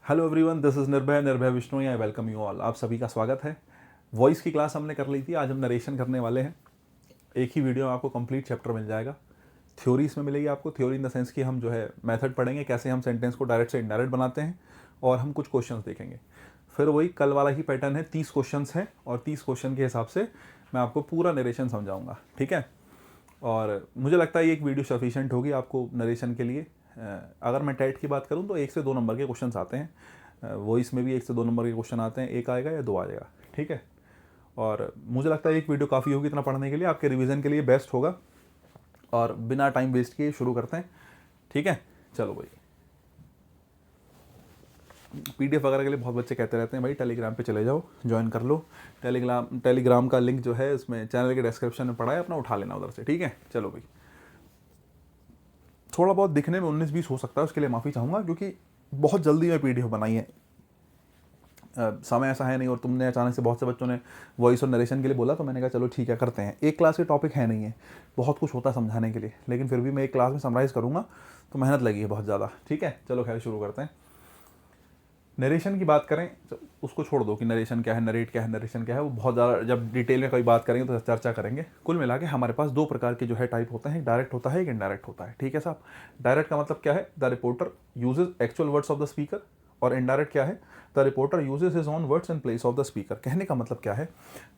Hello everyone, this is निर्भय Vishnu. I welcome you all. आप सभी का स्वागत है। वॉइस की क्लास हमने कर ली थी, आज हम नरेशन करने वाले हैं। एक ही वीडियो में आपको कंप्लीट चैप्टर मिल जाएगा। थ्योरी इसमें मिलेगी आपको, थ्योरी इन द सेंस कि हम जो है मेथड पढ़ेंगे, कैसे हम सेंटेंस को डायरेक्ट से इनडायरेक्ट बनाते हैं, और हम कुछ क्वेश्चंस देखेंगे। फिर वही कल वाला ही पैटर्न है, 30 क्वेश्चंस हैं और 30 क्वेश्चन के हिसाब से मैं आपको पूरा नरेशन समझाऊंगा, ठीक है। और मुझे लगता है ये एक वीडियो सफिशिएंट होगी आपको नरेशन के लिए। अगर मैं टेट की बात करूँ तो 1 से 2 नंबर के क्वेश्चन आते हैं, वॉइस में भी 1 से 2 नंबर के क्वेश्चन आते हैं, एक आएगा या 2 आ जाएगा, ठीक है। और मुझे लगता है एक वीडियो काफ़ी होगी इतना पढ़ने के लिए, आपके रिवीजन के लिए बेस्ट होगा। और बिना टाइम वेस्ट किए शुरू करते हैं, ठीक है। चलो भाई, पीडीएफ वगैरह के लिए बहुत बच्चे कहते रहते हैं भाई टेलीग्राम पे चले जाओ, ज्वाइन कर लो। टेलीग्राम का लिंक जो है उसमें चैनल के डिस्क्रिप्शन में पड़ा है, अपना उठा लेना उधर से, ठीक है। चलो भाई, थोड़ा बहुत दिखने में 19-20 हो सकता है, उसके लिए माफ़ी चाहूँगा, क्योंकि बहुत जल्दी में पीडीएफ बनाई है। समय ऐसा है नहीं, और तुमने अचानक से बहुत से बच्चों ने वॉइस और नरेशन के लिए बोला, तो मैंने कहा चलो ठीक है करते हैं। एक क्लास के टॉपिक है नहीं है, बहुत कुछ होता है समझाने के लिए, लेकिन फिर भी मैं एक क्लास में समराइज़ करूँगा, तो मेहनत लगी है बहुत ज़्यादा, ठीक है। चलो खैर शुरू करते हैं। नरेशन की बात करें तो उसको छोड़ दो कि नरेशन क्या है, नरेट क्या है, नरेशन क्या है, वो बहुत ज़्यादा जब डिटेल में कोई बात करेंगे तो चर्चा करेंगे। कुल मिला के हमारे पास 2 प्रकार के जो है टाइप होते हैं, एक डायरेक्ट होता है, एक इनडायरेक्ट होता है, ठीक है साहब। डायरेक्ट का मतलब क्या है, the reporter uses actual words of the speaker. और इनडायरेक्ट क्या है, the reporter uses his own words in place of the speaker. कहने का मतलब क्या है,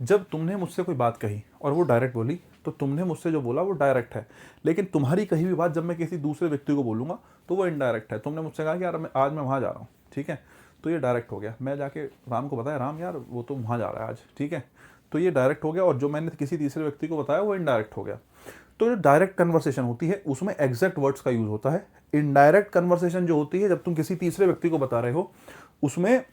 जब तुमने मुझसे कोई बात कही और वो डायरेक्ट बोली, तो तुमने मुझसे जो बोला वो डायरेक्ट है, लेकिन तुम्हारी कही हुई बात जब मैं किसी दूसरे व्यक्ति को बोलूँगा तो वो इनडायरेक्ट है। तुमने मुझसे कहा कि यार आज मैं वहाँ जा रहा हूँ, ठीक है, तो ये डायरेक्ट हो गया। मैं जाके राम को बताया, राम यार वो तो वहाँ जा रहा है आज, ठीक है, तो ये डायरेक्ट हो गया। और जो मैंने किसी तीसरे व्यक्ति को बताया वो इनडायरेक्ट हो गया। तो जो डायरेक्ट कन्वर्सेशन होती है उसमें एग्जैक्ट वर्ड्स का यूज होता है। इनडायरेक्ट कन्वर्सेशन जो होती है, जब तुम किसी तीसरे व्यक्ति को बता रहे हो, उसमें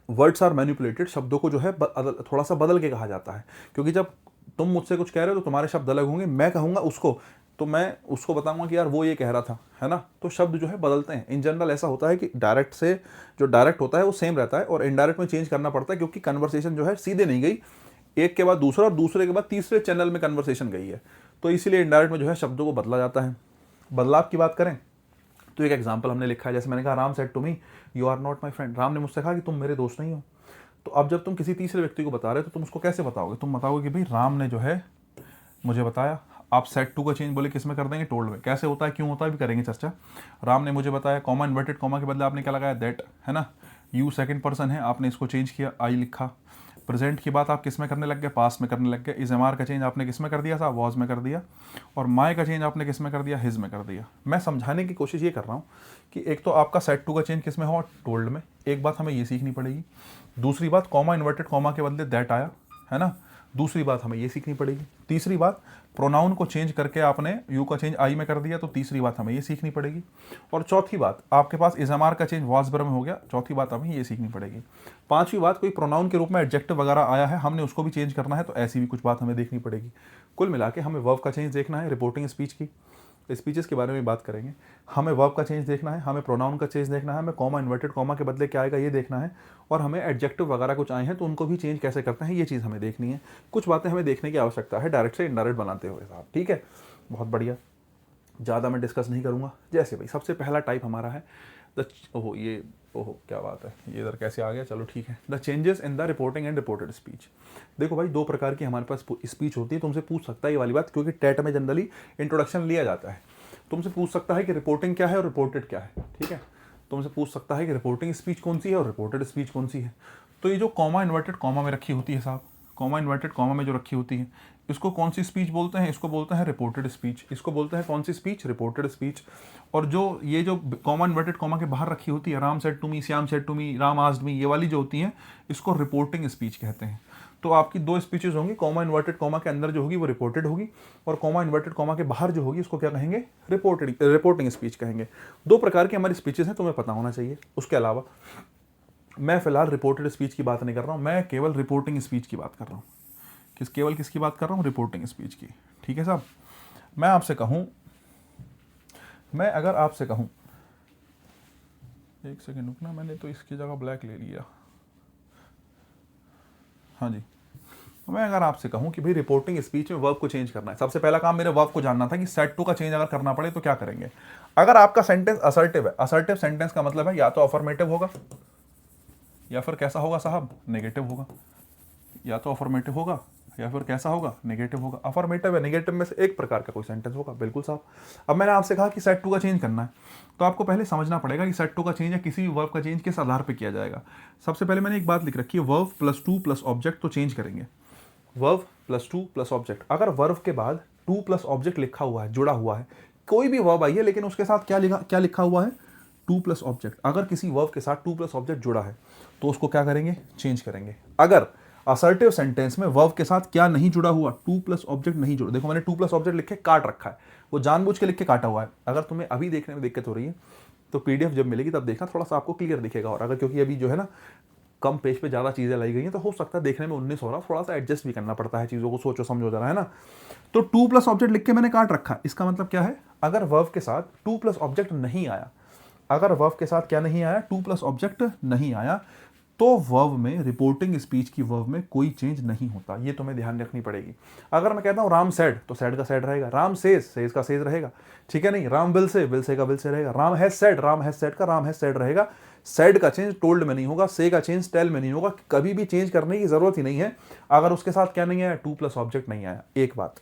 वर्ड्स आर मैनिपुलेटेड, शब्दों को जो है थोड़ा सा बदल के कहा जाता है। क्योंकि जब तुम मुझसे कुछ कह रहे हो तो तुम्हारे शब्द अलग होंगे, मैं कहूँगा उसको, तो मैं उसको बताऊंगा कि यार वो ये कह रहा था, है ना। तो शब्द जो है बदलते हैं। इन जनरल ऐसा होता है कि डायरेक्ट से जो डायरेक्ट होता है वो सेम रहता है, और इनडायरेक्ट में चेंज करना पड़ता है, क्योंकि कन्वर्सेशन जो है सीधे नहीं गई, एक के बाद दूसरा और दूसरे के बाद तीसरे चैनल में कन्वर्सेशन गई है, तो इसीलिए इनडायरेक्ट में जो है शब्दों को बदला जाता है। बदलाव की बात करें तो एक एग्जाम्पल हमने लिखा है, जैसे मैंने कहा Ram said to me you are not my friend. Ram ने मुझसे कहा कि तुम मेरे दोस्त नहीं हो। तो अब जब तुम किसी तीसरे व्यक्ति को बता रहे हो तो तुम उसको कैसे बताओगे, तुम बताओगे कि भाई राम ने जो है मुझे बताया। आप सेट टू का चेंज बोले किस में कर देंगे, टोल्ड में। कैसे होता है, क्यों होता है, भी करेंगे चर्चा। राम ने मुझे बताया, कॉमा इन्वर्टेड कॉमा के बदले आपने क्या लगाया, दैट, है ना। यू सेकंड पर्सन है, आपने इसको चेंज किया, आई लिखा। प्रेजेंट की बात आप किस में करने लग गए, पास में करने लग गए। इज एम आर का चेंज आपने किस में कर दिया था, वॉज में कर दिया। और माई का चेंज आपने किस में कर दिया, हिज में कर दिया। मैं समझाने की कोशिश ये कर रहा हूँ कि एक तो आपका सेट टू का चेंज किस में हो, टोल्ड में। एक बात हमें ये सीखनी पड़ेगी। दूसरी बात, कॉमा इन्वर्टेड कॉमा के बदले दैट आया, है ना। दूसरी बात हमें ये सीखनी पड़ेगी। तीसरी बात, प्रोनाउन को चेंज करके आपने यू का चेंज आई में कर दिया, तो तीसरी बात हमें ये सीखनी पड़ेगी। और चौथी बात, आपके पास इजमार का चेंज वॉज वर में हो गया, चौथी बात हमें ये सीखनी पड़ेगी। पांचवी बात, कोई प्रोनाउन के रूप में एडजेक्टिव वगैरह आया है, हमने उसको भी चेंज करना है, तो ऐसी भी कुछ बात हमें देखनी पड़ेगी। कुल मिला के हमें वर्ब का चेंज देखना है, रिपोर्टिंग स्पीच की, स्पीचेस के बारे में बात करेंगे। हमें वर्ब का चेंज देखना है, हमें प्रोनाउन का चेंज देखना है, हमें कॉमा इन्वर्टेड कॉमा के बदले क्या आएगा ये देखना है, और हमें एडजेक्टिव वगैरह कुछ आए हैं तो उनको भी चेंज कैसे करते हैं ये चीज़ हमें देखनी है। कुछ बातें हमें देखने की आवश्यकता है डायरेक्ट से इनडायरेक्ट बनाते हुए साहब, ठीक है। बहुत बढ़िया, ज़्यादा मैं डिस्कस नहीं करूँगा। जैसे भाई सबसे पहला टाइप हमारा है ओहो क्या बात है, ये इधर कैसे आ गया, चलो ठीक है। The changes in the reporting and reported speech. देखो भाई, 2 प्रकार की हमारे पास स्पीच होती है। तुमसे पूछ सकता है ये वाली बात, क्योंकि टेट में जनरली इंट्रोडक्शन लिया जाता है। तुमसे पूछ सकता है कि रिपोर्टिंग क्या है और रिपोर्टेड क्या है, ठीक है। तुमसे पूछ सकता है कि रिपोर्टिंग स्पीच कौन सी है और रिपोर्टेड स्पीच कौन सी है। तो ये जो कॉमा इन्वर्टेड कॉमा में रखी होती है साहब, कॉमा इन्वर्टेड कॉमा में जो रखी होती है, इसको कौन सी स्पीच बोलते हैं, इसको बोलते हैं रिपोर्टेड स्पीच। इसको बोलते हैं कौन सी स्पीच, रिपोर्टेड स्पीच। और जो ये जो कॉमा इन्वर्टेड कॉमा के बाहर रखी होती है, Ram said to me, Shyam said to me, Ram asked me, ये वाली जो होती है इसको रिपोर्टिंग स्पीच कहते हैं। तो आपकी 2 स्पीचेस होंगी, कॉमा इन्वर्टेड कॉमा के अंदर जो होगी वो रिपोर्टेड होगी, और कॉमा इन्वर्टेड कॉमा के बाहर जो होगी उसको क्या कहेंगे, रिपोर्टिंग स्पीच कहेंगे। 2 प्रकार की हमारी स्पीचेस हैं, तुम्हें पता होना चाहिए। उसके अलावा मैं फिलहाल रिपोर्टेड स्पीच की बात नहीं कर रहा हूँ, मैं केवल रिपोर्टिंग स्पीच की बात कर रहा हूँ। केवल किसकी बात कर रहा हूँ, रिपोर्टिंग स्पीच की, ठीक है साहब। मैं आपसे कहूँ, मैं अगर आपसे कहूँ, एक सेकेंड रुकना, मैंने तो इसकी जगह ब्लैक ले लिया, हाँ जी। मैं अगर आपसे कहूं कि भाई रिपोर्टिंग स्पीच में वर्ब को चेंज करना है, सबसे पहला काम मेरे वर्ब को जानना था कि सेट टू का चेंज अगर करना पड़े तो क्या करेंगे। अगर आपका सेंटेंस असर्टिव है, असर्टिव सेंटेंस का मतलब है या तो अफर्मेटिव होगा या फिर कैसा होगा साहब, नेगेटिव होगा। या तो अफर्मेटिव होगा या फिर कैसा होगा, नेगेटिव होगा। अफर्मेटिव या नेगेटिव में से एक प्रकार का कोई सेंटेंस होगा, बिल्कुल साहब। अब मैंने आपसे कहा कि सेट टू का चेंज करना है, तो आपको पहले समझना पड़ेगा कि सेट टू का चेंज या किसी भी वर्ब का चेंज किस आधार पर किया जाएगा। सबसे पहले मैंने एक बात लिख रखी है, verb plus two plus object तो चेंज करेंगे। Verb plus two plus object, अगर वर्ब के बाद टू प्लस ऑब्जेक्ट लिखा हुआ है, जुड़ा हुआ है, कोई भी वर्ब आई है लेकिन उसके साथ क्या लिखा हुआ है, टू प्लस ऑब्जेक्ट। अगर किसी वर्ब के साथ टू प्लस ऑब्जेक्ट जुड़ा है तो उसको क्या करेंगे, चेंज करेंगे। अगर असर्टिव सेंटेंस में वर्ब के साथ क्या नहीं जुड़ा हुआ, टू प्लस ऑब्जेक्ट नहीं जुड़ा, देखो मैंने टू प्लस ऑब्जेक्ट लिख के काट रखा है, वो जानबूझ के लिख के काटा हुआ है। अगर तुम्हें अभी देखने में दिक्कत हो रही है तो पीडीएफ जब मिलेगी तब देखना, थोड़ा सा आपको क्लियर दिखेगा। और अगर क्योंकि अभी जो है ना कम पेज पे ज़्यादा चीज़ें लाई गई हैं तो हो सकता है देखने में 19 हो रहा, थोड़ा सा एडजस्ट भी करना पड़ता है चीज़ों को, सोचो समझो जरा, है ना। तो टू प्लस ऑब्जेक्ट लिख के मैंने काट रखा, इसका मतलब क्या है, अगर वर्ब के साथ टू प्लस ऑब्जेक्ट नहीं आया, अगर वर्ब के साथ क्या नहीं आया, टू प्लस ऑब्जेक्ट नहीं आया, तो वर्ब में, रिपोर्टिंग स्पीच की वर्ब में कोई चेंज नहीं होता। ये तुम्हें ध्यान रखनी पड़ेगी। अगर मैं कहता हूँ राम सेड, तो सेड का सेड रहेगा। राम सेज का सेज रहेगा, ठीक है नहीं। राम विल से का विल से रहेगा। राम हैज सेड का राम हैज सेड रहेगा। सेड का चेंज टोल्ड में नहीं होगा, से का चेंज टेल में नहीं होगा, कभी भी चेंज करने की जरूरत ही नहीं है अगर उसके साथ क्या नहीं आया, टू प्लस ऑब्जेक्ट नहीं आया। एक बात,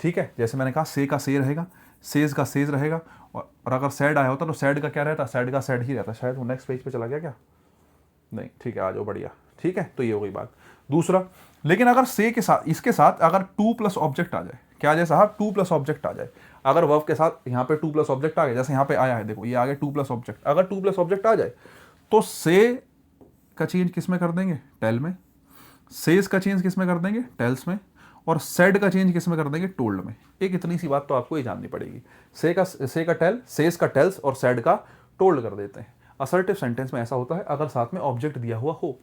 ठीक है। जैसे मैंने कहा से का से रहेगा, सेज का सेज रहेगा, और अगर सेड आया होता तो सेड का क्या रहता, सेड का सेड ही रहता। शायद वो नेक्स्ट पेज पे चला गया क्या, नहीं, ठीक है, आ जाओ, बढ़िया, ठीक है। तो ये हो गई बात। दूसरा, लेकिन अगर से के साथ, इसके साथ अगर टू प्लस ऑब्जेक्ट आ जाए, क्या आ जाए साहब, टू प्लस ऑब्जेक्ट आ जाए। अगर वर्ब के साथ यहाँ पे टू प्लस ऑब्जेक्ट आ गया, जैसे यहाँ पे आया है, देखो ये आ गया टू प्लस ऑब्जेक्ट। अगर टू प्लस ऑब्जेक्ट आ जाए तो से का चेंज किस में कर देंगे, टेल में। सेज का चेंज किस में कर देंगे, टेल्स में। और सेड का चेंज किस में कर देंगे, टोल्ड में। एक इतनी सी बात तो आपको ये जाननी पड़ेगी। से का टेल, सेज का टेल्स और सेड का टोल्ड कर देते हैं। असर्टिव सेंटेंस में ऐसा होता है अगर साथ में ऑब्जेक्ट दिया हुआ हो,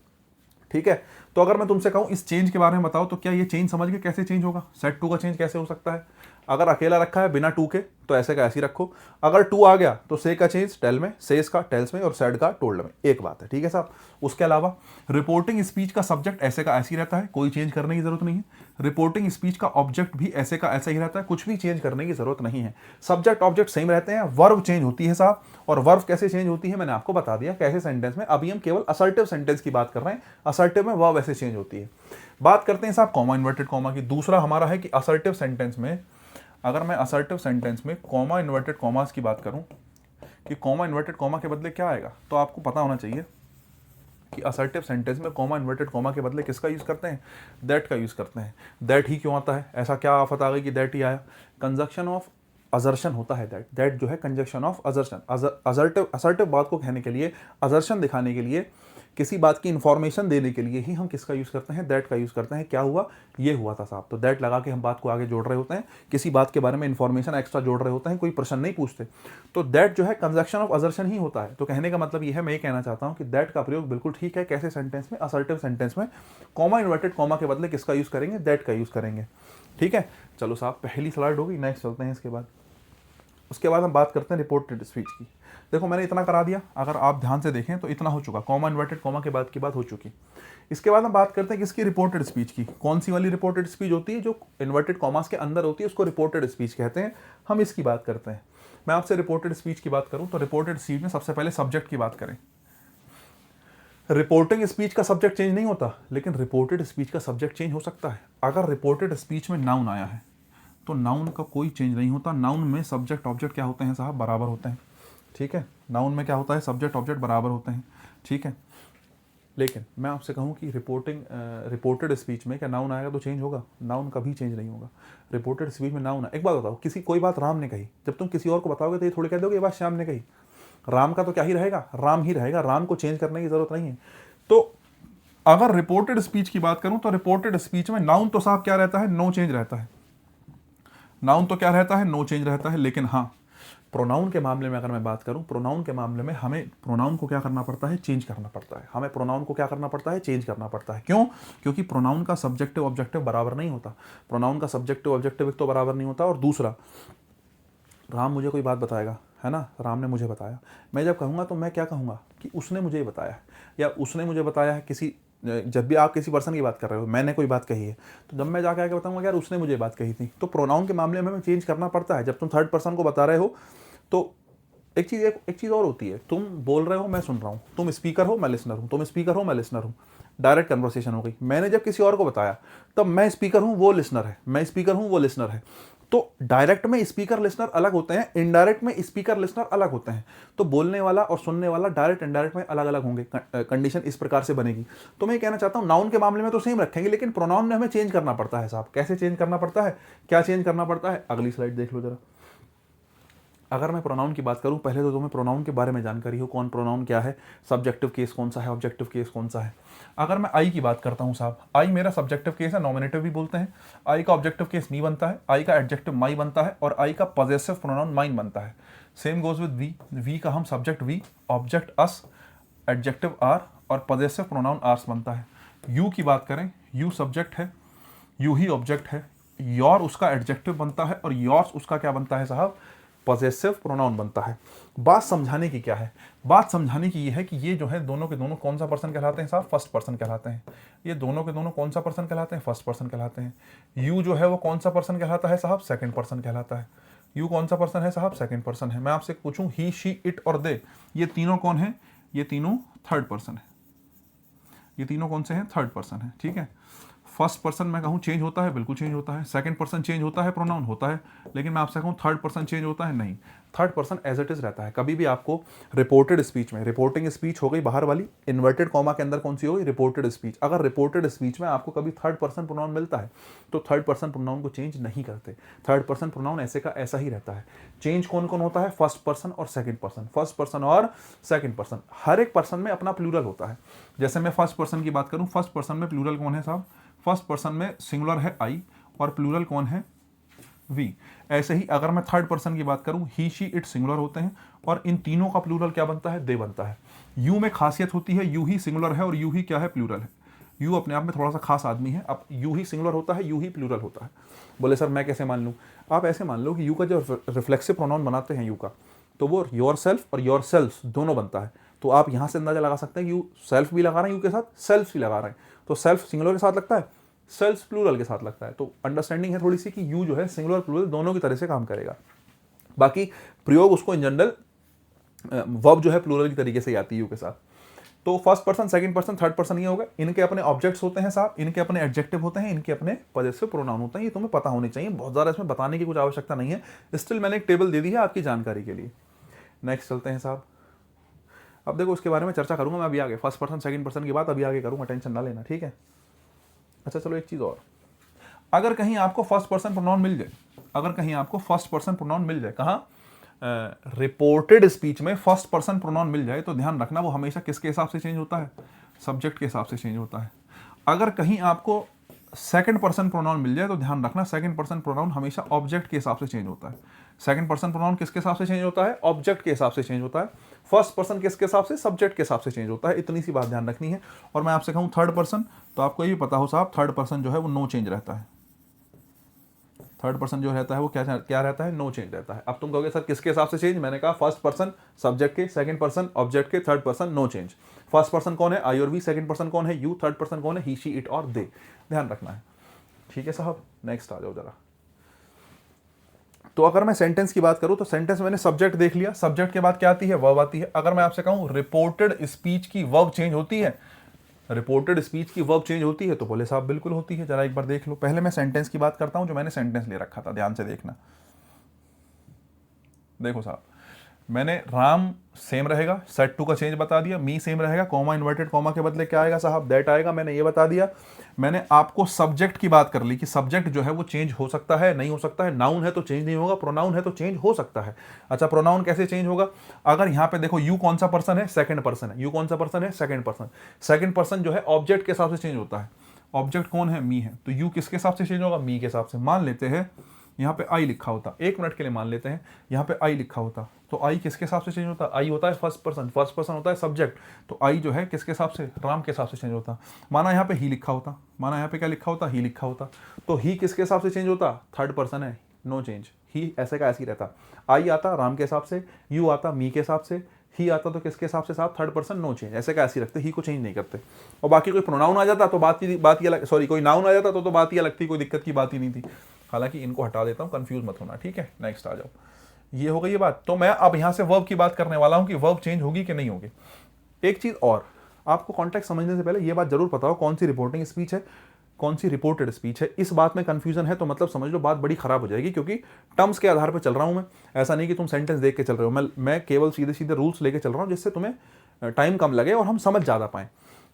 ठीक है। तो अगर मैं तुमसे कहूं इस चेंज के बारे में बताओ, तो क्या ये चेंज समझ गए कैसे चेंज होगा, सेट टू का चेंज कैसे हो सकता है। अगर अकेला रखा है बिना टू के तो ऐसे का ऐसे ही रखो। अगर टू आ गया तो से का चेंज टेल में, सेज का टेल्स में और सेड का टोल्ड में। एक बात है, ठीक है साहब। उसके अलावा रिपोर्टिंग स्पीच का सब्जेक्ट ऐसे का ऐसे ही रहता है, कोई चेंज करने की जरूरत नहीं है। रिपोर्टिंग स्पीच का ऑब्जेक्ट भी ऐसे का ऐसा ही रहता है, कुछ भी चेंज करने की जरूरत नहीं है। सब्जेक्ट ऑब्जेक्ट सेम रहते हैं, वर्ब चेंज होती है साहब। और वर्ब कैसे चेंज होती है मैंने आपको बता दिया, कैसे सेंटेंस में। अभी हम केवल असर्टिव सेंटेंस की बात कर रहे हैं, असर्टिव में वर्ब ऐसे चेंज होती है। बात करते हैं साहब कॉमा इन्वर्टेड कॉमा की। दूसरा हमारा है कि असर्टिव सेंटेंस में, अगर मैं असर्टिव सेंटेंस में कॉमा इन्वर्टेड कॉमास की बात करूं कि कॉमा इन्वर्टेड कॉमा के बदले क्या आएगा, तो आपको पता होना चाहिए कि असर्टिव सेंटेंस में कॉमा इन्वर्टेड कॉमा के बदले किसका यूज करते हैं, दैट का यूज करते हैं। दैट ही क्यों आता है, ऐसा क्या आफत आ गई कि दैट ही आया, कंजक्शन ऑफ अजर्शन होता है दैट। दैट जो है कंजक्शन ऑफ अजर्शन, असर्टिव बात को कहने के लिए, अजर्शन दिखाने के लिए, किसी बात की इंफॉर्मेशन देने के लिए ही हम किसका यूज करते हैं, दैट का यूज करते हैं। क्या हुआ, ये हुआ था साहब। तो दैट लगा के हम बात को आगे जोड़ रहे होते हैं, किसी बात के बारे में इंफॉर्मेशन एक्स्ट्रा जोड़ रहे होते हैं, कोई प्रश्न नहीं पूछते। तो दैट जो है कंजक्शन ऑफ अजर्शन ही होता है। तो कहने का मतलब ये है, मैं ये कहना चाहता हूँ कि दैट का प्रयोग बिल्कुल ठीक है। कैसे सेंटेंस में, असर्टिव सेंटेंस में कॉमा इन्वर्टेड कॉमा के बदले किसका यूज करेंगे, दैट का यूज करेंगे, ठीक है। चलो साहब, पहली स्लाइड होगी, नेक्स्ट चलते हैं। इसके बाद उसके बाद हम बात करते हैं रिपोर्टेड स्पीच की। देखो मैंने इतना करा दिया, अगर आप ध्यान से देखें तो इतना हो चुका, कॉमा इन्वर्टेड कॉमा के बाद की बात हो चुकी। इसके बाद हम बात करते हैं किसकी, रिपोर्टेड स्पीच की। कौन सी वाली रिपोर्टेड स्पीच होती है, जो इन्वर्टेड कॉमास के अंदर होती है, उसको रिपोर्टेड स्पीच कहते हैं। हम इसकी बात करते हैं। मैं आपसे रिपोर्टेड स्पीच की बात करूं तो रिपोर्टेड स्पीच में सबसे पहले सब्जेक्ट की बात करें। रिपोर्टिंग स्पीच का सब्जेक्ट चेंज नहीं होता, लेकिन रिपोर्टेड स्पीच का सब्जेक्ट चेंज हो सकता है। अगर रिपोर्टेड स्पीच में नाउन आया है तो नाउन का कोई चेंज नहीं होता। नाउन में सब्जेक्ट ऑब्जेक्ट क्या होते हैं साहब, बराबर होते हैं, ठीक है। नाउन में क्या होता है, सब्जेक्ट ऑब्जेक्ट बराबर होते हैं, ठीक है। लेकिन मैं आपसे कहूं कि रिपोर्टेड स्पीच में क्या नाउन आएगा तो चेंज होगा, नाउन कभी चेंज नहीं होगा। रिपोर्टेड स्पीच में नाउन, एक बात बताओ, कोई बात राम ने कही, जब तुम किसी और को बताओगे तो ये थोड़ी कह दोगे ये बात श्याम ने कही। राम का तो क्या ही रहेगा, राम ही रहेगा, राम को चेंज करने की जरूरत नहीं है। तो अगर रिपोर्टेड स्पीच की बात करूं तो रिपोर्टेड स्पीच में नाउन तो साहब क्या रहता है, नो चेंज रहता है। नाउन तो क्या रहता है, नो चेंज रहता है। लेकिन हाँ, प्रोनाउन के मामले में अगर मैं बात करूं, प्रोनाउन के मामले में हमें प्रोनाउन को क्या करना पड़ता है, चेंज करना पड़ता है। हमें प्रोनाउन को क्या करना पड़ता है, चेंज करना पड़ता है। क्यों, क्योंकि प्रोनाउन का सब्जेक्टिव ऑब्जेक्टिव बराबर नहीं होता। प्रोनाउन का सब्जेक्टिव ऑब्जेक्टिव एक तो बराबर नहीं होता, और दूसरा, राम मुझे कोई बात बताएगा, है ना, राम ने मुझे बताया, मैं जब कहूँगा तो मैं क्या कहूँगा कि उसने मुझे बताया है, या उसने मुझे बताया है किसी जब भी आप किसी पर्सन की बात कर रहे हो, मैंने कोई बात कही है, तो जब मैं जाकर आके बताऊंगा यार उसने मुझे बात कही थी, तो प्रोनाउन के मामले में हमें चेंज करना पड़ता है। जब तुम थर्ड पर्सन को बता रहे हो तो एक चीज़ और होती है, तुम बोल रहे हो मैं सुन रहा हूँ, तुम स्पीकर हो मैं लिसनर हूँ, तुम स्पीकर हो मैं लिसनर हूँ, डायरेक्ट कन्वर्सेशन हो गई। मैंने जब किसी और को बताया तब मैं स्पीकर हूँ वो लिसनर है, मैं स्पीकर हूँ वो लिसनर है। तो डायरेक्ट में स्पीकर लिसनर अलग होते हैं, इनडायरेक्ट में स्पीकर लिसनर अलग होते हैं। तो बोलने वाला और सुनने वाला डायरेक्ट इनडायरेक्ट में अलग अलग होंगे। कंडीशन इस प्रकार से बनेगी। तो मैं कहना चाहता हूँ नाउन के मामले में तो सेम रखेंगे, लेकिन प्रोनाउन में हमें चेंज करना पड़ता है साहब। कैसे चेंज करना पड़ता है, क्या चेंज करना पड़ता है, अगली स्लाइड देख लो जरा। अगर मैं प्रोनाउन की बात करूं, पहले तो तुम्हें प्रोनाउन के बारे में जानकारी हो, कौन प्रोनाउन क्या है, सब्जेक्टिव केस कौन सा है, ऑब्जेक्टिव केस कौन सा है। अगर मैं आई की बात करता हूं साहब, आई मेरा सब्जेक्टिव केस है, नॉमिनेटिव भी बोलते हैं। आई का ऑब्जेक्टिव केस मी बनता है, आई का एडजेक्टिव माई बनता है, और आई का पॉजेसिव प्रोनाउन माइन बनता है। Same goes with we, we का हम subject we, object us, adjective our और पॉजेसिव प्रोनाउन आर्स बनता है। यू की बात करें, यू सब्जेक्ट है, यू ही ऑब्जेक्ट है, योर उसका एडजेक्टिव बनता है, और योर्स उसका क्या बनता है साहब, पॉजेसिव प्रोनाउन बनता है। बात समझाने की क्या है, बात समझाने की ये है कि ये जो है दोनों के दोनों कौन सा पर्सन कहलाते हैं साहब, फर्स्ट पर्सन कहलाते हैं। ये दोनों के दोनों कौन सा पर्सन कहलाते हैं, फर्स्ट पर्सन कहलाते हैं। यू जो है वो कौन सा पर्सन कहलाता है साहब, सेकंड पर्सन कहलाता है। यू कौन सा पर्सन है साहब, सेकंड पर्सन है। मैं आपसे पूछूं ही, शी, इट और दे, ये तीनों कौन है, ये तीनों थर्ड पर्सन है। ये तीनों कौन से हैं, थर्ड पर्सन है, ठीक है। फर्स्ट पर्सन मैं कहूँ चेंज होता है, बिल्कुल चेंज होता है। सेकंड पर्सन चेंज होता है, प्रोनाउन होता है। लेकिन मैं आपसे कहूँ थर्ड पर्सन चेंज होता है, नहीं। Third person as it is रहता है। कभी भी आपको रिपोर्टेड स्पीच में, रिपोर्टिंग स्पीच हो गई बाहर वाली, इन्वर्टेड कॉमा के अंदर कौन सी होगी, रिपोर्टेड स्पीच। अगर रिपोर्टेड स्पीच में आपको कभी थर्ड पर्सन प्रोनाउन मिलता है तो थर्ड पर्सन प्रोनाउन को चेंज नहीं करते। थर्ड पर्सन प्रोनाउन ऐसे का ऐसा ही रहता है। चेंज कौन कौन होता है, फर्स्ट पर्सन और सेकंड पर्सन, फर्स्ट पर्सन और सेकंड पर्सन। हर एक पर्सन में अपना प्लूरल होता है। जैसे मैं फर्स्ट पर्सन की बात करूं, फर्स्ट पर्सन में प्लूरल कौन है साहब, फर्स्ट पर्सन में सिंगुलर है आई और प्लूरल कौन है, वी। ऐसे ही अगर मैं थर्ड पर्सन की बात करूं, ही, शी, इट सिंगुलर होते हैं, और इन तीनों का प्लूरल क्या बनता है, दे बनता है। यू में खासियत होती है, यू ही सिंगुलर है और यू ही क्या है, प्लूरल है। यू अपने आप में थोड़ा सा खास आदमी है। अब यू ही सिंगुलर होता है, यू ही प्लूरल होता है। बोले सर मैं कैसे मान लूँ, आप ऐसे मान लो कि यू का जो रिफ्लेक्सिव प्रोनाउन बनाते हैं यू का, तो वो योर सेल्फ और योर सेल्फ दोनों बनता है। तो आप यहाँ से अंदाजा लगा सकते हैं कि यू सेल्फ भी लगा रहे हैं, यू के साथ सेल्फ भी लगा रहे हैं। तो सेल्फ सिंगुलर के साथ लगता है, सेल्फ प्लूरल के साथ लगता है। तो अंडरस्टैंडिंग है थोड़ी सी कि यू जो है सिंगुलर प्लूरल दोनों की तरह से काम करेगा। बाकी प्रयोग उसको इन जनरल वर्ब जो है प्लूरल की तरीके से आती है यू के साथ। तो first person, second person, third person ये होगा। इनके अपने ऑब्जेक्ट्स होते हैं साहब, इनके अपने एडजेक्टिव होते हैं, इनके अपने पॉजेसिव प्रोनाउन होते हैं। ये तुम्हें पता होनी चाहिए, बहुत ज़्यादा इसमें बताने की कुछ आवश्यकता नहीं है। स्टिल मैंने एक टेबल दे दी है आपकी जानकारी के लिए। नेक्स्ट चलते हैं साहब। अब देखो उसके बारे में चर्चा करूंगा मैं अभी आगे, फर्स्ट पर्सन सेकंड पर्सन की बात अभी आगे करूंगा, टेंशन ना लेना, ठीक है। अच्छा चलो एक चीज़ और, अगर कहीं आपको फर्स्ट पर्सन प्रोनाउन मिल जाए, अगर कहीं आपको फर्स्ट पर्सन प्रोनाउन मिल जाए, कहाँ, रिपोर्टेड स्पीच में फर्स्ट पर्सन प्रोनाउन मिल जाए, तो ध्यान रखना वो हमेशा किसके हिसाब से चेंज होता है, सब्जेक्ट के हिसाब से चेंज होता है। अगर कहीं आपको सेकंड पर्सन प्रोनाउन मिल जाए तो ध्यान रखना सेकंड पर्सन प्रोनाउन हमेशा ऑब्जेक्ट के हिसाब से चेंज होता है। सेकंड पर्सन प्रोनाउन किसके हिसाब से चेंज होता है, ऑब्जेक्ट के हिसाब से चेंज होता है। फर्स्ट पर्सन किसके हिसाब से, सब्जेक्ट के हिसाब से चेंज होता है। इतनी सी बात ध्यान रखनी है। और मैं आपसे कहूँ थर्ड पर्सन, तो आपको ये भी पता हो साहब, थर्ड पर्सन जो है वो नो चेंज रहता है। थर्ड पर्सन जो रहता है वो क्या रहता है, नो चेंज रहता है। अब तुम कहोगे सर किसके हिसाब से चेंज, मैंने कहा फर्स्ट पर्सन सब्जेक्ट के, सेकंड पर्सन ऑब्जेक्ट के, third person no change. First person कौन है, आई और वी, सेकंड पर्सन कौन है, यू, थर्ड पर्सन कौन है, ही, शी, इट और दे। ध्यान रखना है, ठीक है साहब। नेक्स्ट आ जाओ जरा। तो अगर मैं सेंटेंस की बात करूं तो सेंटेंस में मैंने सब्जेक्ट देख लिया, सब्जेक्ट के बाद क्या आती है, वर्ब आती है। अगर मैं आपसे कहूं रिपोर्टेड स्पीच की वर्ब चेंज होती है, रिपोर्टेड स्पीच की वर्ब चेंज होती है, तो बोले साहब बिल्कुल होती है। जरा एक बार देख लो। पहले मैं सेंटेंस की बात करता हूं, जो मैंने सेंटेंस ले रखा था, ध्यान से देखना। देखो साहब, मैंने राम सेम रहेगा, सेट टू का चेंज बता दिया, मी सेम रहेगा, कॉमा इन्वर्टेड कॉमा के बदले क्या आएगा साहब, दैट आएगा, मैंने ये बता दिया। मैंने आपको सब्जेक्ट की बात कर ली कि सब्जेक्ट जो है वो चेंज हो सकता है, नहीं हो सकता है। नाउन है तो चेंज नहीं होगा, प्रोनाउन है तो चेंज हो सकता है। अच्छा प्रोनाउन कैसे चेंज होगा, अगर यहाँ पे देखो यू कौन सा पर्सन है, सेकंड पर्सन है। यू कौन सा पर्सन है, सेकंड पर्सन। सेकंड पर्सन जो है ऑब्जेक्ट के हिसाब से चेंज होता है। ऑब्जेक्ट कौन है, मी है, तो यू किसके हिसाब से चेंज होगा, मी के हिसाब से। मान लेते हैं यहाँ पे आई लिखा होता, एक मिनट के लिए मान लेते हैं यहाँ पे आई लिखा होता, तो आई किसके हिसाब से चेंज होता है, आई होता है फर्स्ट पर्सन, फर्स्ट पर्सन होता है सब्जेक्ट, तो आई जो है किसके हिसाब से, राम के हिसाब से चेंज होता। माना यहाँ पे ही लिखा होता, माना यहाँ पे क्या लिखा होता, ही लिखा होता, तो ही किसके हिसाब से चेंज होता, थर्ड पर्सन है, नो चेंज, ही ऐसे का ऐसे ही रहता। आई आता राम के हिसाब से, यू आता मी के हिसाब से, ही आता तो किसके हिसाब से साहब, थर्ड पर्सन नो चेंज, ऐसे का ऐसे रखते, ही को चेंज नहीं करते। और बाकी कोई प्रोनाउन आ जाता तो बात ही अलग, सॉरी कोई नाउन आ जाता तो बात ही अलग थी, कोई दिक्कत की बात ही नहीं थी। हालांकि इनको हटा देता हूँ, कंफ्यूज मत होना, ठीक है। नेक्स्ट आ जाओ, ये हो गई ये बात। तो मैं अब यहाँ से वर्ब की बात करने वाला हूँ कि वर्ब चेंज होगी कि नहीं होगी। एक चीज़ और, आपको कॉन्टेक्स्ट समझने से पहले ये बात जरूर पता हो कौन सी रिपोर्टिंग स्पीच है, कौन सी रिपोर्टेड स्पीच है। इस बात में कंफ्यूजन है तो मतलब समझ लो बात बड़ी खराब हो जाएगी, क्योंकि टर्म्स के आधार पर चल रहा हूं मैं। ऐसा नहीं कि तुम सेंटेंस देख के चल रहे हो, मैं केवल सीधे सीधे रूल्स लेके चल रहा हूं, जिससे तुम्हें टाइम कम लगे और हम समझ ज़्यादा पाएं।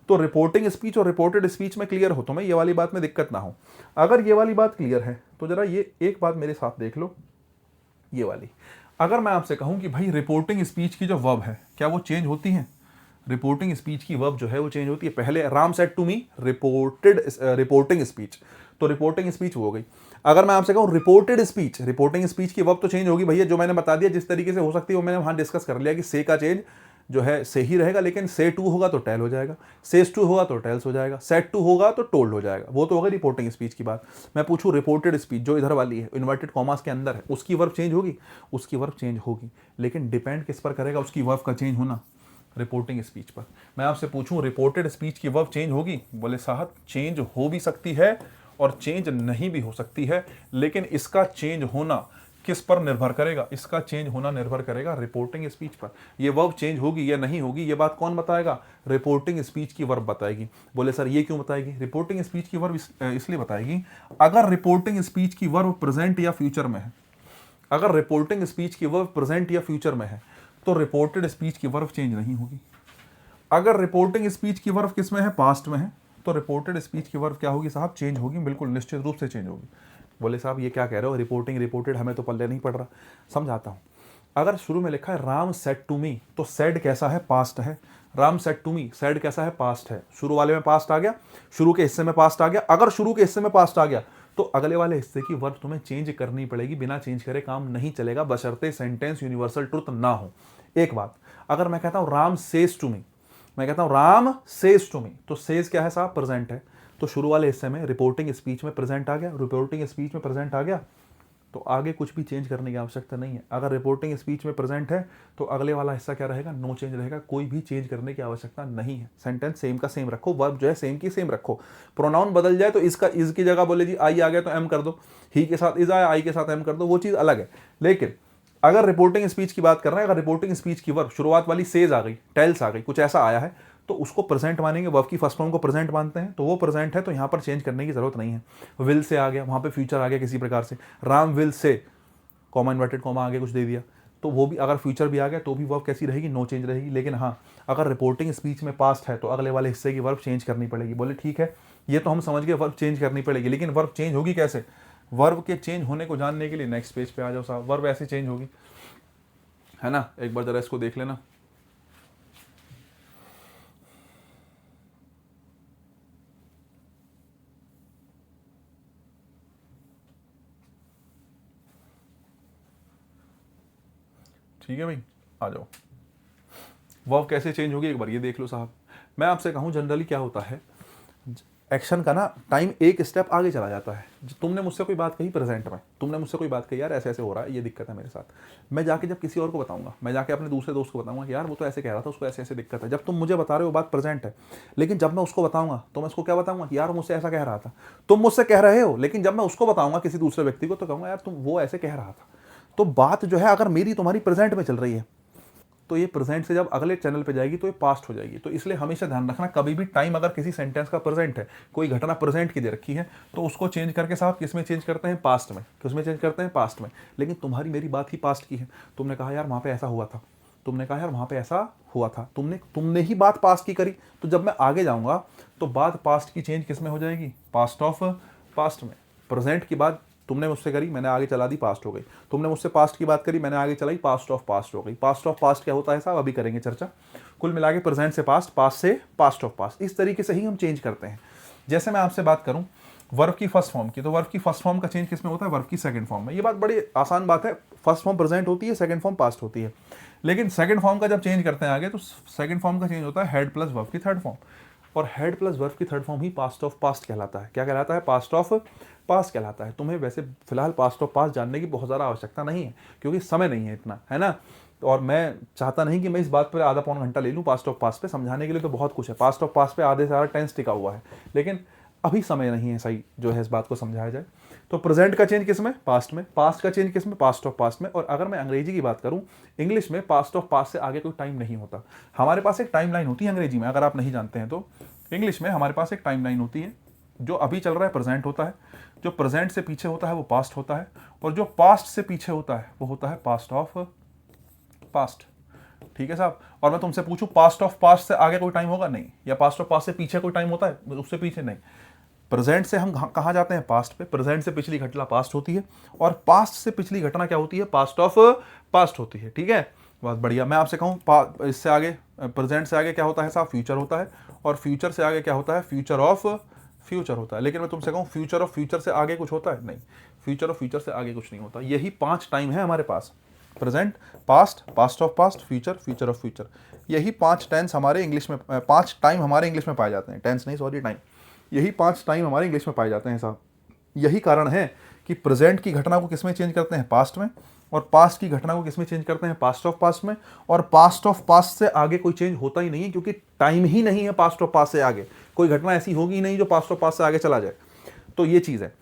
तो रिपोर्टिंग स्पीच और रिपोर्टेड स्पीच में क्लियर हो तुम्हें, ये वाली बात में दिक्कत ना हो। अगर ये वाली बात क्लियर है तो जरा ये एक बात मेरे साथ देख लो, ये वाली। अगर मैं आपसे कहूं कि भाई रिपोर्टिंग स्पीच की जो वर्ब है क्या वो चेंज होती है? रिपोर्टिंग स्पीच की वर्ब जो है वो चेंज होती है। पहले Ram said to me reporting speech, तो रिपोर्टिंग स्पीच हो गई। अगर मैं आपसे कहूं रिपोर्टेड स्पीच, रिपोर्टिंग स्पीच की वर्ब तो चेंज होगी भैया, जो मैंने बता दिया जिस तरीके से हो सकती है वो मैंने वहां डिस्कस कर लिया कि से का चेंज जो है से ही रहेगा, लेकिन से टू होगा तो टेल हो जाएगा, सेस टू होगा तो टेल्स हो जाएगा, सेट टू होगा तो टोल्ड हो जाएगा। वो तो होगा रिपोर्टिंग स्पीच की बात। मैं पूछूं रिपोर्टेड स्पीच जो इधर वाली है, इन्वर्टेड कॉमास के अंदर है, उसकी वर्ब चेंज होगी? उसकी वर्ब चेंज होगी, लेकिन डिपेंड किस पर करेगा उसकी वर्ब का चेंज होना? रिपोर्टिंग स्पीच पर। मैं आपसे पूछूं रिपोर्टेड स्पीच की वर्ब चेंज होगी? बोले साहब चेंज हो भी सकती है और चेंज नहीं भी हो सकती है, लेकिन इसका चेंज होना किस पर निर्भर करेगा? इसका चेंज होना निर्भर करेगा रिपोर्टिंग स्पीच पर। ये वर्ब चेंज होगी या नहीं होगी, ये बात कौन बताएगा? रिपोर्टिंग स्पीच की वर्ब बताएगी। बोले सर ये क्यों बताएगी? रिपोर्टिंग स्पीच की वर्ब इसलिए बताएगी, अगर रिपोर्टिंग स्पीच की वर्ब प्रेजेंट या फ्यूचर में है, अगर रिपोर्टिंग स्पीच की वर्ब प्रेजेंट या फ्यूचर में है तो रिपोर्टेड स्पीच की वर्ब चेंज नहीं होगी। अगर रिपोर्टिंग स्पीच की वर्ब किस में है? पास्ट में है, तो रिपोर्टेड स्पीच की वर्ब क्या होगी साहब? चेंज होगी, बिल्कुल निश्चित रूप से चेंज होगी। बोले साहब ये क्या कह रहे हो, रिपोर्टिंग रिपोर्टेड हमें तो पल्ले नहीं पड़ रहा। समझाता हूं। अगर शुरू में लिखा है राम सेड टू मी, तो सेड कैसा है? पास्ट है। Ram said to me, said कैसा है? पास्ट है। शुरू वाले में पास्ट आ गया, शुरू के हिस्से में पास्ट आ गया। अगर शुरू के हिस्से में पास्ट आ गया तो अगले वाले हिस्से की वर्ब तुम्हें चेंज करनी पड़ेगी, बिना चेंज करे काम नहीं चलेगा, बशर्ते सेंटेंस यूनिवर्सल ट्रुथ ना हो। एक बात, अगर मैं कहता हूं राम सेज टू मी, मैं कहता हूं राम सेज टू मी, तो सेज क्या है साहब? प्रेजेंट है। तो शुरू वाले हिस्से में रिपोर्टिंग स्पीच में प्रेजेंट आ गया, रिपोर्टिंग स्पीच में प्रेजेंट आ गया, तो आगे कुछ भी चेंज करने की आवश्यकता नहीं है। अगर रिपोर्टिंग स्पीच में प्रेजेंट है तो अगले वाला हिस्सा क्या रहेगा? नो चेंज रहेगा, कोई भी चेंज करने की आवश्यकता नहीं है। सेंटेंस सेम का सेम रखो, वर्ब जो है सेम की सेम रखो। प्रोनाउन बदल जाए तो इसका इज की जगह बोले जी आई आ गया तो एम कर दो, ही के साथ इज आया आई के साथ एम कर दो, वो चीज़ अलग है। लेकिन अगर रिपोर्टिंग स्पीच की बात कर रहे हैं, अगर रिपोर्टिंग स्पीच की वर्ब शुरुआत वाली सेज आ गई, टेल्स आ गई, कुछ ऐसा आया है, तो उसको प्रेजेंट मानेंगे, वर्ब की फर्स्ट फॉर्म को प्रेजेंट मानते हैं, तो वो प्रेजेंट है, तो यहाँ पर चेंज करने की जरूरत नहीं है। विल से आ गया, वहाँ पे फ्यूचर आ गया किसी प्रकार से, Ram will say, comma inverted comma आगे कुछ दे दिया, तो वो भी अगर फ्यूचर भी आ गया तो भी वर्ब कैसी रहेगी? नो चेंज रहेगी। लेकिन हाँ, अगर रिपोर्टिंग स्पीच में पास्ट है तो अगले वाले हिस्से की वर्ब चेंज करनी पड़ेगी। बोले ठीक है, ये तो हम समझ गए वर्ब चेंज करनी पड़ेगी, लेकिन वर्ब चेंज होगी कैसे? वर्ब के चेंज होने को जानने के लिए नेक्स्ट पेज पे आ जाओ साहब। वर्ब ऐसे चेंज होगी, है ना, एक बार जरा इसको देख लेना। ठीक है भाई, आ जाओ। वर्ब कैसे चेंज होगी एक बार ये देख लो साहब। मैं आपसे कहूँ जनरली क्या होता है, एक्शन का ना टाइम एक स्टेप आगे चला जाता है। तुमने मुझसे कोई बात कही प्रेजेंट में, तुमने मुझसे कोई बात कही यार ऐसे ऐसे हो रहा है, ये दिक्कत है मेरे साथ, मैं जाके जब किसी और को बताऊंगा, मैं जाके अपने दूसरे दोस्त को बताऊंगा कि यार वो तो ऐसे कह रहा था, उसको ऐसे ऐसे दिक्कत है। जब तुम मुझे बता रहे हो बात प्रेजेंट है, लेकिन जब मैं उसको बताऊंगा तो मैं उसको क्या बताऊंगा कि यार मुझसे ऐसा कह रहा था। तुम मुझसे कह रहे हो, लेकिन जब मैं उसको बताऊंगा किसी दूसरे व्यक्ति को तो कहूंगा यार तुम वो ऐसे कह रहा था। तो बात जो है अगर मेरी तुम्हारी प्रेजेंट में चल रही है तो ये प्रेजेंट से जब अगले चैनल पे जाएगी तो ये पास्ट हो जाएगी। तो इसलिए हमेशा ध्यान रखना, कभी भी टाइम अगर किसी सेंटेंस का प्रेजेंट है, कोई घटना प्रेजेंट की दे रखी है, तो उसको चेंज करके साहब किस में चेंज करते हैं? पास्ट में। किसमें चेंज करते हैं? पास्ट में। लेकिन तुम्हारी मेरी बात ही पास्ट की है, तुमने कहा यार वहाँ पे ऐसा हुआ था, तुमने कहा यार वहाँ पे ऐसा हुआ था, तुमने ही बात पास्ट की करी, तो जब मैं आगे जाऊँगा तो बात पास्ट की चेंज किस में हो जाएगी? पास्ट ऑफ पास्ट में। प्रेजेंट की बात तुमने मुझसे करी, मैंने आगे चला दी, पास्ट हो गई। तुमने मुझसे पास्ट की बात करी, मैंने आगे चलाई, पास्ट ऑफ पास्ट हो गई। पास्ट ऑफ पास्ट क्या होता है साहब? अभी करेंगे चर्चा। कुल मिला के प्रेजेंट से पास्ट, पास्ट से पास्ट ऑफ पास्ट, इस तरीके से ही हम चेंज करते हैं। जैसे मैं आपसे बात करूं वर्ब की फर्स्ट फॉर्म की, तो वर्ब की फर्स्ट फॉर्म का चेंज किस में होता है? वर्ब की सेकंड फॉर्म में। ये बात बड़ी आसान बात है, फर्स्ट फॉर्म प्रेजेंट होती है, सेकंड फॉर्म पास्ट होती है। लेकिन सेकंड फॉर्म का जब चेंज करते हैं आगे, तो सेकंड फॉर्म का चेंज होता है हेड प्लस वर्ब की थर्ड फॉर्म, और हेड प्लस वर्ब की third form he past of past कहलाता है। क्या कहलाता है? पास्ट ऑफ पास्ट कहलाता है। तुम्हें वैसे फिलहाल पास्ट ऑफ पास्ट जानने की बहुत ज़्यादा आवश्यकता नहीं है, क्योंकि समय नहीं है इतना, है ना। और मैं चाहता नहीं कि मैं इस बात पर आधा पौन घंटा ले लूँ पास्ट ऑफ पास्ट पे, समझाने के लिए तो बहुत कुछ है, पास्ट ऑफ पास्ट पे आधे से ज़्यादा टेंस टिका हुआ है, लेकिन अभी समय नहीं है सही जो है इस बात को समझाया जाए। तो प्रेजेंट का चेंज किस में? पास्ट में। पास्ट का चेंज किस में? पास्ट ऑफ पास्ट में। और अगर मैं अंग्रेजी की बात करूं, इंग्लिश में पास्ट ऑफ पास्ट से आगे कोई टाइम नहीं होता। हमारे पास एक टाइम लाइन होती है अंग्रेजी में, अगर आप नहीं जानते हैं तो इंग्लिश में हमारे पास एक टाइम लाइन होती है। जो अभी चल रहा है प्रेजेंट होता है, जो प्रेजेंट से पीछे होता है वो पास्ट होता है, और जो पास्ट से पीछे होता है वो होता है पास्ट ऑफ पास्ट। ठीक है साहब। और मैं तुमसे पूछूं पास्ट ऑफ पास्ट से आगे कोई टाइम होगा? नहीं। या पास्ट ऑफ पास्ट से पीछे कोई टाइम होता है? उससे पीछे नहीं। प्रेजेंट से हम कहाँ जाते हैं? पास्ट पे। प्रेजेंट से पिछली घटना पास्ट होती है, और पास्ट से पिछली घटना क्या होती है? पास्ट ऑफ पास्ट होती है। ठीक है, बहुत बढ़िया। मैं आपसे कहूँ इससे आगे, प्रेजेंट से आगे क्या होता है साहब? फ्यूचर होता है। और फ्यूचर से आगे क्या होता है? फ्यूचर ऑफ फ्यूचर होता है। लेकिन मैं तुमसे कहूँ फ्यूचर ऑफ फ्यूचर से आगे कुछ होता है? नहीं, फ्यूचर ऑफ फ्यूचर से आगे कुछ नहीं होता। यही 5 टाइम है हमारे पास, present, past, past of past, future, future of future. यही 5 टेंस हमारे इंग्लिश में, 5 टाइम हमारे इंग्लिश में पाए जाते हैं। टेंस नहीं, सॉरी, टाइम। यही 5 टाइम हमारे इंग्लिश में पाए जाते हैं साहब। यही कारण है कि प्रेजेंट की घटना को किसमें चेंज करते हैं? पास्ट में। और पास्ट की घटना को किसमें चेंज करते हैं? पास्ट ऑफ पास्ट में। और पास्ट ऑफ पास्ट से आगे कोई चेंज होता ही नहीं है, क्योंकि टाइम ही नहीं है पास्ट ऑफ पास्ट से आगे। कोई घटना ऐसी होगी ही नहीं जो पास्ट ऑफ पास्ट से आगे चला जाए। तो ये चीज़ है,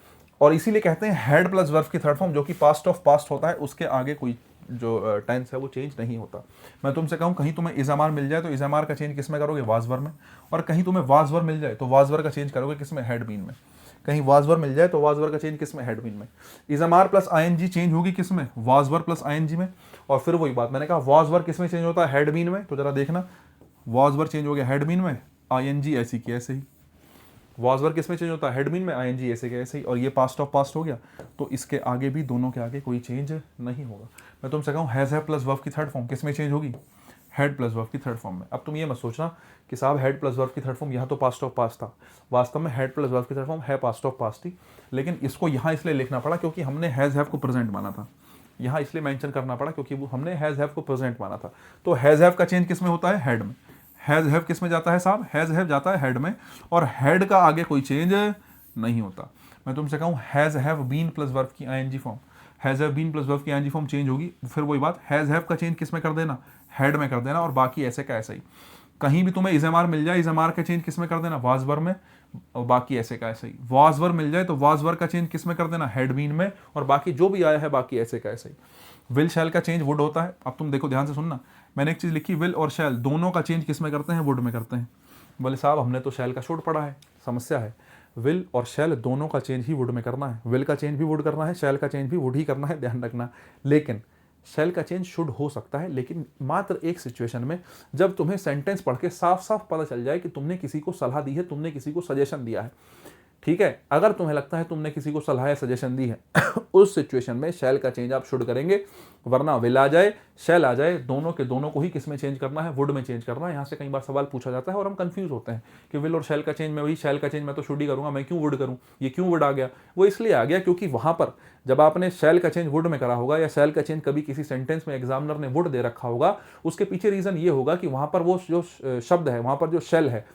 और इसीलिए कहते हैं हेड प्लस वर्ब की थर्ड फॉर्म, जो कि पास्ट ऑफ पास्ट होता है, उसके आगे कोई जो टेंस है वो चेंज नहीं होता। मैं तुमसे कहूँ कहीं तुम्हें इज़ामार मिल जाए तो इज़ामार का चेंज किस में करोगे? वाजवर में। और कहीं तुम्हें वाजवर मिल जाए तो वाजवर का चेंज करोगे किस में? हेड बीन में। कहीं वाजवर मिल जाए तो वाजवर का चेंज किस में? हेड बीन में। इज़ामार प्लस आईएनजी चेंज होगी किस में? वाजवर प्लस आईएनजी में। और फिर वही बात, मैंने कहा वाजवर किस में चेंज होता है? हेड बीन में। तो जरा देखना, वाजवर चेंज हो गया हेड बीन में, आईएनजी ऐसी की ऐसे ही। वाजवर किस में चेंज होता है? हेड बीन में, आईएनजी ऐसे के ऐसे ही। और ये पास्ट ऑफ पास्ट हो गया, तो इसके आगे भी, दोनों के आगे कोई चेंज नहीं होगा। मैं तुमसे कहूँ हैज़ हैव प्लस वर्ब की थर्ड फॉर्म किस में चेंज होगी? हेड प्लस वर्ब की थर्ड फॉर्म में। अब तुम ये मत सोचना कि साहब हेड प्लस वर्ब की थर्ड फॉर्म यहाँ तो पास्ट ऑफ पास्ट था। वास्तव में हेड प्लस वर्ब की थर्ड फॉर्म है पास्ट ऑफ पास्ट थी, लेकिन इसको यहाँ इसलिए लिखना पड़ा क्योंकि हमने हैज़ हैव को प्रेजेंट माना था। यहाँ इसलिए मेंशन करना पड़ा क्योंकि वो हमने हैज़ हैव को प्रेजेंट माना था। तो हैज़ हैव का चेंज किस में होता है? हेड में। हैज़ हैव किस में जाता है साहब? हैज़ हैव जाता है हेड में, और हेड का आगे कोई चेंज नहीं होता। मैं तुमसे कहूँ has have been plus verb की ING form, has have been plus verb की आईएनजी फॉर्म चेंज होगी। फिर वही बात, हैज़ हैव का चेंज किस में कर देना? हेड में कर देना, और बाकी ऐसे का ऐसा ही। कहीं भी तुम्हें इज़ामार मिल जाए, इज़ामार का चेंज किस में कर देना? वाजवर में, और बाकी ऐसे का ऐसा ही। वाजवर मिल जाए तो वाजवर का चेंज किस में कर देना? हेड बीन में, और बाकी जो भी आया है बाकी ऐसे का ऐसा ही। विल शैल का चेंज वुड होता है। अब तुम देखो ध्यान से सुनना, मैंने एक चीज़ लिखी, विल और शैल दोनों का चेंज किस में करते हैं? वुड में करते हैं। बोले साहब हमने तो शैल का शुड पढ़ा है। समस्या है, विल और शैल दोनों का चेंज ही वुड में करना है। विल का चेंज भी वुड करना है, शैल का चेंज भी वुड ही करना है, ध्यान रखना। लेकिन शैल का चेंज शुड हो सकता है, लेकिन मात्र एक सिचुएशन में, जब तुम्हें सेंटेंस पढ़ के साफ साफ पता चल जाए कि तुमने किसी को सलाह दी है, तुमने किसी को सजेशन दिया है। ठीक है, अगर तुम्हें लगता है तुमने किसी को सलाह या सजेशन दी है उस सिचुएशन में शैल का चेंज आप शुड करेंगे, वरना विल आ जाए, शैल आ जाए, दोनों के दोनों को ही किस में चेंज करना है? वुड में चेंज करना है। यहाँ से कई बार सवाल पूछा जाता है और हम कंफ्यूज होते हैं कि विल और शैल का चेंज, मैं वही शैल का चेंज मैं तो शुड ही करूँगा, मैं क्यों वुड करूँ? ये क्यों वुड आ गया? वो इसलिए आ गया क्योंकि वहाँ पर जब आपने शैल का चेंज वुड में करा होगा, या शैल का चेंज कभी किसी सेंटेंस में एग्जामिनर ने वुड दे रखा होगा, उसके पीछे रीज़न ये होगा कि वहाँ पर वो जो शब्द है, वहाँ पर जो शैल है,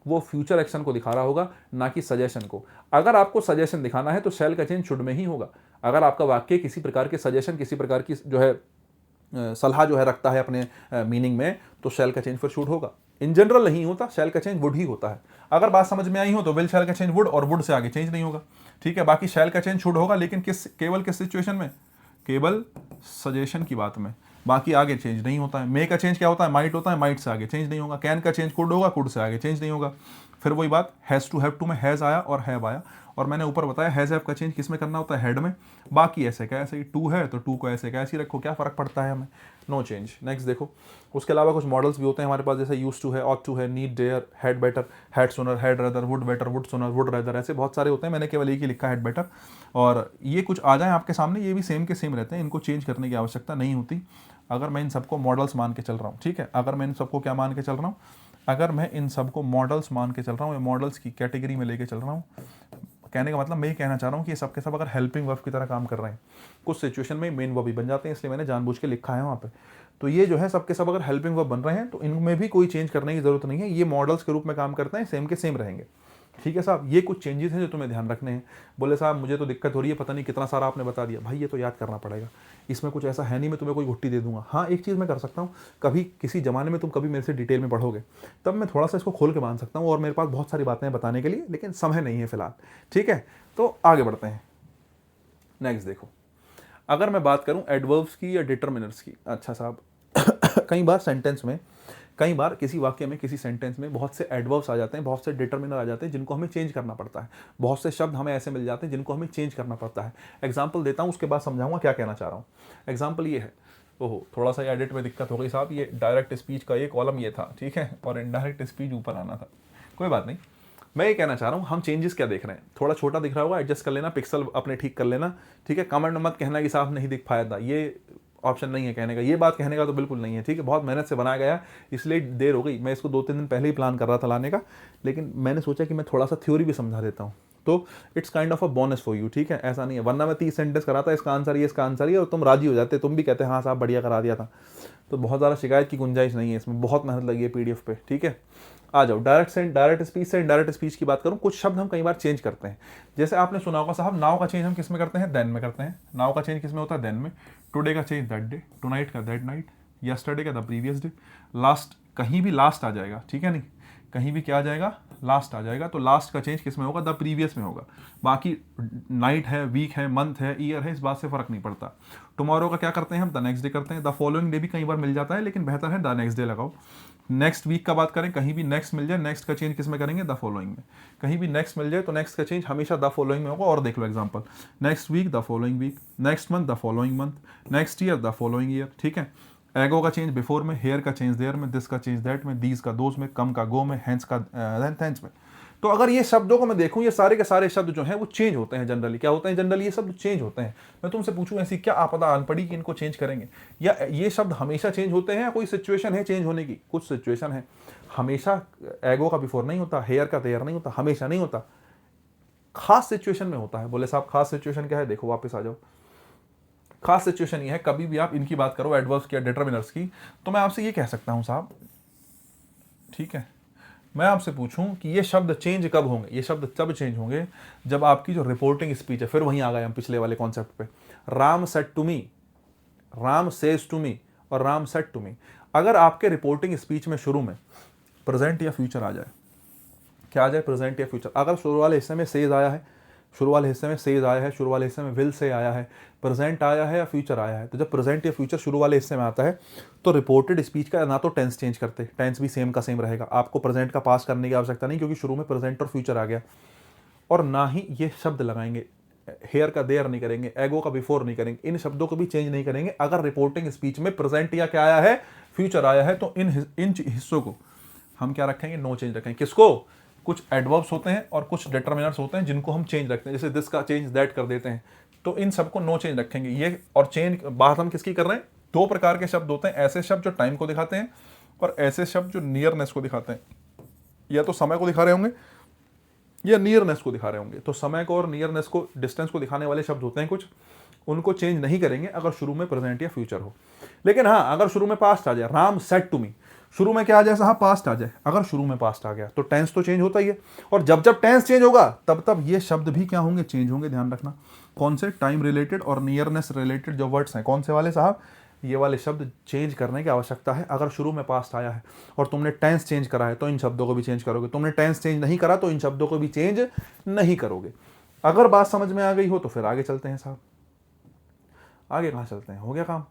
वो फ्यूचर एक्शन को दिखा रहा होगा, ना कि सजेशन को। अगर आपको सजेशन दिखाना है तो शैल का चेंज शुड में ही होगा। अगर आपका वाक्य किसी प्रकार के सजेशन, किसी प्रकार की जो है सलाह जो है रखता है अपने मीनिंग में, तो शैल का चेंज फिर शुड होगा। इन जनरल नहीं होता, शैल का चेंज वुड ही होता है। अगर बात समझ में आई हो तो विल शैल का चेंज वुड, और वुड से आगे चेंज नहीं होगा। ठीक है, बाकी शैल का चेंज शुड होगा, लेकिन केवल किस सिचुएशन में? केवल सजेशन की बात में। बाकी आगे चेंज नहीं होता है। मे का चेंज क्या होता है? माइट होता है, माइट से आगे चेंज नहीं होगा। कैन का चेंज कुड होगा, कुड से आगे चेंज नहीं होगा। फिर वही बात, हैज़ टू हैव टू में हैज़ आया और हैव आया, और मैंने ऊपर बताया हैज़ हैव का चेंज किस में करना होता है? हेड में। बाकी ऐसे का ऐसे ही, टू है तो टू को ऐसे का ऐसे ही रखो, क्या फ़र्क पड़ता है हमें? No change. नेक्स्ट देखो, उसके अलावा कुछ मॉडल्स भी होते हैं हमारे पास, जैसे यूज टू है, ऑट टू है, need dare, had better, had sooner, had rather, would better, would sooner, would rather, ऐसे बहुत सारे होते हैं। मैंने केवल एक ही लिखा हैड बेटर, और ये कुछ आ जाए आपके सामने, ये भी सेम के सेम रहते हैं, इनको चेंज करने की आवश्यकता नहीं होती अगर मैं इन सबको मॉडल्स मान के चल रहा हूँ। ठीक है, अगर मैं इन सबको क्या मान के चल रहा हूँ? अगर मैं इन सबको मॉडल्स मान के चल रहा हूँ, या मॉडल्स की कैटेगरी में लेके चल रहा हूँ। कहने का मतलब मैं ये कहना चाह रहा हूँ कि ये सब के सब अगर हेल्पिंग वर्ब की तरह काम कर रहे हैं, कुछ सिचुएशन में मेन वर्ब भी बन जाते हैं, इसलिए मैंने जानबूझ के लिखा है वहाँ पे। तो ये जो है सब के सब अगर हेल्पिंग वर्ब बन रहे हैं तो इनमें भी कोई चेंज करने की जरूरत नहीं है, ये मॉडल्स के रूप में काम करते हैं, सेम के सेम रहेंगे। ठीक है साहब, ये कुछ चेंजेस हैं जो तुम्हें ध्यान रखने हैं। बोले साहब मुझे तो दिक्कत हो रही है, पता नहीं कितना सारा आपने बता दिया। भाई ये तो याद करना पड़ेगा, इसमें कुछ ऐसा है नहीं मैं तुम्हें कोई घुट्टी दे दूंगा। हाँ एक चीज़ मैं कर सकता हूँ, कभी किसी ज़माने में तुम कभी मेरे से डिटेल में पढ़ोगे तब मैं थोड़ा सा इसको खोल के बांध सकता हूँ, और मेरे पास बहुत सारी बातें हैं बताने के लिए, लेकिन समय नहीं है फिलहाल। ठीक है, तो आगे बढ़ते हैं। नेक्स्ट देखो, अगर मैं बात करूँ एडवर्ब्स की या डिटर्मिनर्स की। अच्छा साहब कई बार सेंटेंस में, कई बार किसी वाक्य में, किसी सेंटेंस में बहुत से एडवर्ब्स आ जाते हैं, बहुत से डिटर्मिनर आ जाते हैं जिनको हमें चेंज करना पड़ता है। बहुत से शब्द हमें ऐसे मिल जाते हैं जिनको हमें चेंज करना पड़ता है। एग्जाम्पल देता हूँ, उसके बाद समझाऊंगा क्या कहना चाह रहा हूँ। एग्जाम्पल ये है, ओहो थोड़ा सा एडिट में दिक्कत हो गई साहब, ये डायरेक्ट स्पीच का ये कॉलम ये था, ठीक है, और इनडायरेक्ट स्पीच ऊपर आना था, कोई बात नहीं। मैं ये कहना चाह रहा हूँ, हम चेंजेस क्या देख रहे हैं, थोड़ा छोटा दिख रहा होगा, एडजस्ट कर लेना, पिक्सल अपने ठीक कर लेना। ठीक है, कमेंट में मत कहना कि साहब नहीं दिख पाया था, ये ऑप्शन नहीं है कहने का, ये बात कहने का तो बिल्कुल नहीं है। ठीक है, बहुत मेहनत से बनाया गया, इसलिए देर हो गई। मैं इसको 2-3 दिन पहले ही प्लान कर रहा था लाने का, लेकिन मैंने सोचा कि मैं थोड़ा सा थ्योरी भी समझा देता हूँ, तो it's kind of a bonus for you. ठीक है, ऐसा नहीं है, वरना मैं 30 सेंटेंस कराता, इसका आंसर ये, इसका आंसर ये, और तुम राजी हो जाते, तुम भी कहते हाँ साहब बढ़िया करा दिया था। तो बहुत ज़्यादा शिकायत की गुंजाइश नहीं है इसमें, बहुत मेहनत लगी है PDF पे। ठीक है, आ जाओ डायरेक्ट स्पीच से इनडायरेक्ट स्पीच की बात करूं। कुछ शब्द हम कई बार चेंज करते हैं, जैसे आपने सुना होगा साहब, नाउ का चेंज हम किस में करते हैं, देन में करते हैं। नाउ का चेंज किस में होता है, देन में। टुडे का चेंज दैट डे, टुनाइट का दैट नाइट, यस्टरडे का द प्रीवियस डे, लास्ट कहीं भी लास्ट आ जाएगा, ठीक है, नहीं कहीं भी क्या आ जाएगा, लास्ट आ जाएगा, तो लास्ट का चेंज किस में होगा, द प्रीवियस में होगा। बाकी नाइट है, वीक है, मंथ है, ईयर है, इस बात से फर्क नहीं पड़ता। टुमारो का क्या करते हैं हम, द नेक्स्ट डे करते हैं। द फॉलोइंग डे भी कई बार मिल जाता है, लेकिन बेहतर है द नेक्स्ट डे लगाओ। नेक्स्ट वीक का बात करें, कहीं भी नेक्स्ट मिल जाए, नेक्स्ट का चेंज किस में करेंगे, द फॉलोइंग में। कहीं भी नेक्स्ट मिल जाए तो नेक्स्ट का चेंज हमेशा द फॉलोइंग में होगा। और देख लो example, next week the following week, next month the following month, next year the following year. ठीक है, एगो का चेंज बिफोर में, हेयर का चेंज देयर में, दिस का चेंज दैट में, दीज का दोज में, कम का गो में, हैंस का थैंक्स में। तो अगर ये शब्दों को मैं देखूं, ये सारे के सारे शब्द जो हैं वो चेंज होते हैं जनरली। क्या होते हैं जनरली, ये शब्द चेंज होते हैं। मैं तुमसे पूछूं ऐसी क्या आपदा आन पड़ी कि इनको चेंज करेंगे, या ये शब्द हमेशा चेंज होते हैं, या कोई सिचुएशन है चेंज होने की। कुछ सिचुएशन है, हमेशा एगो का बिफोर नहीं होता, हेयर का देयर नहीं होता, हमेशा नहीं होता, खास सिचुएशन में होता है। बोले साहब खास सिचुएशन क्या है, देखो वापस आ जाओ। खास सिचुएशन ये है, कभी भी आप इनकी बात करो एडवर्ब्स की या डिटर्मिनर्स की, तो मैं आपसे ये कह सकता हूं साहब, ठीक है, मैं आपसे पूछूं कि ये शब्द चेंज कब होंगे, ये शब्द तब चेंज होंगे जब आपकी जो रिपोर्टिंग स्पीच है, फिर वहीं आ गए हम पिछले वाले कॉन्सेप्ट पे, Ram said to me, Ram says to me और राम सेड टू मी। अगर आपके रिपोर्टिंग स्पीच में शुरू में प्रेजेंट या फ्यूचर आ जाए, क्या आ जाए, प्रेजेंट या फ्यूचर। अगर शुरू वाले हिस्से में सेज आया है, शुरू वाले हिस्से में सेज आया है, शुरू वाले हिस्से में विल से आया है, प्रेजेंट आया है या फ्यूचर आया है, तो जब प्रेजेंट या फ्यूचर शुरू वाले हिस्से में आता है तो रिपोर्टेड स्पीच का ना तो टेंस चेंज करते, टेंस भी सेम का सेम रहेगा, आपको प्रेजेंट का पास करने की आवश्यकता नहीं, क्योंकि शुरू में प्रेजेंट और फ्यूचर आ गया। और ना ही ये शब्द लगाएंगे, हेयर का देयर नहीं करेंगे, एगो का बिफोर नहीं करेंगे, इन शब्दों को भी चेंज नहीं करेंगे। अगर रिपोर्टिंग स्पीच में प्रेजेंट या क्या आया है, फ्यूचर आया है, तो इन हिस्सों को हम क्या रखेंगे, नो चेंज रखेंगे। किसको, कुछ एडवर्ब्स होते हैं और कुछ डिटर्मिनर्स होते हैं जिनको हम चेंज रखते हैं, जैसे दिस का चेंज दैट कर देते हैं, तो इन सबको नो चेंज रखेंगे। ये और चेंज बात हम किसकी कर रहे हैं, दो प्रकार के शब्द होते हैं, ऐसे शब्द जो टाइम को दिखाते हैं और ऐसे शब्द जो नियरनेस को दिखाते हैं। या तो समय को दिखा रहे होंगे या नियरनेस को दिखा रहे होंगे। तो समय को और नियरनेस को, डिस्टेंस को दिखाने वाले शब्द होते हैं कुछ, उनको चेंज नहीं करेंगे अगर शुरू में प्रेजेंट या फ्यूचर हो। लेकिन हाँ, अगर शुरू में पास्ट आ जाए, राम सेड टू मी, शुरू में क्या आ जाए साहब, पास्ट आ जाए, अगर शुरू में पास्ट आ गया तो टेंस तो चेंज होता ही है। और जब जब टेंस चेंज होगा तब तब ये शब्द भी क्या होंगे, चेंज होंगे। ध्यान रखना, कौन से, टाइम रिलेटेड और नियरनेस रिलेटेड जो वर्ड्स हैं, कौन से वाले साहब, ये वाले शब्द चेंज करने की आवश्यकता है। अगर शुरू में पास्ट आया है और तुमने टेंस चेंज करा है तो इन शब्दों को भी चेंज करोगे, तुमने टेंस चेंज नहीं करा तो इन शब्दों को भी चेंज नहीं करोगे। अगर बात समझ में आ गई हो तो फिर आगे चलते हैं साहब। आगे कहाँ चलते हैं, हो गया काम,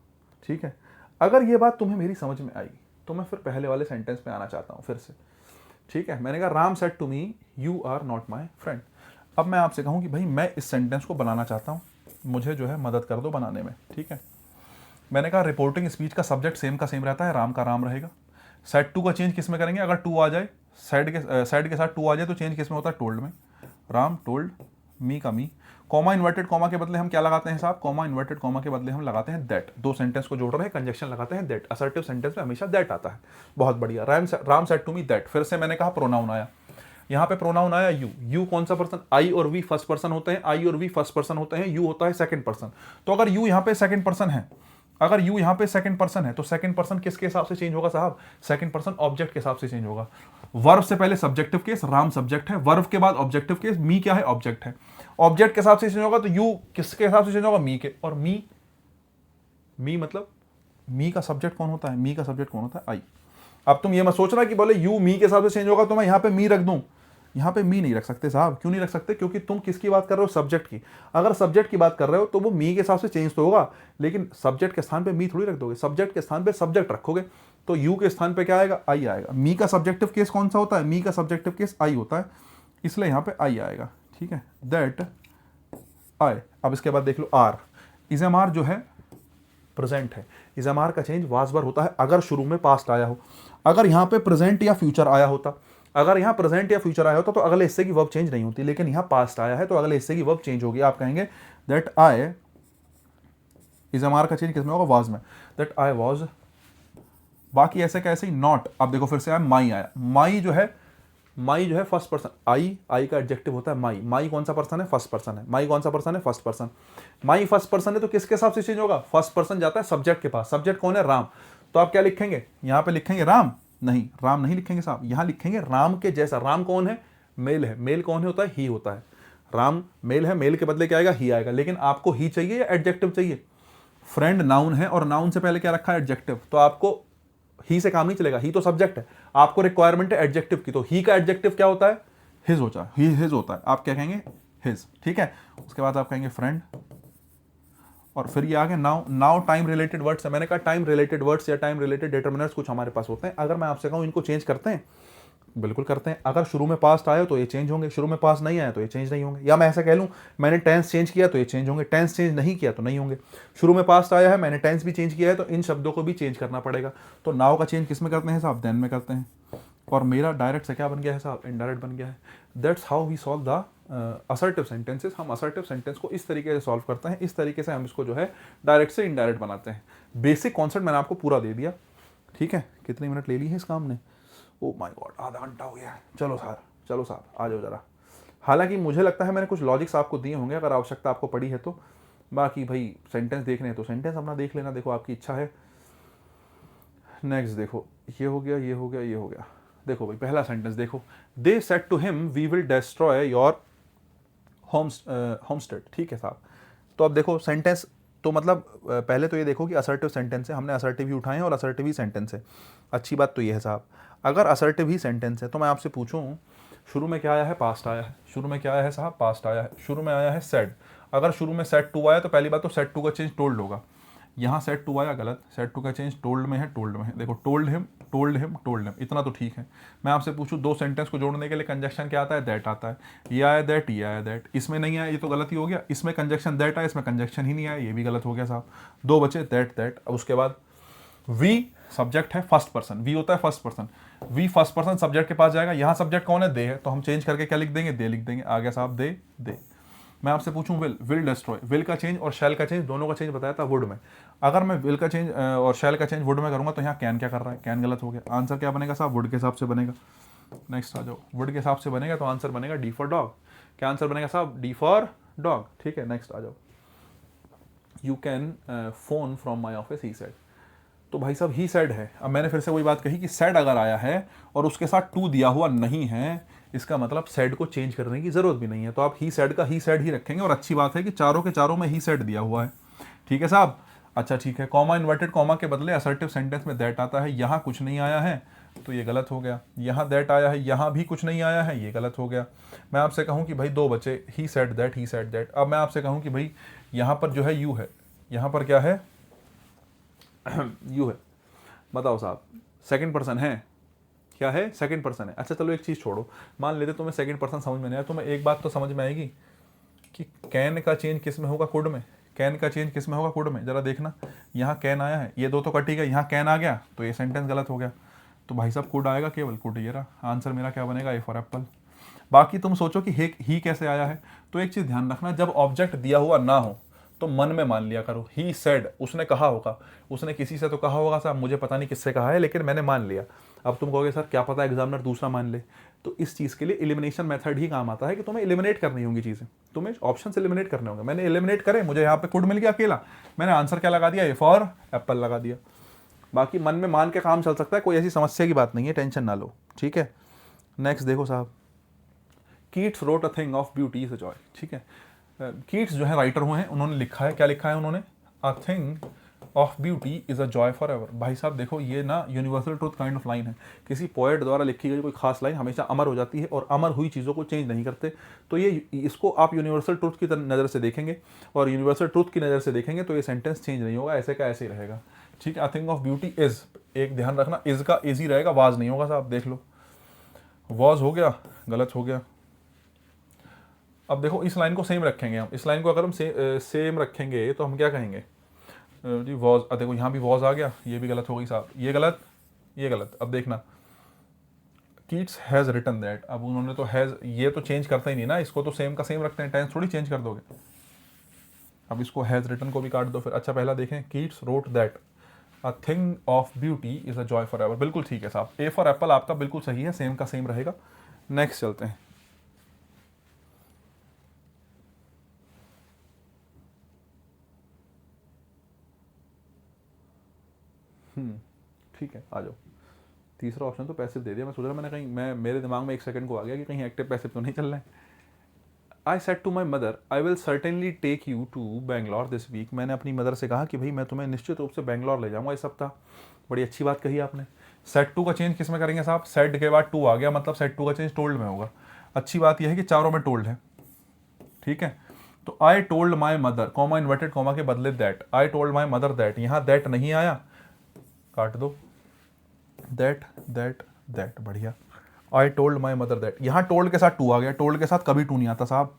ठीक है। अगर ये बात तुम्हें मेरी समझ में आई तो मैं फिर पहले वाले सेंटेंस पे आना चाहता हूँ फिर से, ठीक है। मैंने कहा Ram said to me you are not my friend. अब मैं आपसे कहूँ कि भाई मैं इस सेंटेंस को बनाना चाहता हूँ, मुझे जो है मदद कर दो बनाने में, ठीक है। मैंने कहा रिपोर्टिंग स्पीच का सब्जेक्ट सेम का सेम रहता है, राम का राम रहेगा। सेड टू का चेंज किस में करेंगे, अगर टू आ जाए, सेड के साथ टू आ जाए तो चेंज किस में होता है, टोल्ड में। राम टोल्ड, मी का मी। कॉमा इन्वर्टेड कॉमा के बदले हम क्या लगाते हैं साहब, कॉमा इन्वर्टेड कॉमा के बदले हम लगाते हैं दैट। दो सेंटेंस को जोड़ रहे हैं, कंजक्शन लगाते हैं दैट। असर्टिव सेंटेंस में हमेशा दैट आता है, बहुत बढ़िया। Ram said to me that. फिर से मैंने कहा प्रोनाउन आया, यहाँ पे प्रोनाउन आया यू। यू कौन सा पर्सन, आई और वी फर्स्ट पर्सन होते हैं, आई और वी फर्स्ट पर्सन होते हैं, यू होता है सेकंड पर्सन। तो अगर यू यहाँ पे सेकंड पर्सन है, अगर यू यहाँ पे सेकंड पर्सन है तो सेकंड पर्सन किसके हिसाब से चेंज होगा साहब, सेकंड पर्सन ऑब्जेक्ट के हिसाब से चेंज होगा। वर्ब से पहले सब्जेक्टिव केस, राम सब्जेक्ट है, वर्ब के बाद ऑब्जेक्टिव केस, मी क्या है, ऑब्जेक्ट है। ऑब्जेक्ट के हिसाब से चेंज होगा तो यू किसके हिसाब से चेंज होगा, मी के। और मी मतलब मी का सब्जेक्ट कौन होता है, मी का सब्जेक्ट कौन होता है, आई। अब तुम ये मत सोचना कि बोले यू मी के हिसाब से चेंज होगा तो मैं यहां पे मी रख दूं। यहां पे मी नहीं रख सकते साहब। क्यों नहीं रख सकते? क्योंकि तुम किसकी बात कर रहे हो, सब्जेक्ट की। अगर सब्जेक्ट की बात कर रहे हो तो वो मी के हिसाब से चेंज तो होगा, लेकिन सब्जेक्ट के स्थान पे मी थोड़ी रख दोगे, सब्जेक्ट के स्थान पे सब्जेक्ट रखोगे। तो यू के स्थान पे क्या आएगा, आई आएगा। मी का सब्जेक्टिव केस कौन सा होता है, मी का सब्जेक्टिव केस आई होता है, इसलिए यहां पे आई आएगा। ठीक है, दैट आई। अब इसके बाद देख लो आर। इजम आर जो है प्रेजेंट है। इजम आर का चेंज वाज वर होता है अगर शुरू में पास्ट आया हो। अगर यहाँ पे प्रेजेंट या फ्यूचर आया होता, अगर यहाँ प्रेजेंट या फ्यूचर आया होता तो अगले हिस्से की वर्ब चेंज नहीं होती, लेकिन यहाँ पास्ट आया है तो अगले हिस्से की वर्ब चेंज होगी। आप कहेंगे दैट आई, इजम आर का चेंज किसमें होगा, वाज में, दैट आई वाज। बाकी ऐसे कैसे ही नॉट। अब देखो फिर से आया माई आया। माई जो है फर्स्ट पर्सन। आई का एडजेक्टिव होता है माई। माई कौन सा पर्सन है, फर्स्ट पर्सन है। माई कौन सा पर्सन है, first person. My first person है तो किसके हिसाब से चेंज होगा, फर्स्ट पर्सन जाता है सब्जेक्ट के पास। सब्जेक्ट कौन है, राम। तो आप क्या लिखेंगे, यहां पे लिखेंगे राम, नहीं राम नहीं लिखेंगे साहब, यहां लिखेंगे राम के जैसा। राम कौन है, मेल है। मेल कौन है होता है, ही होता है। राम मेल है, मेल के बदले क्या आएगा, ही आएगा। लेकिन आपको ही चाहिए या एडजेक्टिव चाहिए। फ्रेंड नाउन है और नाउन से पहले क्या रखा है, एडजेक्टिव। तो आपको ही से काम नहीं चलेगा, ही तो सब्जेक्ट है। आपको रिक्वायरमेंट है एडजेक्टिव की, तो ही का एडजेक्टिव क्या होता है, हिज होता है। हिज होता है, आप क्या कहेंगे, हिज। ठीक है, उसके बाद आप कहेंगे फ्रेंड, और फिर ये आ गया now. Now time related words है। मैंने कहा टाइम रिलेटेड वर्ड्स या टाइम रिलेटेड डिटरमिनर्स कुछ हमारे पास होते हैं। अगर मैं आपसे कहूं इनको चेंज करते हैं, बिल्कुल करते हैं। अगर शुरू में पास्ट आया तो ये चेंज होंगे, शुरू में पास्ट नहीं आया तो ये चेंज नहीं होंगे। या मैं ऐसा कह लूं मैंने टेंस चेंज किया तो ये चेंज होंगे, टेंस चेंज नहीं किया तो नहीं होंगे। शुरू में पास्ट आया है, मैंने टेंस भी चेंज किया है, तो इन शब्दों को भी चेंज करना पड़ेगा। तो नाउ का चेंज किस में करते हैं साहब, देन में करते हैं। और मेरा डायरेक्ट से क्या बन गया है साहब, इनडायरेक्ट बन गया है। That's how we solve the assertive sentences. हम असर्टिव सेंटेंस को इस तरीके से सॉल्व करते हैं, इस तरीके से हम इसको जो है डायरेक्ट से इनडायरेक्ट बनाते हैं। बेसिक कॉन्सेप्ट मैंने आपको पूरा दे दिया। ठीक है, कितने मिनट ले लिए हैं इस काम ने, ओ माय गॉड, आधा घंटा हो गया है। चलो साहब आ जाओ जरा। हालांकि मुझे लगता है मैंने कुछ लॉजिक्स आपको दिए होंगे, अगर आवश्यकता आपको पड़ी है तो। बाकी भाई सेंटेंस देखने हैं तो सेंटेंस अपना देख लेना, देखो आपकी इच्छा है। नेक्स्ट देखो, ये हो गया, ये हो गया, ये हो गया। देखो भाई पहला सेंटेंस देखो, they said to him we will destroy your homestead. ठीक है साहब, तो अब देखो सेंटेंस तो मतलब पहले तो ये देखो कि असर्टिव सेंटेंस है, हमने असर्टिव ही उठाए हैं और असर्टिव ही सेंटेंस है। अच्छी बात तो ये है साहब, अगर असर्टिव ही सेंटेंस है तो मैं आपसे पूछूं शुरू में क्या आया है, पास्ट आया है। शुरू में क्या आया है साहब, पास्ट आया है। शुरू में आया है सेड। अगर शुरू में सेड टू आया तो पहली बात तो सेड टू का चेंज टोल्ड होगा। यहाँ सेड टू आया गलत, सेड टू का चेंज टोल्ड में है, टोल्ड में है। देखो told him, told him, told him, इतना तो ठीक है। मैं आपसे पूछूं दो सेंटेंस को जोड़ने के लिए कंजक्शन क्या आता है, दैट आता है। ये आया दैट, ये आया दैट, इसमें नहीं आया, ये तो गलत ही हो गया। इसमें कंजक्शन दैट आया, इसमें कंजक्शन ही नहीं आया, ये भी गलत हो गया साहब। दो बचे, दैट दैट। अब उसके बाद वी सब्जेक्ट है, फर्स्ट पर्सन, वी होता है first person. We first person subject के पास जाएगा। यहाँ सब्जेक्ट कौन है, दे है, तो हम चेंज करके क्या लिख देंगे, दे लिख देंगे। आ गया साहब दे, दे। मैं आपसे पूछूं विल डिस्ट्रॉय, विल का चेंज और शैल का चेंज दोनों का चेंज बताया था वुड में। अगर मैं विल का चेंज और शैल का चेंज वुड में करूंगा तो यहाँ कैन क्या कर रहा है, कैन गलत हो गया। आंसर क्या बनेगा साहब, वुड के हिसाब से बनेगा। नेक्स्ट आ जाओ, वुड के हिसाब से बनेगा तो आंसर बनेगा डी फॉर डॉग। क्या आंसर बनेगा साहब, डी फॉर डॉग। ठीक है, नेक्स्ट आ जाओ, you can phone from my office, he said. तो भाई साहब ही सेड है। अब मैंने फिर से वही बात कही कि सेड अगर आया है और उसके साथ टू दिया हुआ नहीं है, इसका मतलब सेड को चेंज करने की जरूरत भी नहीं है। तो आप ही सेड का ही सेड ही रखेंगे। और अच्छी बात है कि चारों के चारों में ही सेड दिया हुआ है। ठीक है साहब, अच्छा ठीक है। कॉमा इन्वर्टेड कॉमा के बदले असर्टिव सेंटेंस में दैट आता है, यहाँ कुछ नहीं आया है तो ये गलत हो गया। यहाँ दैट आया है, यहाँ भी कुछ नहीं आया है, ये गलत हो गया। मैं आपसे कहूँ कि भाई दो बचे, ही said that, he said that. अब मैं आपसे कहूँ कि भाई यहाँ पर जो है यू है, यहाँ पर क्या है यू है। बताओ साहब, सेकंड पर्सन है, क्या है, सेकंड पर्सन है। अच्छा चलो एक चीज़ छोड़ो, मान लेते तुम्हें सेकंड पर्सन समझ में नहीं आया, तुम्हें एक बात तो समझ में आएगी कि कैन का चेंज किस में होगा, कुड में। कैन का चेंज किस में होगा, कुड में। जरा देखना, यहाँ कैन आया है, ये दो तो कटी गया, यहाँ कैन आ गया तो ये सेंटेंस गलत हो गया। तो भाई साहब कुड आएगा केवल, कुड। ये रहा आंसर मेरा, क्या बनेगा, ए फॉर एप्पल। बाकी तुम सोचो कि ही कैसे आया है, तो एक चीज़ ध्यान रखना, जब ऑब्जेक्ट दिया हुआ ना हो तो मन में मान लिया करो, ही सेड, उसने कहा होगा, उसने किसी से तो कहा होगा साहब, मुझे पता नहीं किससे कहा है लेकिन मैंने मान लिया। अब तुम कहोगे सर क्या पता एग्जामिनर दूसरा मान ले, तो इस चीज़ के लिए एलिमिनेशन मेथड ही काम आता है कि तुम्हें एलिमिनेट करनी होंगी चीज़ें, तुम्हें ऑप्शन एलिमिनेट करने होंगे। मैंने एलिमिनेट करे, मुझे यहाँ पे कुड मिल गया अकेला, मैंने आंसर क्या लगा दिया, ए फॉर एप्पल लगा दिया। बाकी मन में मान के काम चल सकता है, कोई ऐसी समस्या की बात नहीं है, टेंशन ना लो। ठीक है, नेक्स्ट देखो साहब, Keats wrote a thing of beauty is a joy. ठीक है, कीट्स जो है राइटर हुए हैं, उन्होंने लिखा है, क्या लिखा है उन्होंने, a thing of beauty is a joy for ever. भाई साहब देखो, ये ना universal truth kind of line है। किसी पोएट द्वारा लिखी गई कोई खास लाइन हमेशा अमर हो जाती है, और अमर हुई चीज़ों को चेंज नहीं करते। तो ये इसको आप यूनिवर्सल ट्रूथ की नज़र से देखेंगे, और यूनिवर्सल ट्रूथ की नज़र से देखेंगे तो ये सेंटेंस चेंज नहीं होगा, ऐसे का ऐसे ही रहेगा। ठीक है, a thing of beauty is, एक ध्यान रखना, इज का इज ही रहेगा, वाज नहीं होगा साहब, देख लो, वॉज हो गया, गलत हो गया। अब देखो इस लाइन को सेम रखेंगे हम, इस लाइन को अगर हम सेम रखेंगे तो हम क्या कहेंगे जी, वॉज, देखो यहाँ भी वॉज आ गया, ये भी गलत हो गई साहब, ये गलत, ये गलत। अब देखना, कीट्स हैज़ रिटन दैट, अब उन्होंने तो हैज़, ये तो चेंज करता ही नहीं ना, इसको तो सेम का सेम रखते हैं, टेंस थोड़ी चेंज कर दोगे। अब इसको हैज़ रिटन को भी काट दो फिर। अच्छा पहला देखें, Keats wrote that a thing of beauty is a joy for ever, बिल्कुल ठीक है साहब, ए फॉर एप्पल आपका बिल्कुल सही है, सेम का सेम रहेगा। नेक्स्ट चलते हैं। ठीक है, आ जाओ। तीसरा ऑप्शन तो पैसिव दे दिया, मैं सोच रहा, मैंने कहीं, मैं मेरे दिमाग में एक सेकंड को आ गया कि कहीं एक्टिव पैसिव तो नहीं चल रहा है। I said to my mother I will certainly take you to Bangalore this week, मैंने अपनी मदर से कहा कि भाई मैं तुम्हें निश्चित रूप से बैंगलोर ले जाऊंगा इस सप्ताह। बड़ी अच्छी बात कही आपने। सेड टू का चेंज किस में करेंगे साहब, सेड के बाद टू आ गया, मतलब सेड टू का चेंज टोल्ड में होगा। अच्छी बात यह है कि चारों में टोल्ड है। ठीक है, तो I told my mother, comma inverted comma के बदले that, I told my mother that, यहाँ दैट नहीं आया, काट दो, दैट दैट दैट, बढ़िया। I told my mother that, यहाँ टोल्ड के साथ टू आ गया, टोल्ड के साथ कभी टू नहीं आता साहब,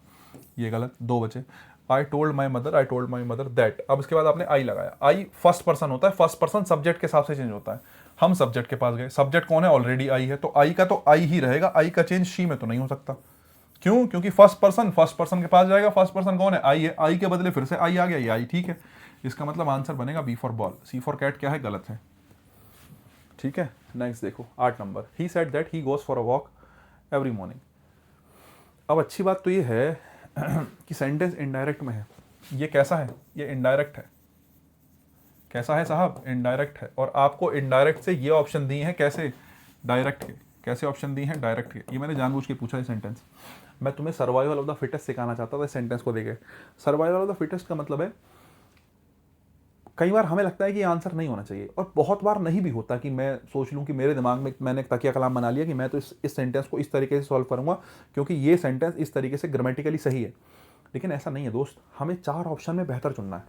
ये गलत, दो बचे। I told my mother that, अब इसके बाद आपने आई लगाया। आई फर्स्ट पर्सन होता है, फर्स्ट पर्सन सब्जेक्ट के हिसाब से चेंज होता है। हम सब्जेक्ट के पास गए, सब्जेक्ट कौन है, ऑलरेडी आई है, तो आई का तो आई ही रहेगा, आई का चेंज शी में तो नहीं हो सकता। क्यों, क्योंकि फर्स्ट पर्सन के पास जाएगा, फर्स्ट पर्सन कौन है, आई है, आई के बदले फिर से आई आ गया, ये आई, ठीक है। इसका मतलब आंसर बनेगा B for ball, C for cat क्या है, गलत है। ठीक है, नेक्स्ट देखो 8 number, he said that he goes for a walk every morning. अब अच्छी बात तो ये है कि सेंटेंस इनडायरेक्ट में है। ये कैसा है, ये इनडायरेक्ट है। कैसा है साहब, इनडायरेक्ट है, और आपको इनडायरेक्ट से ये ऑप्शन दिए हैं, कैसे, डायरेक्ट के, कैसे ऑप्शन दिए हैं, डायरेक्ट के। ये मैंने जानबूझ के पूछा है सेंटेंस, मैं तुम्हें सर्वाइवल ऑफ द फिटेस्ट सिखाना चाहता था इस सेंटेंस को देके। सर्वाइवल ऑफ द फिटेस्ट का मतलब है, कई बार हमें लगता है कि ये आंसर नहीं होना चाहिए, और बहुत बार नहीं भी होता कि मैं सोच लूँ कि मेरे दिमाग में मैंने एक तकिया कलाम बना लिया कि मैं तो इस सेंटेंस को इस तरीके से सॉल्व करूँगा क्योंकि ये सेंटेंस इस तरीके से ग्रामेटिकली सही है। लेकिन ऐसा नहीं है दोस्त, हमें 4 ऑप्शन में बेहतर चुनना है।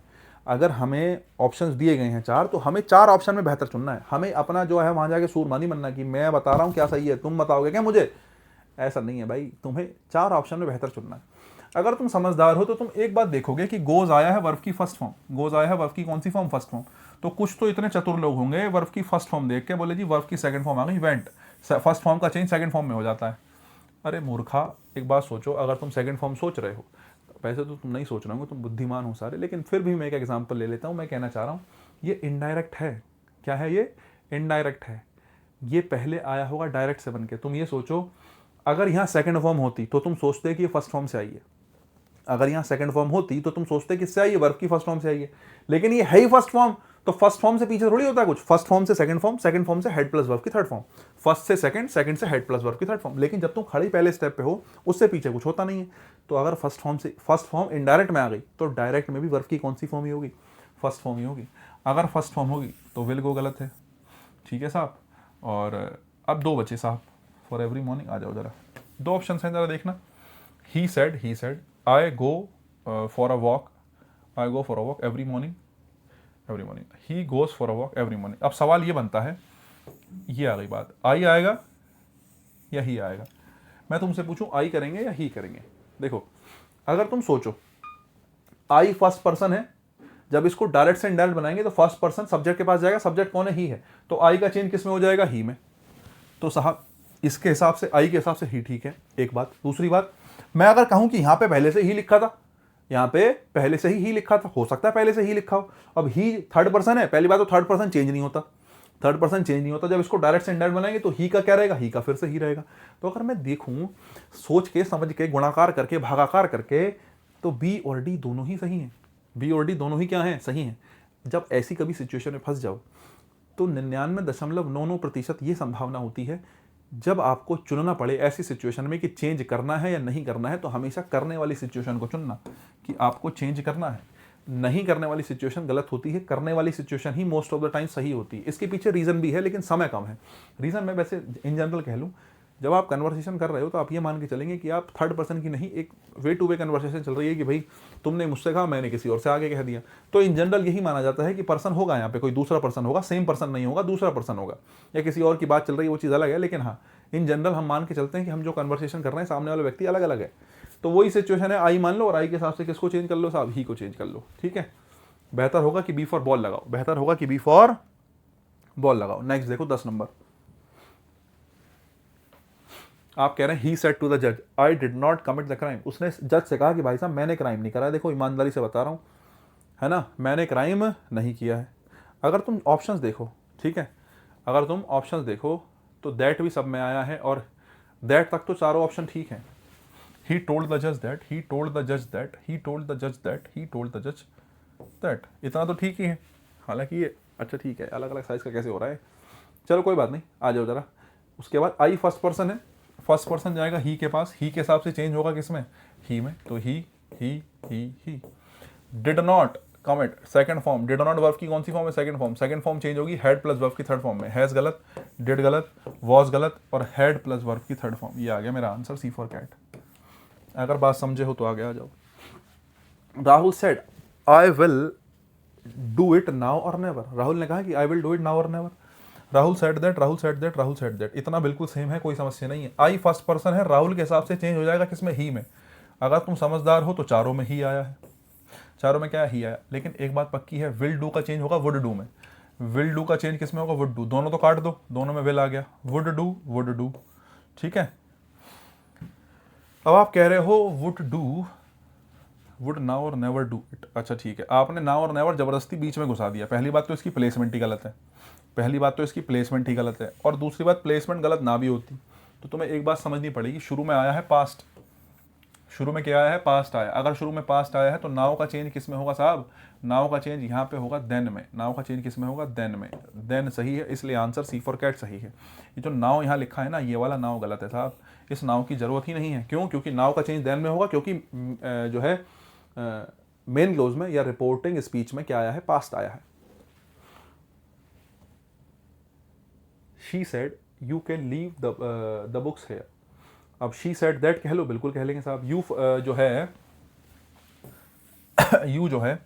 अगर हमें ऑप्शंस दिए गए हैं 4, तो हमें 4 ऑप्शन में बेहतर चुनना है। हमें अपना जो है वहाँ जाके सूरमा नहीं बनना कि मैं बता रहा हूँ क्या सही है, तुम बताओगे क्या मुझे, ऐसा नहीं है भाई, तुम्हें 4 ऑप्शन में बेहतर चुनना है। अगर तुम समझदार हो तो तुम एक बात देखोगे कि गोज आया है वर्ब की फर्स्ट फॉर्म, गोज आया है वर्ब की कौन सी फॉर्म, फर्स्ट फॉर्म। तो कुछ तो इतने चतुर लोग होंगे, वर्ब की फर्स्ट फॉर्म देख के बोले जी वर्ब की सेकंड फॉर्म आ गई, वेंट, फर्स्ट फॉर्म का चेंज सेकंड फॉर्म में हो जाता है। अरे मूर्खा, एक बात सोचो, अगर तुम सेकंड फॉर्म सोच रहे हो, वैसे तो तुम नहीं सोच रहे हो, तुम बुद्धिमान हो सारे, लेकिन फिर भी मैं एक एग्जाम्पल ले लेता हूँ। मैं कहना चाह रहा हूँ ये इनडायरेक्ट है। क्या है ये, इनडायरेक्ट है। ये पहले आया होगा डायरेक्ट से बन के। तुम ये सोचो, अगर यहाँ सेकंड फॉर्म होती तो तुम सोचते कि ये फर्स्ट फॉर्म से आई है, अगर यहाँ सेकंड फॉर्म होती तो तुम सोचते किससे आई है, वर्ब की फर्स्ट फॉर्म से आई है। लेकिन ये है ही फर्स्ट फॉर्म, तो फर्स्ट फॉर्म से पीछे थोड़ी होता है कुछ, फर्स्ट फॉर्म से सेकंड फॉर्म, सेकंड फॉर्म से हेड प्लस वर्ब की थर्ड फॉर्म, फर्स्ट से सेकंड, सेकंड से हेड प्लस वर्ब की थर्ड फॉर्म। लेकिन जब तुम खड़ी पहले स्टेप पे हो, उससे पीछे कुछ होता नहीं है। तो अगर फर्स्ट फॉर्म इनडायरेक्ट में आ गई तो डायरेक्ट में भी वर्ब की कौन सी फॉर्म ही होगी, फर्स्ट फॉर्म ही होगी। अगर फर्स्ट फॉर्म होगी तो विल गो गलत है। ठीक है साहब, और अब 2 बचे साहब, फॉर एवरी मॉर्निंग आ जाओ जरा, 2 ऑप्शन हैं जरा देखना। He said I go for a walk, I go for a walk every morning, he goes for a walk every morning. अब सवाल ये बनता है, ये आ गई बात, आई आएगा या ही आएगा। मैं तुमसे पूछूं आई करेंगे या ही करेंगे। देखो, अगर तुम सोचो आई फर्स्ट पर्सन है, जब इसको डायरेक्ट से इनडायरेक्ट बनाएंगे तो फर्स्ट पर्सन सब्जेक्ट के पास जाएगा, सब्जेक्ट कौन है, ही है, तो आई का चेंज किस में हो जाएगा, ही में। तो साहब इसके हिसाब से, आई के हिसाब से ही ठीक है, एक बात। दूसरी बात, मैं अगर कहूं कि यहां पे पहले से ही लिखा था, यहाँ पे पहले से ही लिखा था, हो सकता है पहले से ही लिखा हो। अब ही थर्ड पर्सन है, पहली बात तो थर्ड पर्सन चेंज नहीं होता, थर्ड पर्सन चेंज नहीं होता। जब इसको डायरेक्ट से इनडायरेक्ट बनाएंगे तो ही का क्या रहेगा, ही का फिर से ही रहेगा। तो अगर मैं देखूं सोच के, समझ के, गुणाकार करके, भागाकार करके, तो बी और डी दोनों ही सही हैं। बी और डी दोनों ही क्या हैं, सही हैं। जब ऐसी कभी सिचुएशन में फंस जाओ तो 99.99% ये संभावना होती है जब आपको चुनना पड़े ऐसी सिचुएशन में कि चेंज करना है या नहीं करना है, तो हमेशा करने वाली सिचुएशन को चुनना कि आपको चेंज करना है। नहीं करने वाली सिचुएशन गलत होती है, करने वाली situation he most of the time सही होती है। इसके पीछे रीज़न भी है, लेकिन समय कम है। रीज़न मैं वैसे इन जनरल कह लूँ, जब आप कन्वर्सेशन कर रहे हो तो आप ये मान के चलेंगे कि आप थर्ड पर्सन की नहीं, एक वे टू वे कन्वर्सेशन चल रही है कि भाई तुमने मुझसे कहा, मैंने किसी और से आगे कह दिया। तो इन जनरल यही माना जाता है कि पर्सन होगा यहाँ पे, कोई दूसरा पर्सन होगा, सेम पर्सन नहीं होगा, दूसरा पर्सन होगा, या किसी और की बात चल रही है, वो चीज़ अलग है। लेकिन हाँ, इन जनरल हम मान के चलते हैं कि हम जो कन्वर्सेशन कर रहे हैं सामने वाला व्यक्ति अलग अलग है। तो वही सिचुएशन है, आई मान लो, और आई के हिसाब से किसको चेंज कर लो साहब, ही को चेंज कर लो। ठीक है, बेहतर होगा कि बी फॉर बॉल लगाओ, बेहतर होगा कि बी फॉर बॉल लगाओ। नेक्स्ट देखो 10 नंबर, आप कह रहे हैं ही सेड टू द जज I did not commit the crime. उसने जज से कहा कि भाई साहब मैंने क्राइम नहीं करा। देखो ईमानदारी से बता रहा हूँ, है ना, मैंने क्राइम नहीं किया है। अगर तुम ऑप्शंस देखो, ठीक है, अगर तुम ऑप्शंस देखो तो दैट भी सब में आया है, और दैट तक तो चारों ऑप्शन ठीक हैं। ही टोल्ड द जज दैट, ही टोल्ड द जज दैट, ही टोल्ड द जज दैट, ही टोल्ड द जज दैट, इतना तो ठीक ही है। हालांकि ये अच्छा ठीक है, अलग अलग साइज का कैसे हो रहा है, चलो कोई बात नहीं, आ जाओ जरा। उसके बाद आई फर्स्ट पर्सन है, फर्स्ट पर्सन जाएगा ही के पास, ही के हिसाब से चेंज होगा किसमें, ही में। तो he did not commit, second form, did not verb की कौन सी फॉर्म है, second form. Second form change होगी हैड प्लस वर्ब की थर्ड फॉर्म में। हैज गलत, डिड गलत, वॉज गलत, और हैड प्लस वर्ब की थर्ड फॉर्म। ये आ गया मेरा आंसर, सी फॉर कैट। अगर बात समझे हो तो आगे आ जाओ। Rahul said I will do it now or never. Rahul ने कहा कि I will do it now or never. Rahul said that, Rahul said that, Rahul said that, इतना बिल्कुल सेम है, कोई समस्या नहीं है। आई फर्स्ट पर्सन है, राहुल के हिसाब से चेंज हो जाएगा किसमें, ही में। अगर तुम समझदार हो तो चारों में ही आया है, चारों में क्या ही आया। लेकिन एक बात पक्की है, विल डू का चेंज होगा वुड डू में। विल डू का चेंज किसमें होगा, वुड डू। दोनों तो काट दो, दोनों में विल आ गया, वुड डू। ठीक है, अब आप कह रहे हो would do, would now or never do it. अच्छा ठीक है, आपने नाउ और नेवर जबरदस्ती बीच में घुसा दिया। पहली बात तो इसकी प्लेसमेंट ही गलत है, पहली बात तो इसकी प्लेसमेंट ही गलत है, और दूसरी बात प्लेसमेंट गलत ना भी होती तो तुम्हें एक बात समझनी पड़ेगी, शुरू में आया है पास्ट, शुरू में क्या आया है, पास्ट आया। अगर शुरू में पास्ट आया है तो नाउ का चेंज किस में होगा साहब, नाउ का चेंज यहाँ पे होगा देन में। नाउ का चेंज किस में होगा, देन में। देन सही है, इसलिए आंसर सी फॉर कैट सही है। ये जो नाउ यहाँ लिखा है ना, ये वाला नाउ गलत है साहब, इस नाउ की जरूरत ही नहीं है। क्यों, क्योंकि नाउ का चेंज देन में होगा, क्योंकि जो है मेन क्लोज में या रिपोर्टिंग स्पीच में क्या आया है, पास्ट आया है। She said you can leave the books here. अब शी सेड दैट कह लो, बिल्कुल कह लेंगे साहब। यू जो है यू जो है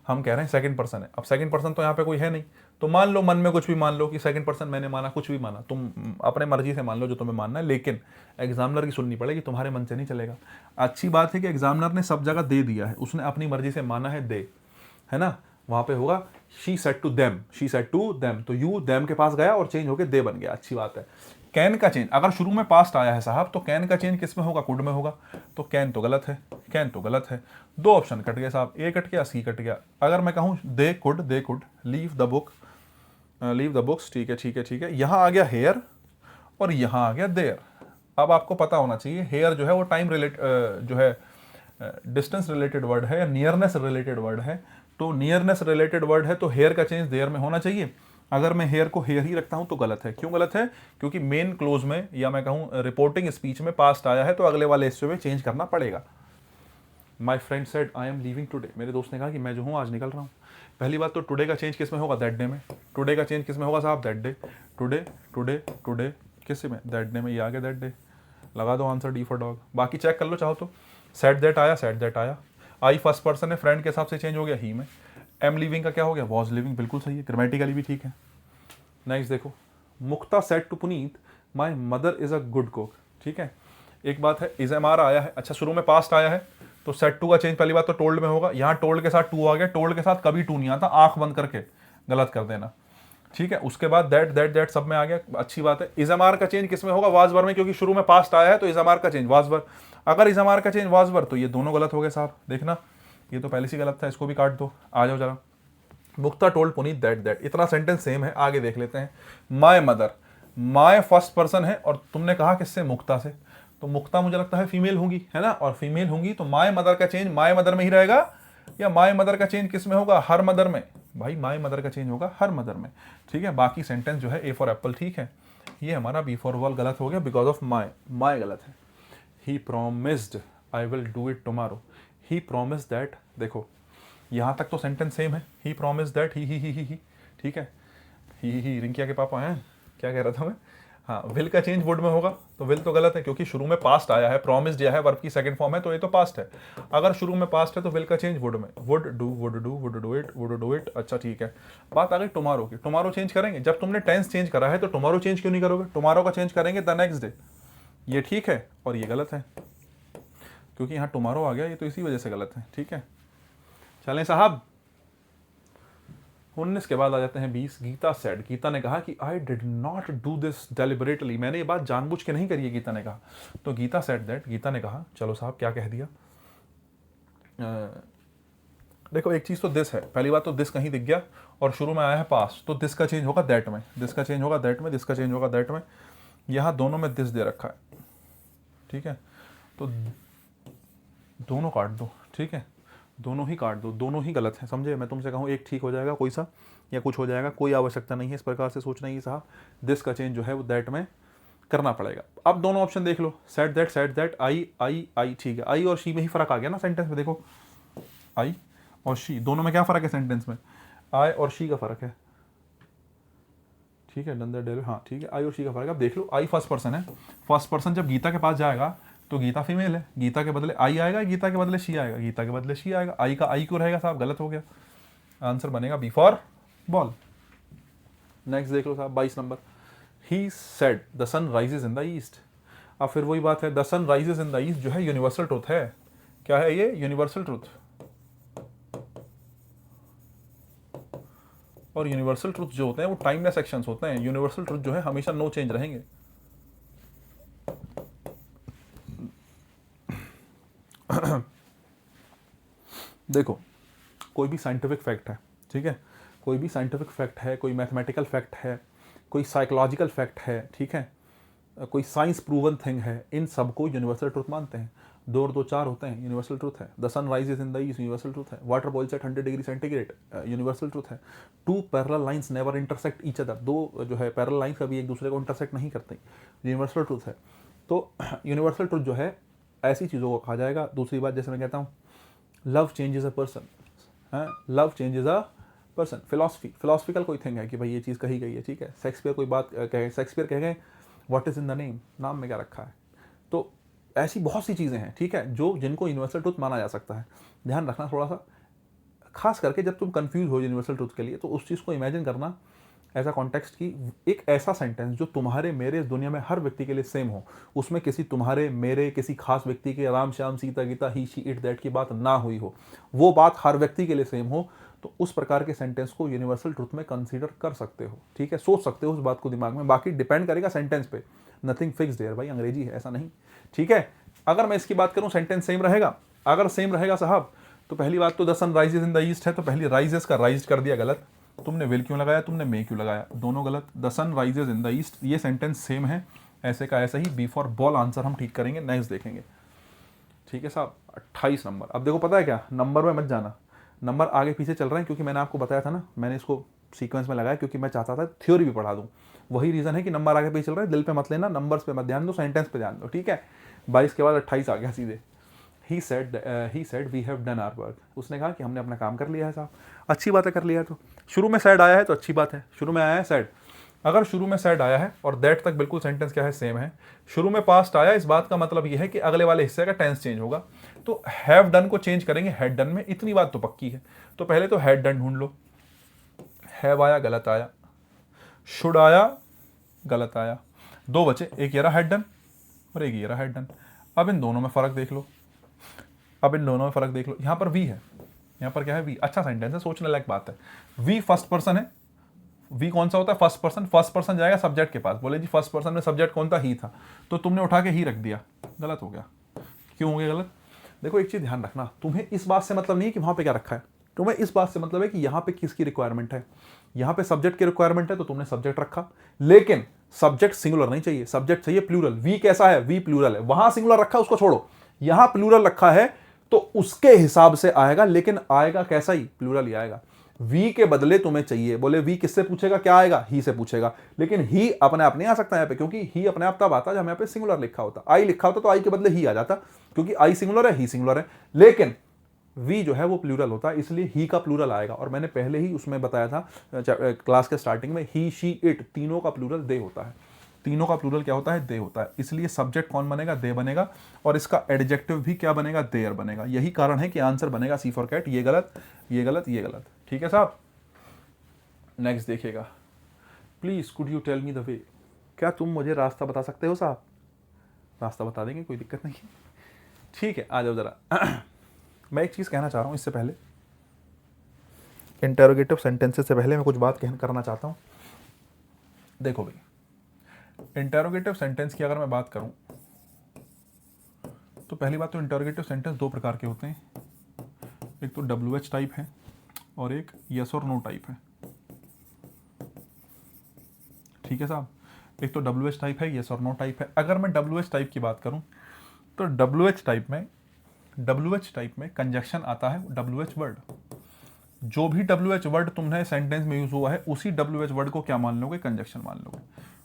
हम कह रहे हैं सेकंड पर्सन है। अब सेकंड पर्सन तो यहाँ पे कोई है नहीं, तो मान लो, मन में कुछ भी मान लो कि सेकंड पर्सन मैंने माना, कुछ भी माना, तुम अपने मर्जी से मान लो जो तुम्हें मानना है, लेकिन एग्जामिनर की सुननी पड़ेगी, तुम्हारे मन से नहीं चलेगा। अच्छी बात है कि एग्जामिनर ने सब जगह दे दिया है, उसने अपनी मर्जी से माना है दे, है ना। वहाँ पे होगा she said to them, she said to them, तो यू देम के पास गया और चेंज होके दे बन गया, अच्छी बात है। कैन का चेंज, अगर शुरू में पास्ट आया है साहब तो कैन का चेंज किस में होगा, कुड में होगा, तो कैन तो गलत है, कैन तो गलत है। दो ऑप्शन कट गए साहब, ए कट गया, सी कट गया। अगर मैं कहूँ they could leave the book, leave the books, ठीक है ठीक है ठीक है। यहाँ आ गया हेयर और यहाँ आ गया देयर। अब आपको पता होना चाहिए, हेयर जो है वो टाइम जो है डिस्टेंस रिलेटेड वर्ड है या नियरनेस रिलेटेड वर्ड है, तो नियरनेस रिलेटेड वर्ड है तो हेयर का चेंज देयर में होना चाहिए। अगर मैं हेयर को हेयर ही रखता हूं तो गलत है। क्यों गलत है, क्योंकि मेन क्लोज में या मैं कहूं रिपोर्टिंग स्पीच में पास्ट आया है, तो अगले वाले हिस्से में चेंज करना पड़ेगा। My friend said I am leaving today, मेरे दोस्त ने कहा कि मैं जो हूँ आज निकल रहा हूँ। पहली बात तो टुडे का चेंज किस में होगा, दैट डे में। टुडे का चेंज किस में होगा साहब, that day. Today today today किस में, दैट डे में। ये आ गया दैट डे, लगा दो आंसर डी फॉर डॉग। बाकी चेक कर लो चाहो तो, सेड दैट आया, सेड दैट आया। आई फर्स्ट पर्सन है, फ्रेंड के हिसाब से चेंज हो गया ही में। एम लिविंग का क्या हो गया, वॉज लिविंग, बिल्कुल सही है, ग्रामेटिकली भी ठीक है। नेक्स्ट देखो, Mukta said to Puneet my mother is a good cook. ठीक है, एक बात है इज एम आर आया है, अच्छा शुरू में पास्ट आया है तो सेड टू का चेंज पहली बात तो टोल्ड में होगा। यहाँ टोल्ड के साथ टू आ गया, टोल्ड के साथ कभी टू नहीं आता, आंख बंद करके गलत कर देना। ठीक है, उसके बाद दैट सब में आ गया, अच्छी बात है। इज एम आर का चेंज किसमें होगा, वाज वर में, क्योंकि शुरू में पास्ट आया है तो इज एम आर का चेंज वाज वर। अगर इज एम आर का चेंज वाज वर तो ये दोनों गलत हो गए साहब, देखना ये तो पहले से गलत था, इसको भी काट दो। आ जाओ जरा, मुक्ता टोल्ड पुनीत दैट, इतना सेंटेंस सेम है, आगे देख लेते हैं। My mother, my first person है और तुमने कहा किससे, मुक्ता से, तो मुक्ता मुझे लगता है फीमेल होंगी, है ना, और फीमेल होंगी तो माय मदर का चेंज माय मदर में ही रहेगा, या माय मदर का चेंज किस में होगा, हर मदर में। भाई माय मदर का चेंज होगा हर मदर में। ठीक है, बाकी सेंटेंस जो है ए फॉर एप्पल ठीक है। ये हमारा बिफोर बॉल गलत हो गया बिकॉज ऑफ माई, माई गलत है। He promised I will do it tomorrow, he promised that, देखो यहाँ तक तो सेंटेंस सेम है, ही प्रोमिस्ड दैट ही, ठीक है। ही रिंकिया के पापा हैं, क्या कह रहा था मैं, हाँ विल का चेंज वुड में होगा, तो विल तो गलत है क्योंकि शुरू में पास्ट आया है, प्रॉमिस्ड दिया है, वर्ब की सेकंड फॉर्म है, तो ये तो पास्ट है। अगर शुरू में पास्ट है तो विल का चेंज वुड में, वुड डू इट, अच्छा ठीक है। बात आ गई टुमारो की, टुमारो चेंज करेंगे, जब तुमने टेंस चेंज करा है तो टुमारो चेंज क्यों नहीं करोगे, टुमारो का चेंज करेंगे द नेक्स्ट डे, ये ठीक है और ये गलत है क्योंकि यहाँ टुमारो आ गया, ये तो इसी वजह से गलत है, ठीक है। चलें साहब, 19 के बाद आ जाते हैं 20। गीता सेड, गीता ने कहा कि I did not do this deliberately, मैंने ये बात जानबूझ के नहीं करी है, गीता ने कहा। तो गीता सेड दैट, गीता ने कहा, चलो साहब क्या कह दिया, देखो एक चीज़ तो दिस है, पहली बात तो दिस कहीं दिख गया और शुरू में आया है पास्ट, तो दिस का चेंज होगा दैट में, दिस का चेंज होगा दैट में, दिस का चेंज होगा दैट में, यहाँ दोनों में दिस दे रखा है, ठीक है। तो दोनों काट दो, ठीक है, दोनों ही काट दो, दोनों ही गलत है, समझे। मैं तुमसे कहूँ एक ठीक हो जाएगा कोई सा या कुछ हो जाएगा, कोई आवश्यकता नहीं है इस प्रकार से सोचने की साहब, दिस का चेंज जो है वो दैट में करना पड़ेगा। अब दोनों ऑप्शन देख लो, सेट दैट, आई, ठीक है, आई और शी में ही फर्क आ गया ना सेंटेंस में, देखो आई और शी दोनों में क्या फर्क है सेंटेंस में, आई और शी का फर्क है, ठीक है, डन दैट, हाँ ठीक है, आई और शी का फर्क है। अब देख लो, आई फर्स्ट पर्सन है, फर्स्ट पर्सन जब गीता के पास जाएगा तो गीता फीमेल है, गीता के बदले आई आएगा, गीता के बदले शी आएगा, गीता के बदले शी आएगा, आई का आई क्यों रहेगा साहब, गलत हो गया, आंसर बनेगा बिफोर बॉल। नेक्स्ट देख लो साहब 22 नंबर, he said the sun rises in the east. अब फिर वही बात है, the sun rises in the east जो है यूनिवर्सल ट्रुथ है, क्या है ये, यूनिवर्सल ट्रुथ, और यूनिवर्सल ट्रुथ जो होते हैं वो टाइमलेस एक्शंस होते हैं, यूनिवर्सल ट्रुथ जो है हमेशा नो चेंज रहेंगे। देखो कोई भी साइंटिफिक फैक्ट है, ठीक है, कोई भी साइंटिफिक फैक्ट है, कोई मैथमेटिकल फैक्ट है, कोई साइकोलॉजिकल फैक्ट है, ठीक है, कोई साइंस प्रूवन थिंग है, इन सबको यूनिवर्सल ट्रुथ मानते हैं। 2 और 2 4 होते हैं, यूनिवर्सल ट्रुथ है। The sun rises in the east, universal truth है। Water boils at 100 degree centigrade, universal truth है। 2 parallel lines never intersect each other, 2 जो है पैरेलल लाइंस कभी एक दूसरे को इंटरसेक्ट नहीं करती, यूनिवर्सल ट्रुथ है। तो यूनिवर्सल ट्रुथ जो है ऐसी चीज़ों को कहा जाएगा। दूसरी बात, जैसे मैं कहता हूँ लव चेंजेस अ पर्सन, है, love changes a person. Philosophical कोई थिंग है कि भाई ये चीज़ कही गई है, ठीक है। शेक्सपियर कोई बात कहे, शेक्सपियर कह गए what is in the name, नाम में क्या रखा है। तो ऐसी बहुत सी चीज़ें हैं, ठीक है, जो जिनको यूनिवर्सल ट्रुथ माना जा सकता है। ध्यान रखना थोड़ा सा, खास करके जब तुम कंफ्यूज हो यूनिवर्सल ट्रुथ के लिए, तो उस चीज़ को इमेजिन करना ऐसा कॉन्टेक्स्ट की एक ऐसा सेंटेंस जो तुम्हारे मेरे इस दुनिया में हर व्यक्ति के लिए सेम हो, उसमें किसी तुम्हारे मेरे किसी खास व्यक्ति के राम श्याम सीता गीता ही शी इट दैट की बात ना हुई हो, वो बात हर व्यक्ति के लिए सेम हो, तो उस प्रकार के सेंटेंस को यूनिवर्सल ट्रुथ में कंसीडर कर सकते हो, ठीक है, सोच सकते हो उस बात को दिमाग में। बाकी डिपेंड करेगा सेंटेंस पे, नथिंग फिक्स्ड है भाई, अंग्रेजी है ऐसा नहीं, ठीक है। अगर मैं इसकी बात करूं सेंटेंस सेम रहेगा, अगर सेम रहेगा साहब, तो पहली बात तो the sun rises in the east है, तो पहली राइजेस का राइज कर दिया गलत, तुमने विल क्यों लगाया, तुमने मे क्यों लगाया, दोनों गलत। The sun rises in the east, ये सेंटेंस सेम है, ऐसे का ऐसा ही, बी फॉर बॉल आंसर हम ठीक करेंगे, नेक्स्ट देखेंगे, ठीक है साहब। 28 नंबर, अब देखो पता है क्या, नंबर में मत जाना, नंबर आगे पीछे चल रहे हैं क्योंकि मैंने आपको बताया था ना, मैंने इसको सीक्वेंस में लगाया क्योंकि मैं चाहता था थ्योरी भी पढ़ा दूं, वही रीज़न है कि नंबर आगे पीछे चल रहा है, दिल पे मत लेना, नंबर्स पे मत ध्यान दो, सेंटेंस पे ध्यान दो, ठीक है। 22 के बाद 28 आ गया सीधे। He said we have done our work, उसने कहा कि हमने अपना काम कर लिया है साहब, अच्छी बात है कर लिया है। तो शुरू में सैड आया है तो अच्छी बात है, शुरू में आया है सैड, अगर शुरू में सैड आया है और दैट तक बिल्कुल सेंटेंस क्या है सेम है, शुरू में पास्ट आया, इस बात का मतलब यह है कि अगले वाले हिस्से का टेंस चेंज होगा, तो हैव डन को चेंज करेंगे हैड डन में, इतनी बात तो पक्की है। तो पहले तो हैड डन ढूंढ लो, हैव आया गलत आया, शुड आया गलत आया, 2 बचे, एक ये रहा हैड डन और एक ये रहा हैड डन। अब इन दोनों में फर्क देख लो, अब इन दोनों में फर्क देख लो, यहाँ पर वी है, यहाँ पर क्या है वी, अच्छा सेंटेंस है, सोचने लायक बात है। वी फर्स्ट पर्सन है, वी कौन सा होता है, फर्स्ट पर्सन, फर्स्ट पर्सन जाएगा सब्जेक्ट के पास, बोले जी फर्स्ट पर्सन में सब्जेक्ट कौन था, ही था, तो तुमने उठा के ही रख दिया, गलत हो गया। क्यों हो गया गलत, देखो एक चीज ध्यान रखना, तुम्हें इस बात से मतलब नहीं है कि वहां पे क्या रखा है, तुम्हें इस बात से मतलब है कि यहाँ पे किसकी रिक्वायरमेंट है, यहाँ पे सब्जेक्ट की रिक्वायरमेंट है तो तुमने सब्जेक्ट रखा, लेकिन सब्जेक्ट सिंगुलर नहीं चाहिए, सब्जेक्ट चाहिए प्लूरल। वी कैसा है, वी प्लूरल है, वहां सिंगुलर रखा उसको छोड़ो, यहां प्लूरल रखा है तो उसके हिसाब से आएगा, लेकिन आएगा कैसा ही, प्लूरल ही आएगा। वी के बदले तुम्हें चाहिए, बोले वी किससे पूछेगा, क्या आएगा, ही से पूछेगा। लेकिन ही अपने आप नहीं आ सकता यहाँ पे, क्योंकि ही अपने आप तब आता जब यहाँ पे सिंगुलर लिखा होता, आई लिखा होता तो आई के बदले ही आ जाता, क्योंकि आई सिंगुलर है, ही सिंगुलर है। लेकिन वी जो है वो प्लूरल होता है, इसलिए ही का प्लूरल आएगा। और मैंने पहले ही उसमें बताया था क्लास के स्टार्टिंग में, ही, शी, इट, तीनों का प्लूरल दे होता है। तीनों का प्लूरल क्या होता है, दे होता है। इसलिए सब्जेक्ट कौन बनेगा, दे बनेगा, और इसका एडजेक्टिव भी क्या बनेगा, देयर बनेगा। यही कारण है कि आंसर बनेगा सी फॉर कैट। ये गलत, ये गलत, ये गलत। ठीक है साहब, नेक्स्ट देखिएगा। Please could you tell me the way, क्या तुम मुझे रास्ता बता सकते हो साहब। रास्ता बता देंगे, कोई दिक्कत नहीं। ठीक है, आ जाओ जरा। मैं एक चीज़ कहना चाह रहा हूँ इससे पहले, इंटेरोगेटिव सेंटेंसेस से पहले मैं कुछ बात करना चाहता हूँ। देखो भाई, इंटेरोगेटिव सेंटेंस की अगर मैं बात करूँ तो पहली बात तो इंटेरोगेटिव सेंटेंस दो प्रकार के होते हैं, एक तो WH टाइप है और एक यस और नो टाइप है। ठीक है साहब, एक तो WH टाइप है, यस और नो टाइप है। अगर मैं WH टाइप की बात करूँ तो WH टाइप में कंजक्शन आता है WH वर्ड। जो भी WH वर्ड तुमने सेंटेंस में यूज हुआ है, उसी WH वर्ड को क्या मान लोगे, कंजक्शन मान लोगे।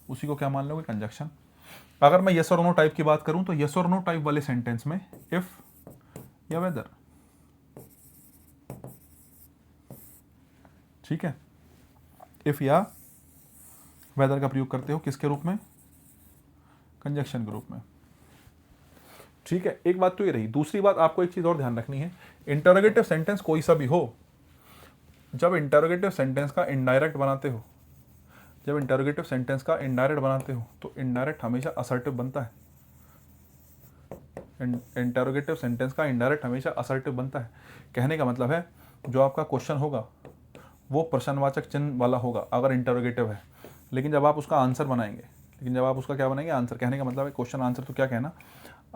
उसी को क्या मान लोगे, कंजक्शन। अगर मैं यस और नो टाइप की बात करूं तो यस और नो टाइप वाले सेंटेंस में इफ या वेदर, ठीक है, इफ या वेदर का प्रयोग करते हो किसके रूप में, कंजक्शन के रूप में। ठीक है, एक बात तो ये रही। दूसरी बात, आपको एक चीज और ध्यान रखनी है, इंटरोगेटिव सेंटेंस कोई सा भी हो, जब इंटरोगेटिव सेंटेंस का इनडायरेक्ट बनाते हो, तो इनडायरेक्ट हमेशा असर्टिव बनता है। इंटरोगेटिव सेंटेंस का इनडायरेक्ट हमेशा असर्टिव बनता है। कहने का मतलब है, जो आपका क्वेश्चन होगा वो प्रश्नवाचक चिन्ह वाला होगा अगर इंटरोगेटिव है, लेकिन जब आप उसका आंसर बनाएंगे, आंसर, कहने का मतलब है क्वेश्चन आंसर तो क्या कहना,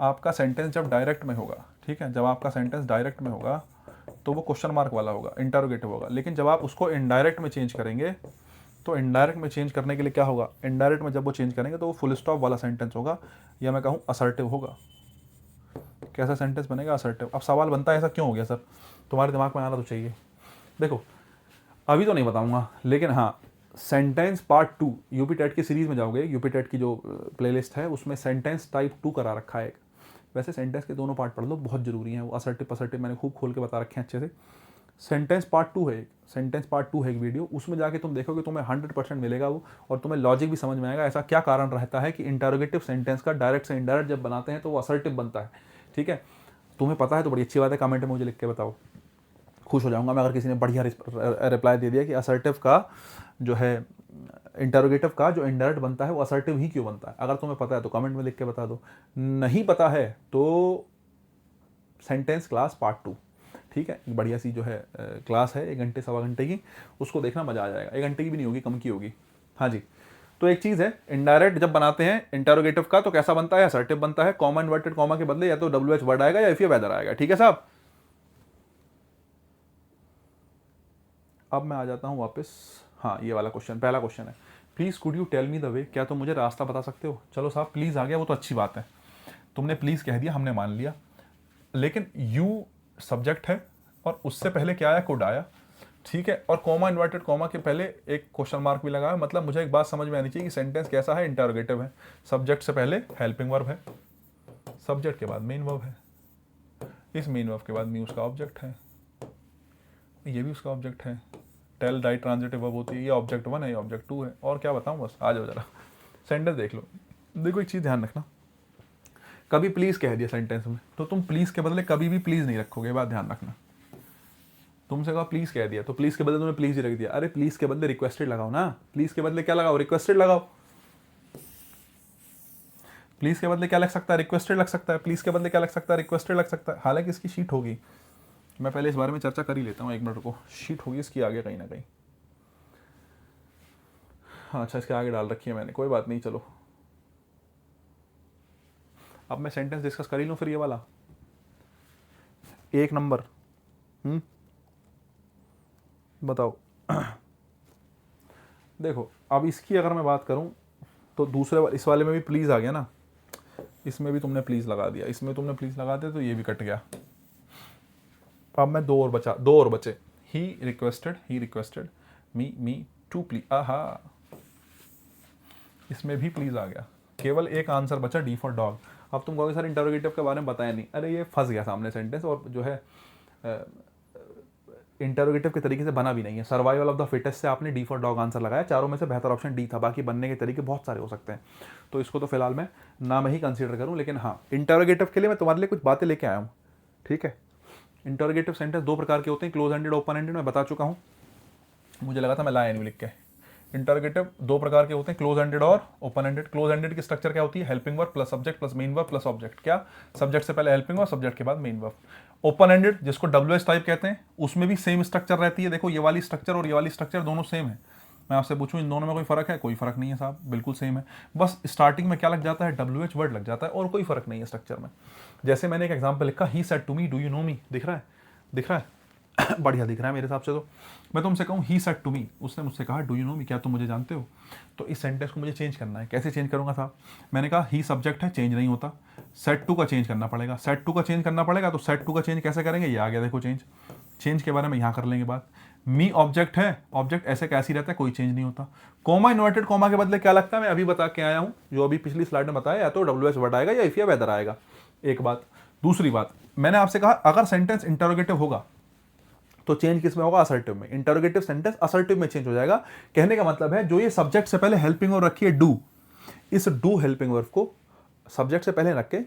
आपका सेंटेंस जब डायरेक्ट में होगा, ठीक है, जब आपका सेंटेंस डायरेक्ट में होगा तो वो क्वेश्चन मार्क वाला होगा, इंटरोगेटिव होगा। लेकिन जब आप उसको इनडायरेक्ट में चेंज करेंगे, तो इनडायरेक्ट में चेंज करने के लिए क्या होगा, इनडायरेक्ट में जब वो चेंज करेंगे तो वो फुल स्टॉप वाला सेंटेंस होगा, या मैं कहूँ असर्टिव होगा। कैसा सेंटेंस बनेगा, असर्टिव। अब सवाल बनता है ऐसा क्यों हो गया सर, तुम्हारे दिमाग में आना तो चाहिए। देखो, अभी तो नहीं बताऊंगा, लेकिन हाँ, सेंटेंस पार्ट 2, यूपी टेट की सीरीज में जाओगे, यूपी टेट की जो प्लेलिस्ट है उसमें सेंटेंस टाइप 2 करा रखा है। वैसे सेंटेंस के दोनों पार्ट पढ़ लो, बहुत जरूरी है वो, असर्टिव पसर्टिव मैंने खूब खोल के बता रखे हैं अच्छे से। सेंटेंस पार्ट 2 है एक वीडियो, उसमें जाके तुम देखोगे तुम्हें 100% मिलेगा वो, और तुम्हें लॉजिक भी समझ में आएगा ऐसा क्या कारण रहता है कि इंटरोगेटिव सेंटेंस का डायरेक्ट से इनडायरेक्ट जब बनाते हैं तो वो असर्टिव बनता है। ठीक है, तुम्हें पता है तो बड़ी अच्छी बात है, कमेंट में मुझे लिख के बताओ, खुश हो जाऊंगा मैं अगर किसी ने बढ़िया रिप्लाई दे दिया कि असर्टिव का जो है, इंटरोगेटिव का जो इनडायरेक्ट बनता है वो असर्टिव ही क्यों बनता है। अगर तुम्हें पता है तो कमेंट में लिख के बता दो, नहीं पता है तो सेंटेंस क्लास पार्ट 2, ठीक है, एक बढ़िया सी जो है क्लास है, 1 घंटे सवा घंटे की, उसको देखना, मजा आ जाएगा। 1 घंटे की भी नहीं होगी, कम की होगी। हाँ जी, तो एक चीज़ है, इनडायरेक्ट जब बनाते हैं इंटरोगेटिव का तो कैसा बनता है, असर्टिव बनता है। कॉमा इन्वर्टेड कॉमा के बदले या तो WH वर्ड आएगा या इफ या वेदर आएगा। ठीक है साहब, अब मैं आ जाता हूँ वापस। हाँ, ये वाला क्वेश्चन, पहला क्वेश्चन है, please could you tell me the way, क्या तुम मुझे रास्ता बता सकते हो। चलो साहब, प्लीज़ आ गया, वो तो अच्छी बात है, तुमने प्लीज़ कह दिया, हमने मान लिया। लेकिन यू सब्जेक्ट है और उससे पहले क्या आया, कुड आया, ठीक है, और कॉमा इन्वर्टेड कॉमा के पहले एक क्वेश्चन मार्क भी लगाया। मतलब मुझे एक बात समझ में आनी चाहिए कि सेंटेंस कैसा है, इंटरोगेटिव है। सब्जेक्ट से पहले हेल्पिंग वर्ब है, सब्जेक्ट के बाद मेन वर्ब है, इस मेन वर्ब के बाद मी उसका ऑब्जेक्ट है, ये भी उसका ऑब्जेक्ट है। टेल राइट ट्रांजिटिव वर्ब होती है, ये ऑब्जेक्ट 1 है, ये ऑब्जेक्ट 2 है, और क्या बताऊं, बस आ जाओ जरा सेंटेंस देख लो। देखो एक चीज़ ध्यान रखना, कभी प्लीज़ कह दिया सेंटेंस में तो तुम प्लीज़ के बदले कभी भी प्लीज़ नहीं रखोगे, बात ध्यान रखना। तुमसे कहा प्लीज़ कह दिया तो प्लीज़ के बदले तुमने प्लीज़ ही रख दिया। अरे प्लीज़ के बदले रिक्वेस्टेड लगाओ ना, प्लीज़ के बदले क्या लगाओ, रिक्वेस्टेड लगाओ। प्लीज़ के बदले क्या लग सकता है, रिक्वेस्टेड लग सकता है। प्लीज़ के बदले क्या लग सकता है, रिक्वेस्टेड लग सकता है। हालांकि इसकी शीट होगी, मैं पहले इस बारे में चर्चा कर ही लेता हूँ, 1 मिनट को, शीट होगी इसकी आगे कहीं ना कहीं। हाँ अच्छा, इसके आगे डाल रखी है मैंने, कोई बात नहीं, चलो अब मैं सेंटेंस डिस्कस कर ही लूँ फिर ये वाला 1 नंबर। बताओ। देखो, अब इसकी अगर मैं बात करूं तो इस वाले में भी प्लीज़ आ गया ना, इसमें भी तुमने प्लीज़ लगा दिया, इसमें तुमने प्लीज़ लगा दिया तो ये भी कट गया। अब मैं 2 और बचे। He requested me to please, आहा इसमें भी प्लीज आ गया, केवल एक आंसर बचा, डी फॉर डॉग। अब तुम कहोगे सर इंटरोगेटिव के बारे में बताया नहीं, अरे ये फंस गया सामने सेंटेंस, और जो है इंटरोगेटिव के तरीके से बना भी नहीं है। सर्वाइवल ऑफ द फिटेस्ट से आपने डी फॉर डॉग आंसर लगाया, चारों में से बेहतर ऑप्शन डी था, बाकी बनने के तरीके बहुत सारे हो सकते हैं, तो इसको तो फिलहाल मैं ना मैं ही कंसीडर करूं। लेकिन हाँ, इंटरोगेटिव के लिए मैं तुम्हारे लिए कुछ बातें लेके आया हूँ, ठीक है। इंटरोगेटिव सेंटेंस दो प्रकार के होते हैं, क्लोज एंडेड, ओपन एंडेड, मैं बता चुका हूँ, मुझे लगा था मैं लाया नहीं लिख के। इंटरोगेटिव दो प्रकार के होते हैं, क्लोज एंडेड और ओपन एंडेड। क्लोज एंडेड की स्ट्रक्चर क्या होती है, helping verb plus subject plus main verb plus object, क्या सब्जेक्ट से पहले हेल्पिंग वर्ब, सब्जेक्ट के बाद मेन वर्ब। ओपन एंडेड जिसको WH टाइप कहते हैं, उसमें भी सेम स्ट्रक्चर रहती है। देखो ये वाली स्ट्रक्चर और ये वाली स्ट्रक्चर दोनों सेम है। मैं आपसे पूछूं इन दोनों में कोई फर्क है? कोई फर्क नहीं है साहब, बिल्कुल सेम है। बस स्टार्टिंग में क्या लग जाता है, WH वर्ड लग जाता है, और कोई फर्क नहीं है स्ट्रक्चर में। जैसे मैंने एक एग्जाम्पल लिखा, he said to me do you know me, दिख रहा है बढ़िया दिख रहा है मेरे हिसाब से। तो मैं तुमसे कहूँ ही सेड टू मी, उसने मुझसे कहा डू यू नो मी, क्या तुम मुझे जानते हो? तो इस सेंटेंस को मुझे चेंज करना है, कैसे चेंज करूंगा साहब? मैंने कहा ही सब्जेक्ट है, चेंज नहीं होता, सेड टू का चेंज करना पड़ेगा, सेड टू का चेंज करना पड़ेगा। तो सेड टू का चेंज कैसे करेंगे, ये आ गया देखो चेंज के बारे में यहाँ कर लेंगे बात। मी ऑब्जेक्ट है, ऑब्जेक्ट ऐसे कैसे रहता है, कोई चेंज नहीं होता। कोमा इन्वर्टेड कॉमा के बदले क्या लगता है, मैं अभी बता के आया हूँ, जो अभी पिछली स्लाइड में बताया, या तो WH वर्ड आएगा या इफ या वेदर आएगा, एक बात। दूसरी बात, मैंने आपसे कहा अगर सेंटेंस इंटरोगेटिव होगा तो चेंज किस में होगा, असर्टिव में। इंटरोगेटिव सेंटेंस असर्टिव में चेंज हो जाएगा। कहने का मतलब है जो ये सब्जेक्ट से पहले हेल्पिंग वर्ब रखी है डू, इस डू हेल्पिंग वर्ब को सब्जेक्ट से पहले रख के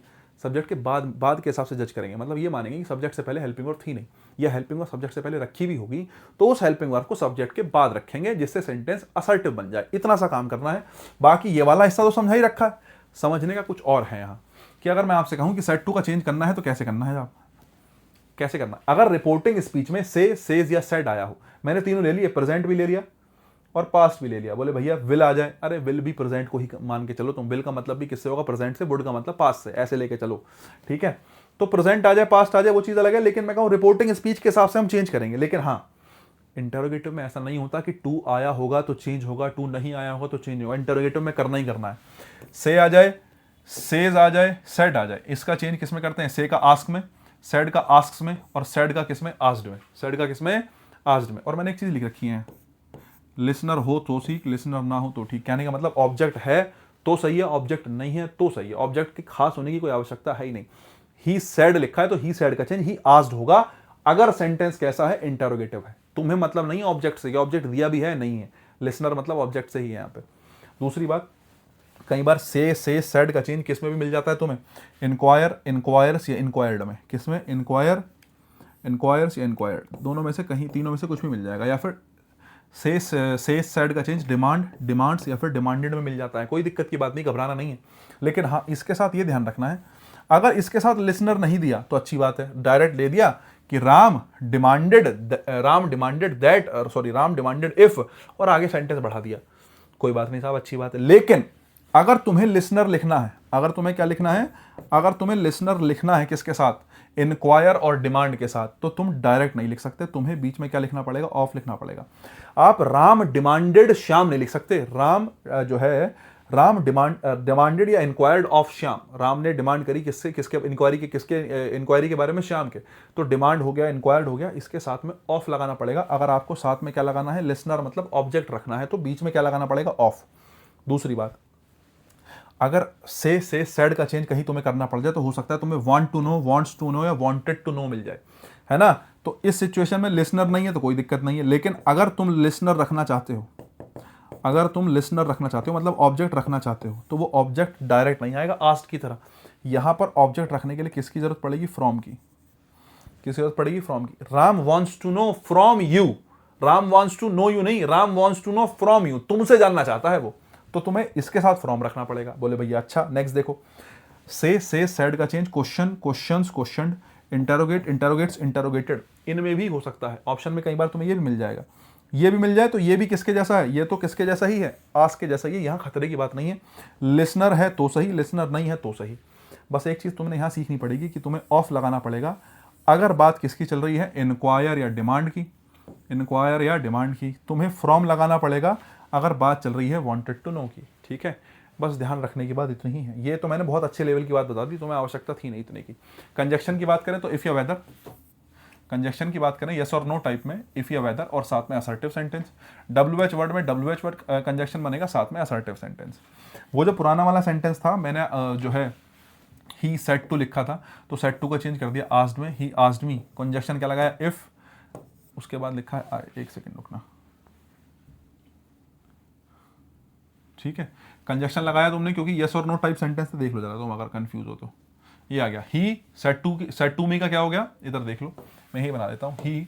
सब्जेक्ट के बाद के हिसाब से जज करेंगे। मतलब ये मानेंगे कि सब्जेक्ट से पहले हेल्पिंग वर्ब थी नहीं, या हेल्पिंग वर्ब सब्जेक्ट से पहले रखी भी होगी तो उस हेल्पिंग वर्ब को सब्जेक्ट के बाद रखेंगे, जिससे सेंटेंस असर्टिव बन जाए। इतना सा काम करना है, बाकी ये वाला हिस्सा तो समझा ही रखा है। समझने का कुछ और है यहाँ कि अगर मैं आपसे कहूँ कि सेड टू का चेंज करना है तो कैसे करना है आप, कैसे करना? अगर रिपोर्टिंग स्पीच में से, सेज या सेड आया हो, मैंने तीनों ले लिए, प्रेजेंट भी ले लिया और पास्ट भी ले लिया। बोले भैया विल आ जाए, अरे विल भी प्रेजेंट को ही मान के चलो तुम, विल का मतलब भी किससे होगा, प्रेजेंट से, वुड का मतलब पास्ट से, ऐसे लेके चलो, ठीक है। तो प्रेजेंट आ जाए, पास्ट आ जाए, वो चीज़ अलग है, लेकिन मैं कहूँ रिपोर्टिंग स्पीच के हिसाब से हम चेंज करेंगे। लेकिन हाँ, इंटरोगेटिव में ऐसा नहीं होता कि टू आया होगा तो चेंज होगा, टू नहीं आया होगा तो चेंज होगा। इंटरोगेटिव में करना ही करना है। से आ जाए, सेज आ जाए, सेड आ जाए, इसका चेंज किस में करते हैं, से का आस्क में, सेड का आस्क्स में, और सेड का किस में, आस्क्ड में। सेड का किस में, आस्क्ड में। और मैंने एक चीज लिख रखी है, लिसनर हो तो ठीक, लिसनर ना हो तो ठीक। कहने का मतलब ऑब्जेक्ट है तो सही है, ऑब्जेक्ट नहीं है तो सही है, ऑब्जेक्ट की खास होने की कोई आवश्यकता है ही नहीं। ही सेड लिखा है तो ही सेड का चेंज ही आस्क्ड होगा अगर सेंटेंस कैसा है, इंटरोगेटिव है। तुम्हें मतलब नहीं है ऑब्जेक्ट से, ऑब्जेक्ट दिया भी है नहीं है, लिसनर मतलब ऑब्जेक्ट से ही है यहाँ पे। दूसरी बात, कई बार से सेड का चेंज किस में भी मिल जाता है तुम्हें, इंक्वायर, इंक्वायर्स या इंक्वायर्ड में। किस में, इंक्वायर, इंक्वायर्स या इंक्वायर्ड, दोनों में से कहीं, तीनों में से कुछ भी मिल जाएगा। या फिर से सेड का चेंज डिमांड, डिमांड्स या फिर डिमांडेड में मिल जाता है। कोई दिक्कत की बात नहीं, घबराना नहीं है। लेकिन हाँ, इसके साथ ये ध्यान रखना है, अगर इसके साथ लिसनर नहीं दिया तो अच्छी बात है, डायरेक्ट दे दिया कि Ram demanded that, sorry Ram demanded if, और आगे सेंटेंस बढ़ा दिया, कोई बात नहीं साहब, अच्छी बात है। लेकिन अगर तुम्हें लिसनर लिखना है, अगर तुम्हें क्या लिखना है, अगर तुम्हें लिसनर लिखना है किसके साथ, इंक्वायर और डिमांड के साथ, तो तुम डायरेक्ट नहीं लिख सकते, तुम्हें बीच में क्या लिखना पड़ेगा, ऑफ लिखना पड़ेगा। आप राम डिमांडेड श्याम नहीं लिख सकते। राम जो है, राम डिमांडेड या इंक्वायर्ड ऑफ श्याम, राम ने डिमांड करी किससे, किसके इंक्वायरी के, किसके इंक्वायरी के बारे में, श्याम के। तो डिमांड हो गया, इंक्वायर्ड हो गया, इसके साथ में ऑफ लगाना पड़ेगा। अगर आपको साथ में क्या लगाना है, लिसनर मतलब ऑब्जेक्ट रखना है, तो बीच में क्या लगाना पड़ेगा, ऑफ। दूसरी बात, अगर से सेड का चेंज कहीं तुम्हें करना पड़ जाए तो हो सकता है तुम्हें want to know, wants to know या वांटेड टू नो मिल जाए, है ना। तो इस सिचुएशन में लिसनर नहीं है तो कोई दिक्कत नहीं है। लेकिन अगर तुम लिसनर रखना चाहते हो, अगर तुम लिसनर रखना चाहते हो मतलब ऑब्जेक्ट रखना चाहते हो, तो वो ऑब्जेक्ट डायरेक्ट नहीं आएगा आस्क्ड की तरह। यहां पर ऑब्जेक्ट रखने के लिए किसकी जरूरत पड़ेगी, फ्रॉम की। किसकी जरूरत पड़ेगी, फ्रॉम की। Ram wants to know from you, Ram wants to know you नहीं, Ram wants to know from you, तुमसे जानना चाहता है वो, तो तुम्हें इसके साथ फ्रॉम रखना पड़ेगा। बोले भैया अच्छा, नेक्स्ट देखो, से सेड का change question, questions, questioned, interrogate, interrogates, interrogated, इनमें भी हो सकता है। ऑप्शन में कई बार तुम्हें ये भी मिल जाएगा, ये भी मिल जाए तो ये भी किसके जैसा है, ये तो किसके जैसा ही है, आस्क के जैसा ही है। यहाँ खतरे की बात नहीं है, लिसनर है तो सही, लिसनर नहीं है तो सही। बस एक चीज तुमने यहाँ सीखनी पड़ेगी कि तुम्हें ऑफ लगाना पड़ेगा अगर बात किसकी चल रही है, इंक्वायर या डिमांड की, इंक्वायर या डिमांड की। तुम्हें फ्रॉम लगाना पड़ेगा अगर बात चल रही है वांटेड टू नो की, ठीक है। बस ध्यान रखने की बात इतनी ही है। ये तो मैंने बहुत अच्छे लेवल की बात बता दी, तुम्हें आवश्यकता थी नहीं इतने की। कंजक्शन की बात करें तो इफ या वेदर, कंजक्शन की बात करें यस और नो टाइप में इफ या वेदर और साथ में असर्टिव सेंटेंस। WH वर्ड में WH वर्ड कंजक्शन बनेगा साथ में असर्टिव सेंटेंस। वो जो पुराना वाला सेंटेंस था मैंने जो है ही सेड टू लिखा था तो सेड टू का चेंज कर दिया आस्क्ड में, ही आस्क्ड मी, कंजक्शन क्या लगाया इफ, उसके बाद लिखा है एक सेकंड रुकना, ठीक है, कंजक्शन लगाया तुमने क्योंकि यस और नो टाइप सेंटेंस से देख लो जरा तुम अगर कंफ्यूज हो तो। ये आ गया ही सेड टू मी का क्या हो गया, इधर देख लो मैं ही बना देता हूँ, ही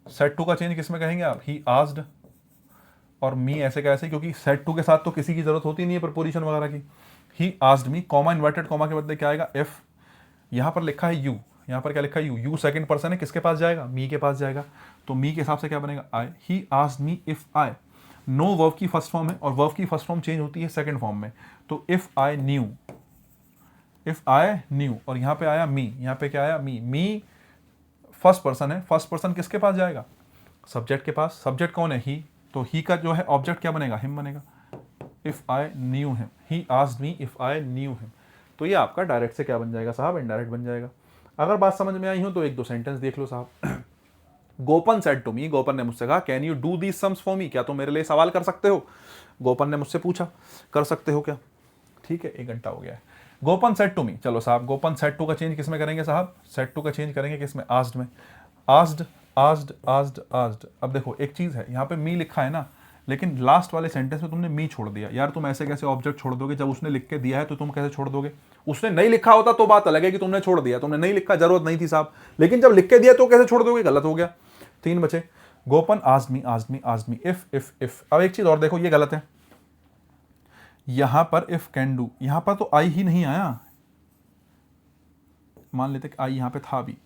सेड टू का चेंज किस में कहेंगे आप, ही आस्क्ड, और मी ऐसे कैसे क्योंकि सेड टू के साथ तो किसी की जरूरत होती नहीं है प्रपोजिशन वगैरह की। ही आस्क्ड मी, कॉमा इन्वर्टेड कॉमा के बदले क्या आएगा इफ, यहाँ पर लिखा है यू, यहाँ पर क्या लिखा है यू सेकंड पर्सन है, किसके पास जाएगा, मी के पास जाएगा, तो मी के हिसाब से क्या बनेगा I, he asked me if I, know verb की फर्स्ट फॉर्म है और वर्ब की फर्स्ट फॉर्म चेंज होती है सेकंड फॉर्म में, तो if I knew, if I knew, और यहाँ पे आया मी, यहाँ पे क्या आया मी फर्स्ट पर्सन है, फर्स्ट पर्सन किसके पास जाएगा, सब्जेक्ट के पास, सब्जेक्ट कौन है ही, तो ही का जो है ऑब्जेक्ट क्या बनेगा, हिम बनेगा, if I knew him, he asked me if I knew him. तो ये आपका डायरेक्ट से क्या बन जाएगा साहब, इनडायरेक्ट बन जाएगा। अगर बात समझ में आई हो तो एक दो सेंटेंस देख लो साहब। गोपन सेड टू मी, गोपन ने मुझसे कहा can you do these sums for me, क्या तुम मेरे लिए सवाल कर सकते हो, गोपन ने मुझसे पूछा कर सकते हो क्या, ठीक है 1 घंटा हो गया है। गोपन सेड टू मी, चलो साहब गोपन सेड टू का चेंज किस में करेंगे साहब, सेड टू का चेंज करेंगे किस में, आस्क्ड में, आस्क्ड आस्क्ड आस्क्ड आस्क्ड। अब देखो एक चीज है, यहाँ पे मी लिखा है ना, लेकिन लास्ट वाले सेंटेंस में तुमने मी छोड़ दिया। यार तुम ऐसे कैसे ऑब्जेक्ट छोड़ दोगे, जब उसने लिख के दिया है तो तुम कैसे छोड़ दोगे, उसने नहीं लिखा होता तो बात अलग है कि तुमने छोड़ दिया, तुमने नहीं लिखा जरूरत नहीं थी साहब, लेकिन जब लिख के दिया तो कैसे छोड़ दोगे, गलत हो गया। 3 बचे, Gopan asked me asked me asked me if. अब एक चीज और देखो ये गलत है, यहां पर इफ कैन डू, यहां पर तो आई ही नहीं आया, मान लेते आई यहां पे था भी,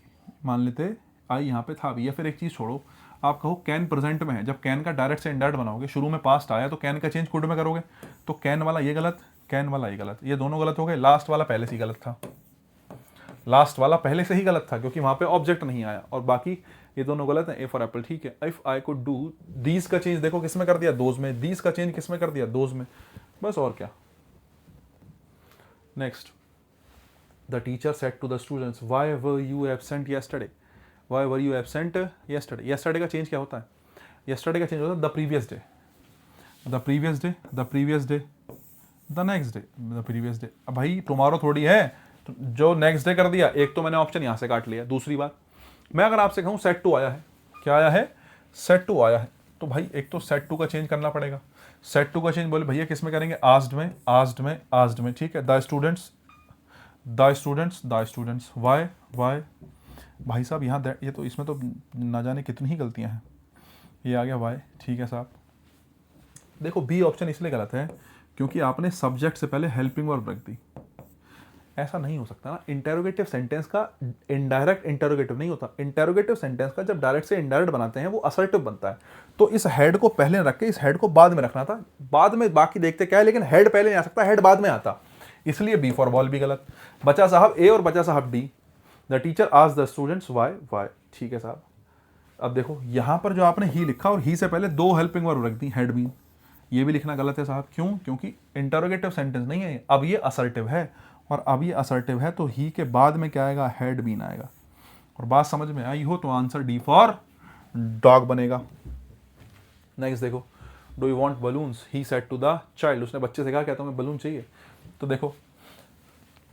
मान लेते आई यहां पे था भी, या फिर एक चीज छोड़ो आप कहो कैन प्रेजेंट में है, जब कैन का डायरेक्ट से इनडायरेक्ट बनाओगे, शुरू में पास्ट आया तो कैन का चेंज कुड में करोगे, तो कैन वाला ये गलत, कैन वाला ये गलत, ये दोनों गलत हो गए। लास्ट वाला पहले से ही गलत था, लास्ट वाला पहले से ही गलत था क्योंकि वहां पे ऑब्जेक्ट नहीं आया, और बाकी ये दोनों गलत हैं। ए फॉर एप्पल, ठीक है। If I could do these का चेंज देखो किस में कर दिया, दोज में, दीज का चेंज किस में कर दिया, दोज में, बस और क्या। Next, the teacher said to the students why were you absent yesterday, why were you absent yesterday. Yesterday का चेंज क्या होता है, येस्टरडे का चेंज होता है the previous day, the previous day, the previous day, the next day, the previous day. अब भाई tomorrow थोड़ी है, तो जो नेक्स्ट डे कर दिया, एक तो मैंने ऑप्शन यहाँ से काट लिया। दूसरी बात, मैं अगर आपसे कहूँ सेट टू आया है, क्या आया है, सेट टू आया है, तो भाई एक तो सेट टू का चेंज करना पड़ेगा। सेट टू का चेंज बोले भैया किस में करेंगे, आस्क्ड में, आस्क्ड में, आस्क्ड में, ठीक है। The students, the students, the students, why, why, भाई साहब यहाँ ये तो इसमें तो ना जाने कितनी ही गलतियाँ हैं, ये आ गया वाई, ठीक है साहब। देखो बी ऑप्शन इसलिए गलत है क्योंकि आपने सब्जेक्ट से पहले हेल्पिंग वर्ब रख दी, ऐसा नहीं हो सकता ना। इंटेरोगेटिव सेंटेंस का इनडायरेक्ट इंटेरोगेटिव नहीं होता, इंटेरोगेटिव सेंटेंस का जब डायरेक्ट से इनडायरेक्ट बनाते हैं वो असर्टिव बनता है। तो इस हेड को पहले रख के इस हेड को बाद में रखना था, बाद में बाकी देखते क्या है, लेकिन हेड पहले नहीं आ सकता, हेड बाद में आता, इसलिए बी फॉर बॉल भी गलत। बचा साहब ए और बचा साहब D. The teacher asked the students why, why, ठीक है साहब। अब देखो यहाँ पर जो आपने ही लिखा और ही से पहले 2 हेल्पिंग वर्ब रख दी, हेड बीन, ये भी लिखना गलत है साहब। क्यों, क्योंकि इंटरोगेटिव सेंटेंस नहीं है, अब ये असर्टिव है, और अब ये असर्टिव है तो ही के बाद में क्या आएगा, हेड बीन आएगा। और बात समझ में आई हो तो आंसर डी फॉर डॉग बनेगा। नेक्स्ट देखो, do you want balloons, he said to the child, उसने बच्चे से कहा क्या तुम्हें बलून चाहिए, तो देखो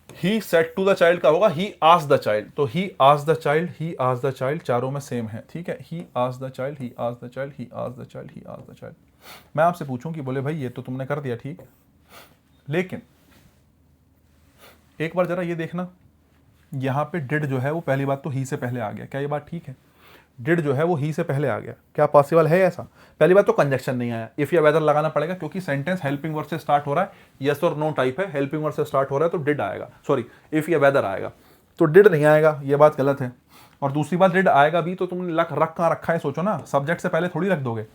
he said to the child का होगा ही आस्क्ड द चाइल्ड, तो he asked the child, he asked the child, चारों में सेम है, ठीक है। He asked the child, he asked the child, he asked the child, he asked the child. मैं आपसे पूछूं कि बोले भाई ये तो तुमने कर दिया ठीक, लेकिन एक बार जरा ये देखना, यहाँ पे डिड जो है वो पहली बात तो ही से पहले आ गया, क्या ये बात ठीक है, डिड जो है वो ही से पहले आ गया, क्या पॉसिबल है ऐसा। पहली बात तो कंजक्शन नहीं आया, इफ या वेदर लगाना पड़ेगा क्योंकि सेंटेंस हेल्पिंग वर्ड से स्टार्ट हो रहा है, यस और नो टाइप है, हेल्पिंग वर्ड से स्टार्ट हो रहा है तो डिड आएगा, सॉरी इफ या वेदर आएगा, तो डिड नहीं आएगा, ये बात गलत है। और दूसरी बात, डिड आएगा भी तो तुमने रख कहाँ रखा है सोचो ना, सब्जेक्ट से पहले थोड़ी रख दोगे।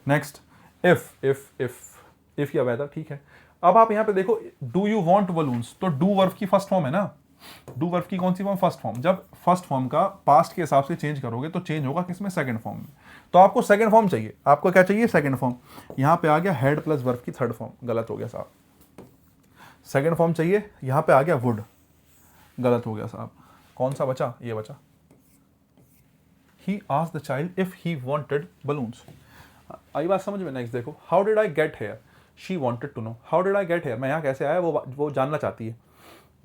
नेक्स्ट, इफ या वेदर, ठीक है। अब आप यहाँ पे देखो, डू यू वांट बलून्स, तो डू वर्ब की फर्स्ट फॉर्म है ना, डू वर्ब की कौन सी फॉर्म, फर्स्ट फॉर्म। जब फर्स्ट फॉर्म का पास्ट के हिसाब से चेंज करोगे तो चेंज होगा किसमें, सेकंड फॉर्म में। तो आपको सेकंड फॉर्म चाहिए, आपको क्या चाहिए, सेकंड फॉर्म। यहाँ पे आ गया हेड प्लस वर्ब की थर्ड फॉर्म, गलत हो गया साहब। सेकंड फॉर्म चाहिए, यहाँ पे आ गया वुड, गलत हो गया साहब। कौन सा बचा, ये बचा, he asked the child if he wanted balloons. आई बात समझ में? नेक्स्ट देखो, how did I get here, she wanted to know. How did I get here, मैं यहाँ कैसे आया, वो जानना चाहती है।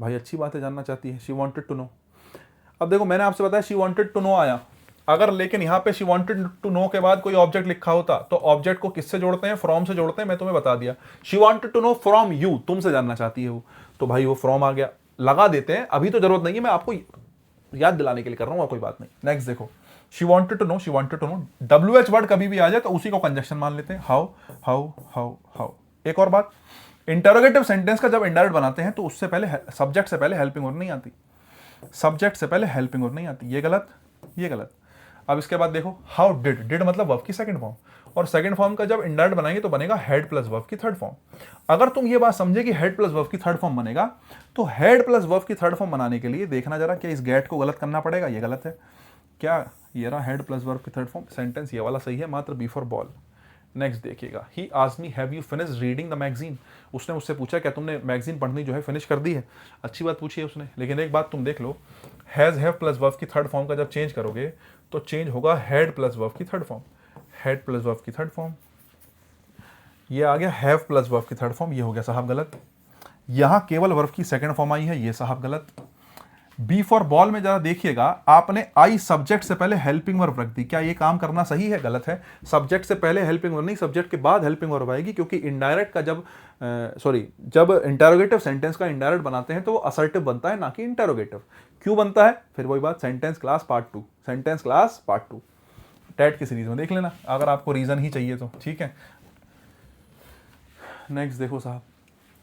भाई अच्छी बात है, जानना चाहती है, शी वांटेड टू नो। अब देखो मैंने आपसे बताया शी वांटेड टू नो आया, अगर लेकिन यहाँ पे शी वांटेड टू नो के बाद कोई ऑब्जेक्ट लिखा होता तो ऑब्जेक्ट को किससे जोड़ते हैं, फ्रॉम से जोड़ते हैं, मैं तुम्हें बता दिया। She wanted to know from you, तुमसे जानना चाहती है वो, तो भाई वो फ्रॉम आ गया, लगा देते हैं, अभी तो जरूरत नहीं है, मैं आपको याद दिलाने के लिए कर रहा हूँ, कोई बात नहीं। नेक्स्ट देखो, she wanted to know, she wanted to know, WH word कभी भी आ जाए तो उसी को कंजक्शन मान लेते हैं, हाउ हाउ हाउ हाउ। एक और बात, इंटरोगेटिव सेंटेंस का जब इंडायरेक्ट बनाते हैं तो उससे पहले सब्जेक्ट से पहले हेल्पिंग वर्ब नहीं आती, सब्जेक्ट से पहले हेल्पिंग वर्ब नहीं आती, ये गलत, ये गलत। अब इसके बाद देखो, हाउ डिड, डिड मतलब वर्ब की सेकंड फॉर्म, और सेकंड फॉर्म का जब इंडायरेक्ट बनाएंगे तो बनेगा हेड प्लस वर्ब की थर्ड फॉर्म। अगर तुम ये बात समझे कि हेड प्लस वर्ब की थर्ड फॉर्म बनेगा, तो हेड प्लस वर्ब की थर्ड फॉर्म बनाने के लिए देखना जरा, क्या इस गेट को गलत करना पड़ेगा, ये गलत है क्या, ये रहा हेड प्लस वर्ब की थर्ड फॉर्म, सेंटेंस ये वाला सही है, मात्र बी फॉर बॉल। नेक्स्ट देखिएगा, ही asked me have you finished reading the magazine, उसने मुझसे पूछा क्या तुमने मैगजीन पढ़नी जो है फिनिश कर दी है, अच्छी बात पूछी है उसने, लेकिन एक बात तुम देख लो, हैज हैव प्लस वर्ब की थर्ड फॉर्म का जब चेंज करोगे तो चेंज होगा हेड प्लस वर्ब की third form, head plus verb की थर्ड फॉर्म, ये आ गया हैव प्लस वर्ब की थर्ड फॉर्म, ये हो गया साहब गलत। यहां केवल वर्ब की सेकंड फॉर्म आई है, ये साहब गलत। बी फॉर बॉल में जरा देखिएगा, आपने आई सब्जेक्ट से पहले हेल्पिंग वर्ब रख दी, क्या ये काम करना सही है, गलत है। सब्जेक्ट से पहले हेल्पिंग वर्ब नहीं, सब्जेक्ट के बाद हेल्पिंग वर्ब आएगी, क्योंकि इनडायरेक्ट का जब इंटरोगेटिव सेंटेंस का इनडायरेक्ट बनाते हैं तो वो असर्टिव बनता है, ना कि इंटरोगेटिव। क्यों बनता है, फिर वही बात, sentence class part 2, sentence class part 2 TET की सीरीज में देख लेना, अगर आपको रीजन ही चाहिए तो, ठीक है। नेक्स्ट देखो साहब,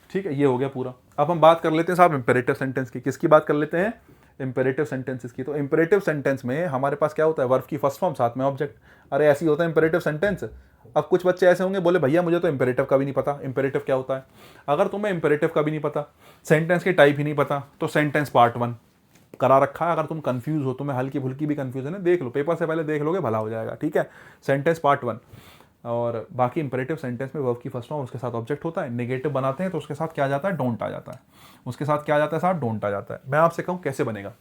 ठीक है, ये हो गया पूरा। अब हम बात कर लेते हैं साहब इंपेरेटिव सेंटेंस की, किसकी बात कर लेते हैं, इंपेरेटिव सेंटेंसेस की। तो इंपेरेटिव सेंटेंस में हमारे पास क्या होता है, वर्ब की फर्स्ट फॉर्म साथ में ऑब्जेक्ट, अरे ऐसी होता है इंपेरेटिव सेंटेंस। अब कुछ बच्चे ऐसे होंगे बोले भैया मुझे तो इंपेरेटिव का भी नहीं पता, इंपेरेटिव क्या होता है। अगर तुम्हें इंपेरेटिव का भी नहीं पता, सेंटेंस के टाइप ही नहीं पता, तो सेंटेंस पार्ट 1 करा रखा है। अगर तुम कंफ्यूज हो, तुम्हें हल्की फुल्की भी कंफ्यूजन है, देख लो, पेपर से पहले देख लोगे, भला हो जाएगा, ठीक है। सेंटेंस पार्ट 1, और बाकी इंपेरेटिव सेंटेंस में वर्ब की फर्स्ट फॉर्म उसके साथ ऑब्जेक्ट होता है, नेगेटिव बनाते हैं तो उसके साथ क्या आ जाता है, डोंट आ जाता है, उसके साथ क्या आ जाता है साहब, डोंट आ जाता है। मैं आपसे कहूं कैसे बनेगा,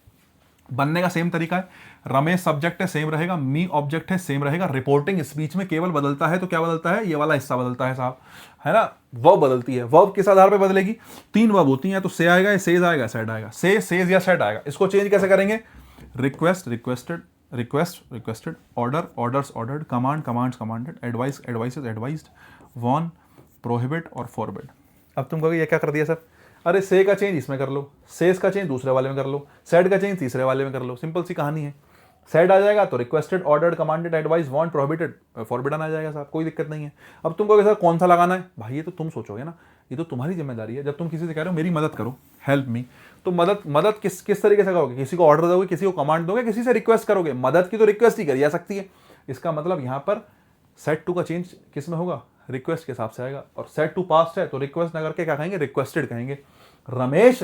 बनने का सेम तरीका है, रमेश सब्जेक्ट है सेम रहेगा, मी ऑब्जेक्ट है सेम रहेगा, रिपोर्टिंग स्पीच में केवल बदलता है तो क्या बदलता है, ये वाला हिस्सा बदलता है साहब, है ना, वर्ब बदलती है। वर्ब किस आधार पे बदलेगी, 3 वर्ब होती हैं, तो से आएगा, या सेज आएगा, सेड आएगा, से, सेज या सेड आएगा। इसको चेंज कैसे करेंगे, request requested, request requested, order orders ordered, command commands commanded, advice advises advised, warn prohibit और फॉरबिड। अब तुम कहोगे ये क्या कर दिया सर, अरे से का चेंज इसमें कर लो, सेज का चेंज दूसरे वाले में कर लो, सेड का चेंज तीसरे वाले में कर लो, सिंपल सी कहानी है। सेड आ जाएगा तो requested, ordered, commanded, advice, want, prohibited, forbidden आ जाएगा साहब, कोई दिक्कत नहीं है। अब तुम कहोगे सर कौन सा लगाना है, भाई ये तो तुम सोचोगे ना, ये तो तुम्हारी जिम्मेदारी है। जब तुम किसी से कह रहे हो मेरी मदद करो, हेल्प मी, तो मदद किस तरीके से करोगे, किसी को ऑर्डर दोगे, किसी को कमांड दोगे, किसी से रिक्वेस्ट करोगे, मदद की तो रिक्वेस्ट ही करी जा सकती है। इसका मतलब यहाँ पर सेट टू का चेंज किस में होगा, रिक्वेस्ट के हिसाब से आएगा, और सेट टू पास्ट है तो रिक्वेस्ट ना करके क्या कहेंगे, रिक्वेस्टेड कहेंगे, रमेश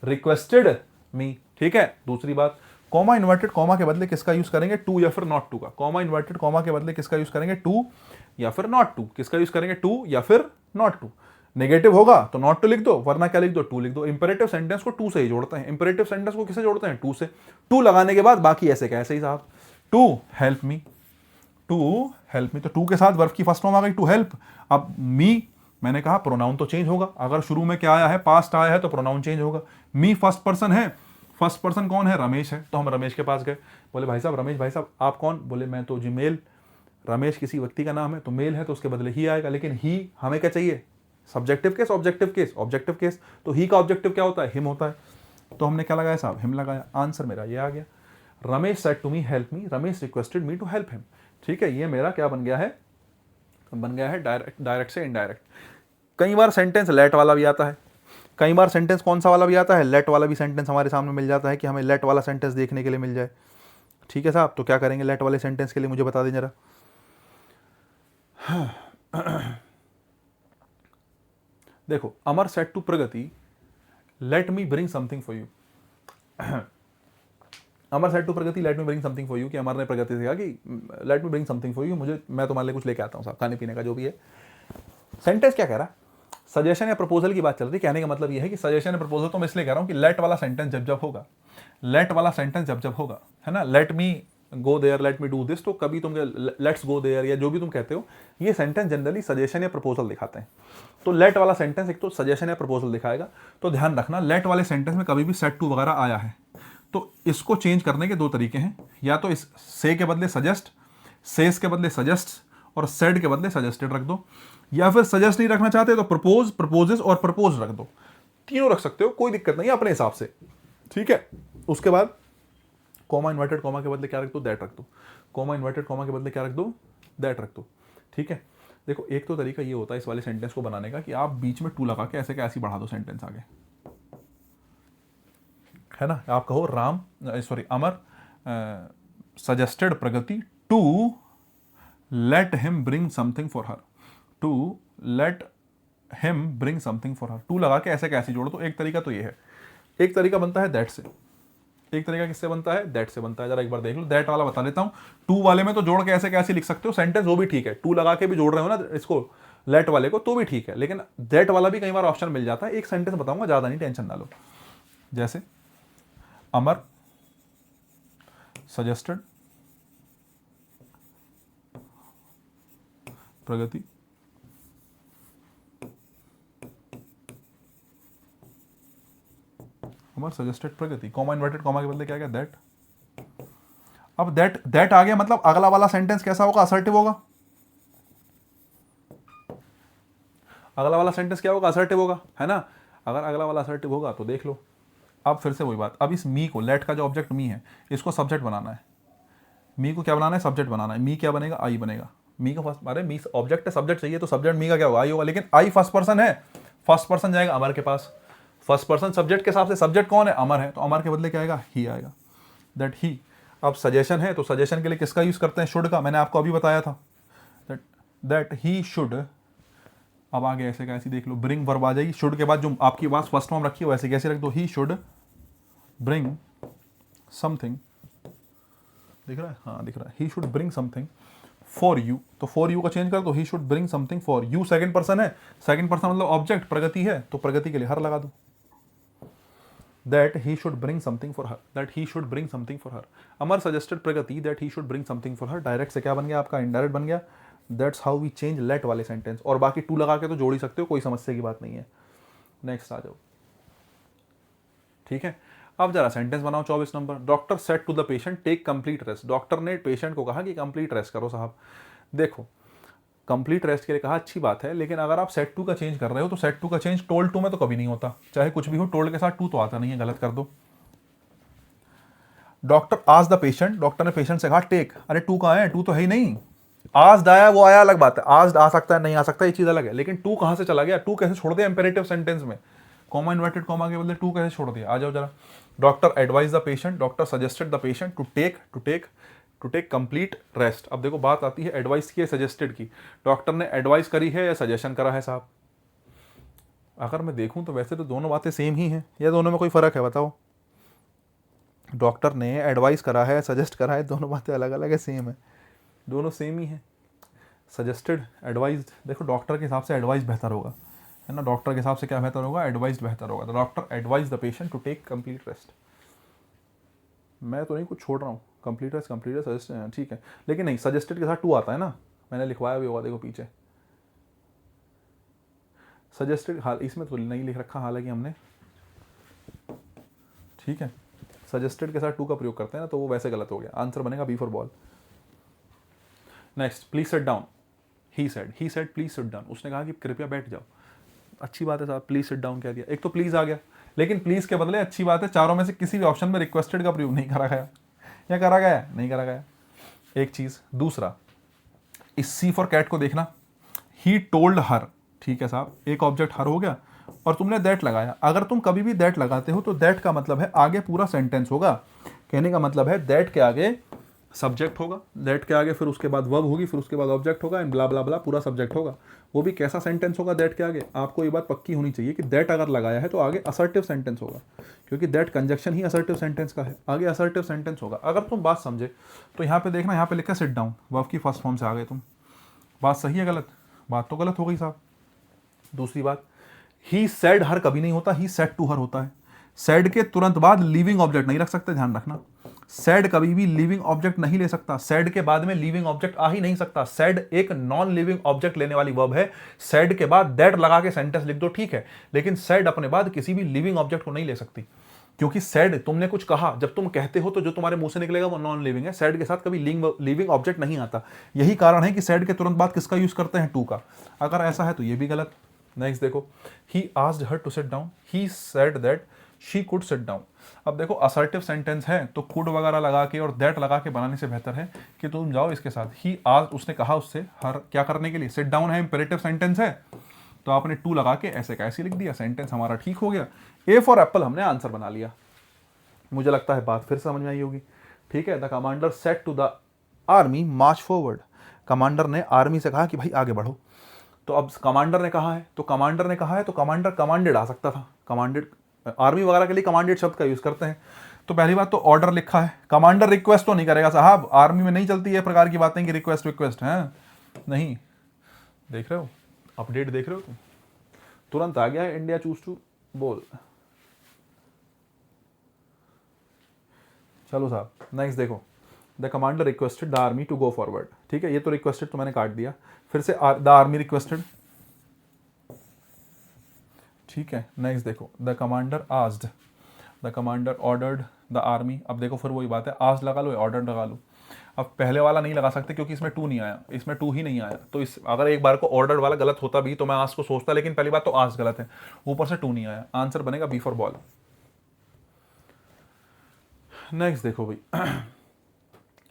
रिक्वेस्टेड मी, ठीक है। दूसरी बात, कॉमा इन्वर्टेड कॉमा के बदले किसका यूज करेंगे, टू या फिर नॉट टू का। कॉमा इन्वर्टेड कॉमा के बदले किसका यूज करेंगे, टू या फिर नॉट टू, किसका यूज करेंगे, टू या फिर नॉट टू। नेगेटिव होगा तो नॉट टू लिख दो, वरना क्या लिख दो, टू लिख दो। इंपेरेटिव सेंटेंस को टू से ही जोड़ते हैं, इंपेरेटिव सेंटेंस को किसे जोड़ते हैं, टू से। टू लगाने के बाद बाकी ऐसे कैसे ही साहब, to help me, to help me, तो टू के साथ वर्ब की फर्स्ट फॉर्म आ गई, टू हेल्प। अब मी, मैंने कहा प्रोनाउन तो चेंज होगा, अगर शुरू में क्या आया है, पास्ट आया है तो प्रोनाउन चेंज होगा। मी फर्स्ट पर्सन है, फर्स्ट पर्सन कौन है, रमेश है, तो हम रमेश के पास गए, बोले भाई साहब रमेश भाई साहब आप कौन, बोले मैं तो जी मेल, रमेश किसी व्यक्ति का नाम है तो मेल है तो उसके बदले ही आएगा, लेकिन ही हमें क्या चाहिए, subjective case objective case, objective case, तो ही का ऑब्जेक्टिव क्या होता है, हिम होता है, तो हमने क्या लगाया साहब, हिम लगाया। आंसर मेरा ये आ गया, Ramesh said to me help me, Ramesh requested me to help him, ठीक है। ये मेरा क्या बन गया है, डायरेक्ट से इनडायरेक्ट। कई बार सेंटेंस लेट वाला भी आता है, कई बार सेंटेंस कौन सा वाला भी आता है, लेट वाला भी सेंटेंस हमारे सामने मिल जाता है कि हमें लेट वाला सेंटेंस देखने के लिए मिल जाए, ठीक है साहब। तो क्या करेंगे लेट वाले सेंटेंस के लिए, मुझे बता दें जरा। देखो, Amar said to Pragati let me bring something for you, Amar said to Pragati let me bring something for you, कि अमर ने प्रगति से कहा कि let me bring something for you, मैं तुम्हारे लिए कुछ लेके आता हूँ साहब, खाने पीने का जो भी है। सेंटेंस क्या कह रहा है, सजेशन या प्रपोजल की बात चल रही है। कहने का मतलब यह है कि सजेशन या प्रपोजल तो मैं इसलिए कह रहा हूं कि लेट वाला सेंटेंस जब जब होगा, लेट वाला सेंटेंस जब जब होगा, है ना, let me go there, let me do this, तो कभी तुम लेट्स गो देयर या जो भी तुम कहते हो, ये सेंटेंस जनरली सजेशन या प्रपोजल दिखाते हैं। तो लेट वाला सेंटेंस एक तो सजेशन या प्रपोजल दिखाएगा। तो ध्यान रखना, लेट वाले सेंटेंस में कभी भी सेट टू वगैरह आया है तो इसको चेंज करने के 2 तरीके हैं, या तो इस से के बदले सजेस्ट, सेस के बदले सजेस्ट और सेड के बदले सजेस्टेड रख दो, या फिर सजेस्ट नहीं रखना चाहते तो प्रपोज, प्रपोजेस और प्रपोज रख दो। तीनों रख सकते हो, कोई दिक्कत नहीं है अपने हिसाब से, ठीक है। उसके बाद कॉमा इन्वर्टेड कॉमा के बदले क्या रख दो, दैट रख दो। कॉमा इन्वर्टेड कॉमा के बदले क्या रख दो, दैट रख दो, ठीक है। देखो एक तो तरीका ये होता है इस वाले सेंटेंस को बनाने का कि आप बीच में टू लगा के ऐसे कैसे बढ़ा दो सेंटेंस आगे, है ना। आप कहो Ram, sorry Amar suggested Pragati to let him bring something for her, to let him bring something for her, to लगा के ऐसे कैसे जोड़ो। तो एक तरीका तो ये है। एक तरीका बनता है दैट से, एक तरीका किससे बनता है, दैट से बनता है। जरा एक बार देख लो, दैट वाला बता देता हूं। टू वाले में तो जोड़ के ऐसे कैसे लिख सकते हो सेंटेंस, वो भी ठीक है। टू लगा के भी जोड़ रहे हो ना इसको लेट वाले को, तो भी ठीक है। लेकिन दैट वाला भी कई बार ऑप्शन मिल जाता है। एक सेंटेंस बताऊंगा, ज्यादा नहीं, टेंशन ना लो। जैसे अमर सजेस्टेड प्रगति अमर सजेस्टेड प्रगति, कॉमा इन्वर्टेड कॉमा के बदले क्या गया, दैट। अब दैट आ गया, मतलब अगला वाला सेंटेंस कैसा होगा, असर्टिव होगा। अगला वाला सेंटेंस क्या होगा, असर्टिव होगा, है ना। अगर अगला वाला असर्टिव होगा तो देख लो। अब फिर से वही बात, अब इस मी को, लेट का जो ऑब्जेक्ट मी है, इसको सब्जेक्ट बनाना है। मी को क्या बनाना है, सब्जेक्ट बनाना है। मी क्या बनेगा, आई बनेगा। मी का फर्स्ट, अरे मी ऑब्जेक्ट है, सब्जेक्ट चाहिए, तो सब्जेक्ट मी का क्या होगा, आई होगा। लेकिन आई फर्स्ट पर्सन है, फर्स्ट पर्सन जाएगा अमर के पास। फर्स्ट पर्सन सब्जेक्ट के हिसाब से सब्जेक्ट कौन है, अमर है, तो अमर के बदले क्या आएगा, ही आएगा, दैट ही। अब सजेशन है तो सजेशन के लिए किसका यूज करते हैं, शुड का। मैंने आपको अभी बताया था, दैट ही शुड। अब आगे ऐसे कैसे देख लो, ब्रिंग वर्ब आ जाएगी। शुड के बाद जो आपकी बात फर्स्ट फॉर्म रखी है वैसे कैसे रख दो, ही शुड ब्रिंग समथिंग। दिख रहा है, हाँ दिख रहा है। He should bring something for you, तो फॉर यू का चेंज कर दो, he should bring something for you. Second person है, सेकंड पर्सन मतलब ऑब्जेक्ट प्रगति है, तो प्रगति के लिए हर लगा दो। That he should bring something for her, that he should bring something for her. Amar suggested Pragati that he should bring something for her. Direct से क्या बन गया आपका, इनडायरेक्ट बन गया। That's how we change let वाले sentence. और बाकी टू लगा के तो जोड़ ही सकते हो, कोई समस्या की बात नहीं है। नेक्स्ट आ जाओ, ठीक है। अब जरा सेंटेंस बनाओ 24 नंबर। Doctor said to the patient take complete rest. Doctor ने पेशेंट को कहा कि कंप्लीट रेस्ट करो साहब। देखो कंप्लीट रेस्ट के लिए कहा, अच्छी बात है, लेकिन अगर आप सेट टू का चेंज कर रहे हो तो सेट टू का चेंज टोल्ड टू में तो कभी नहीं होता। चाहे कुछ भी हो, टोल्ड के साथ टू तो आता नहीं है, गलत कर दो। डॉक्टर आज द पेशेंट, डॉक्टर ने पेशेंट से कहा टेक, अरे टू कहाँ है, टू तो है ही नहीं। आज आया वो आया अलग बात है, आज आ सकता है नहीं आ सकता ये चीज अलग है, लेकिन टू कहां से चला गया, टू कैसे छोड़ दिया इंपेरेटिव सेंटेंस में। कॉमा इन्वर्टेड कॉमा के बदले टू कैसे छोड़ दिया, आ जाओ जरा। Doctor advise the patient, doctor suggested the patient to take complete rest. अब देखो बात आती है एडवाइस की, सजेस्टेड की। डॉक्टर ने एडवाइस करी है या सजेशन करा है साहब। अगर मैं देखूं तो वैसे तो दोनों बातें सेम ही हैं, या दोनों में कोई फर्क है बताओ। डॉक्टर ने एडवाइस करा है, सजेस्ट करा है, दोनों बातें अलग अलग है, सेम है, दोनों सेम ही है। सजेस्टेड एडवाइज, देखो डॉक्टर के हिसाब से एडवाइस बेहतर होगा, है ना। डॉक्टर के हिसाब से क्या बेहतर होगा, एडवाइस बेहतर होगा। तो doctor advise the patient to take complete rest. मैं तो नहीं कुछ छोड़ रहा हूँ, कंप्लीट रेस्ट सजेस्ट, ठीक है। लेकिन नहीं, सजेस्टेड के साथ टू आता है ना, मैंने लिखवाया भी होगा, देखो पीछे सजेस्टेड। हाल इसमें तो नहीं लिख रखा हालांकि हमने, ठीक है। सजेस्टेड के साथ टू का प्रयोग करते हैं ना, तो वो वैसे गलत हो गया। आंसर बनेगा B for ball. Next, please sit down. He said please sit down. उसने कहा कि कृपया बैठ जाओ। अच्छी बात है साहब, प्लीज सिट डाउन कह दिया, एक तो प्लीज आ गया, लेकिन प्लीज के बदले अच्छी बात है चारों में से किसी भी ऑप्शन में रिक्वेस्टेड का प्रयोग नहीं करा गया, या करा गया, नहीं करा गया, एक चीज। दूसरा, इस सी फॉर कैट को देखना, ही टोल्ड हर, ठीक है साहब, एक ऑब्जेक्ट हर हो गया और तुमने दैट लगाया। अगर तुम कभी भी दैट लगाते हो तो दैट का मतलब है आगे पूरा सेंटेंस होगा। कहने का मतलब है दैट के आगे सब्जेक्ट होगा, दैट के आगे फिर उसके बाद वर्ब होगी, फिर उसके बाद ऑब्जेक्ट होगा, एंड ब्ला ब्ला ब्ला, पूरा सब्जेक्ट होगा। वो भी कैसा सेंटेंस होगा दैट के आगे, आपको ये बात पक्की होनी चाहिए कि दैट अगर लगाया है तो आगे असर्टिव सेंटेंस होगा, क्योंकि that conjunction he assertive sentence का है, आगे असर्टिव सेंटेंस होगा। अगर तुम बात समझे तो यहाँ पे देखना, यहाँ पे लिखा सिट डाउन, वर्ब की फर्स्ट फॉर्म से आ गए तुम। बात सही है गलत, बात तो गलत हो गई साहब। दूसरी बात, ही सेड हर कभी नहीं होता, ही सेड टू हर होता है। सेड के तुरंत बाद लिविंग ऑब्जेक्ट नहीं रख सकते, ध्यान रखना। सैड कभी भी लिविंग ऑब्जेक्ट नहीं ले सकता, सैड के बाद में लिविंग ऑब्जेक्ट आ ही नहीं सकता। सैड एक नॉन लिविंग ऑब्जेक्ट लेने वाली वर्ब है। सैड के बाद दैट लगा के सेंटेंस लिख दो ठीक है, लेकिन सैड अपने बाद किसी भी लिविंग ऑब्जेक्ट को नहीं ले सकती, क्योंकि सैड तुमने कुछ कहा, जब तुम कहते हो तो जो तुम्हारे मुंह से निकलेगा वो नॉन लिविंग है। सैड के साथ कभी लिविंग ऑब्जेक्ट नहीं आता। यही कारण है कि सैड के तुरंत बाद किसका यूज करते हैं, टू का। अगर ऐसा है तो ये भी गलत। नेक्स्ट देखो, he asked her to sit down, he said that she could sit down. अब देखो असर्टिव सेंटेंस है तो कुड वगैरह लगा के और दैट लगा के बनाने से बेहतर है कि तुम जाओ इसके साथ, ही आस्क्ड, उसने कहा उससे हर क्या करने के लिए, सिट डाउन है, इंपेरेटिव सेंटेंस है, तो आपने टू लगा के ऐसे का ऐसे लिख दिया, सेंटेंस हमारा ठीक हो गया। ए फॉर एप्पल हमने आंसर बना लिया। मुझे लगता है बात फिर समझ में आई होगी। ठीक है, the commander said to the army march forward. Commander ने आर्मी से कहा कि भाई आगे बढ़ो। तो अब कमांडर ने कहा है तो कमांडर ने कहा है तो कमांडर कमांडेड आ सकता था। कमांडेड आर्मी वगैरह के लिए कमांडेड शब्द का यूज करते हैं। तो पहली बात तो ऑर्डर लिखा है, कमांडर रिक्वेस्ट तो नहीं करेगा साहब, आर्मी में नहीं चलती है प्रकार की बातें कि रिक्वेस्ट है नहीं। देख रहे हो अपडेट, देख रहे हो तुम, तुरंत आ गया है इंडिया चूज टू बोल। चलो साहब नेक्स्ट देखो, the commander requested the army to go forward. ठीक है, ये तो रिक्वेस्टेड तो मैंने काट दिया, फिर से द आर्मी रिक्वेस्टेड। ठीक है, नेक्स्ट देखो, the commander asked, the commander ordered the army. अब देखो फिर वही बात है, आस्क्ड लगा लो, ऑर्डर्ड लगा लो। अब पहले वाला नहीं लगा सकते क्योंकि इसमें टू नहीं आया, इसमें टू ही नहीं आया। तो इस अगर एक बार को ऑर्डर्ड वाला गलत होता भी तो मैं आस्क को सोचता, लेकिन पहली बात तो आस्क गलत है, ऊपर से टू नहीं आया, आंसर बनेगा बी फॉर बॉल। नेक्स्ट देखो भाई,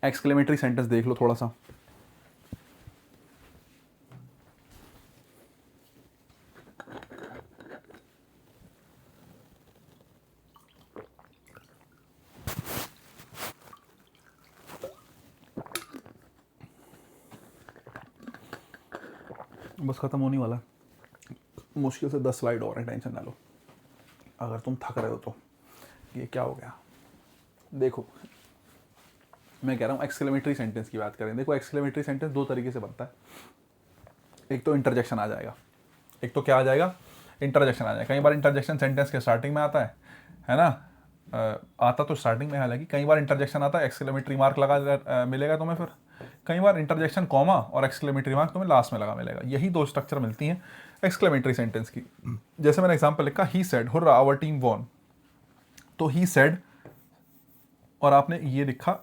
एक्सक्लेमेटरी सेंटेंस देख लो थोड़ा सा। बस खत्म होने वाला, मुश्किल से 10 स्लाइड और है, टेंशन ना लो। अगर तुम थक रहे हो तो ये क्या हो गया। देखो मैं कह रहा हूँ एक्सक्लेमेटरी सेंटेंस की बात करें। देखो एक्सक्लेमेटरी सेंटेंस दो तरीके से बनता है, एक तो इंटरजेक्शन आ जाएगा, एक तो क्या आ जाएगा, इंटरजेक्शन आ जाएगा। कई बार इंटरजेक्शन सेंटेंस के स्टार्टिंग में आता है ना, आता तो स्टार्टिंग में, हालांकि कई बार इंटरजेक्शन आता है, एक्सक्लेमेटरी मार्क लगा मिलेगा तुम्हें, फिर कई बार इंटरजेक्शन कॉमा और एक्सक्लेमेटरी मार्क तुम्हें लास्ट में लगा मिलेगा। यही दो स्ट्रक्चर मिलती हैं एक्सक्लेमेटरी सेंटेंस की। जैसे मैंने एग्जांपल लिखा, he said hurrah our team won, तो ही सेड और आपने ये लिखा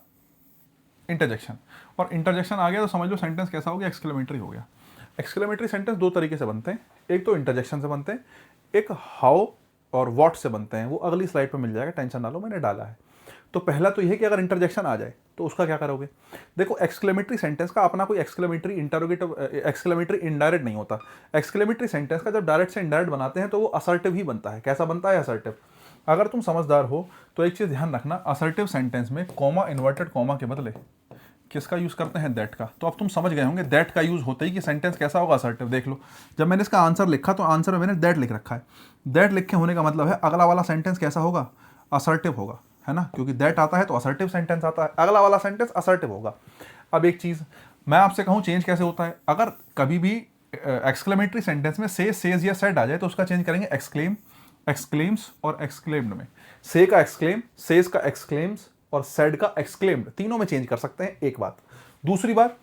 इंटरजेक्शन, और इंटरजेक्शन आ गया तो समझ लो सेंटेंस कैसा हो गया, एक्सक्लेमेटरी हो गया। एक्सक्लेमेटरी सेंटेंस दो तरीके से बनते हैं, एक तो इंटरजेक्शन से बनते हैं, एक हाउ और व्हाट से बनते हैं। वो अगली स्लाइड पे मिल जाएगा, टेंशन ना लो, मैंने डाला है। तो पहला तो यह कि अगर इंटरजेक्शन आ जाए तो उसका क्या करोगे। देखो एक्सक्लेमेटरी सेंटेंस का अपना कोई एक्सक्लेमेटरी इंटरोगेटिव एक्सक्लेमेटरी इनडायरेक्ट नहीं होता। एक्सक्लेमेटरी सेंटेंस का जब डायरेक्ट से इनडायरेक्ट बनाते हैं तो वो असर्टिव ही बनता है। कैसा बनता है, असर्टिव। अगर तुम समझदार हो तो एक चीज़ ध्यान रखना, असर्टिव सेंटेंस में कॉमा, इन्वर्टेड कॉमा के बदले किसका यूज़ करते हैं, दैट का। तो अब तुम समझ गए होंगे दैट का यूज़ होता ही कि सेंटेंस कैसा होगा, असर्टिव। देख लो, जब मैंने इसका आंसर लिखा तो आंसर में मैंने दैट लिख रखा है। दैट लिखे होने का मतलब है अगला वाला सेंटेंस कैसा होगा, असर्टिव होगा, है ना, क्योंकि दैट आता है तो असर्टिव सेंटेंस आता है, अगला वाला सेंटेंस असर्टिव होगा। अब एक चीज़ मैं आपसे कहूँ चेंज कैसे होता है, अगर कभी भी एक्सक्लेमेटरी सेंटेंस में से, सेज या सेड आ जाए तो उसका चेंज करेंगे एक्सक्लेम, एक्सक्लेम्स और एक्सक्लेम्ड में। से का एक्सक्लेम, सेज का एक्सक्लेम्स और सेड का एक्सक्लेम्ड, तीनों में चेंज कर सकते हैं। एक बात। दूसरी बात,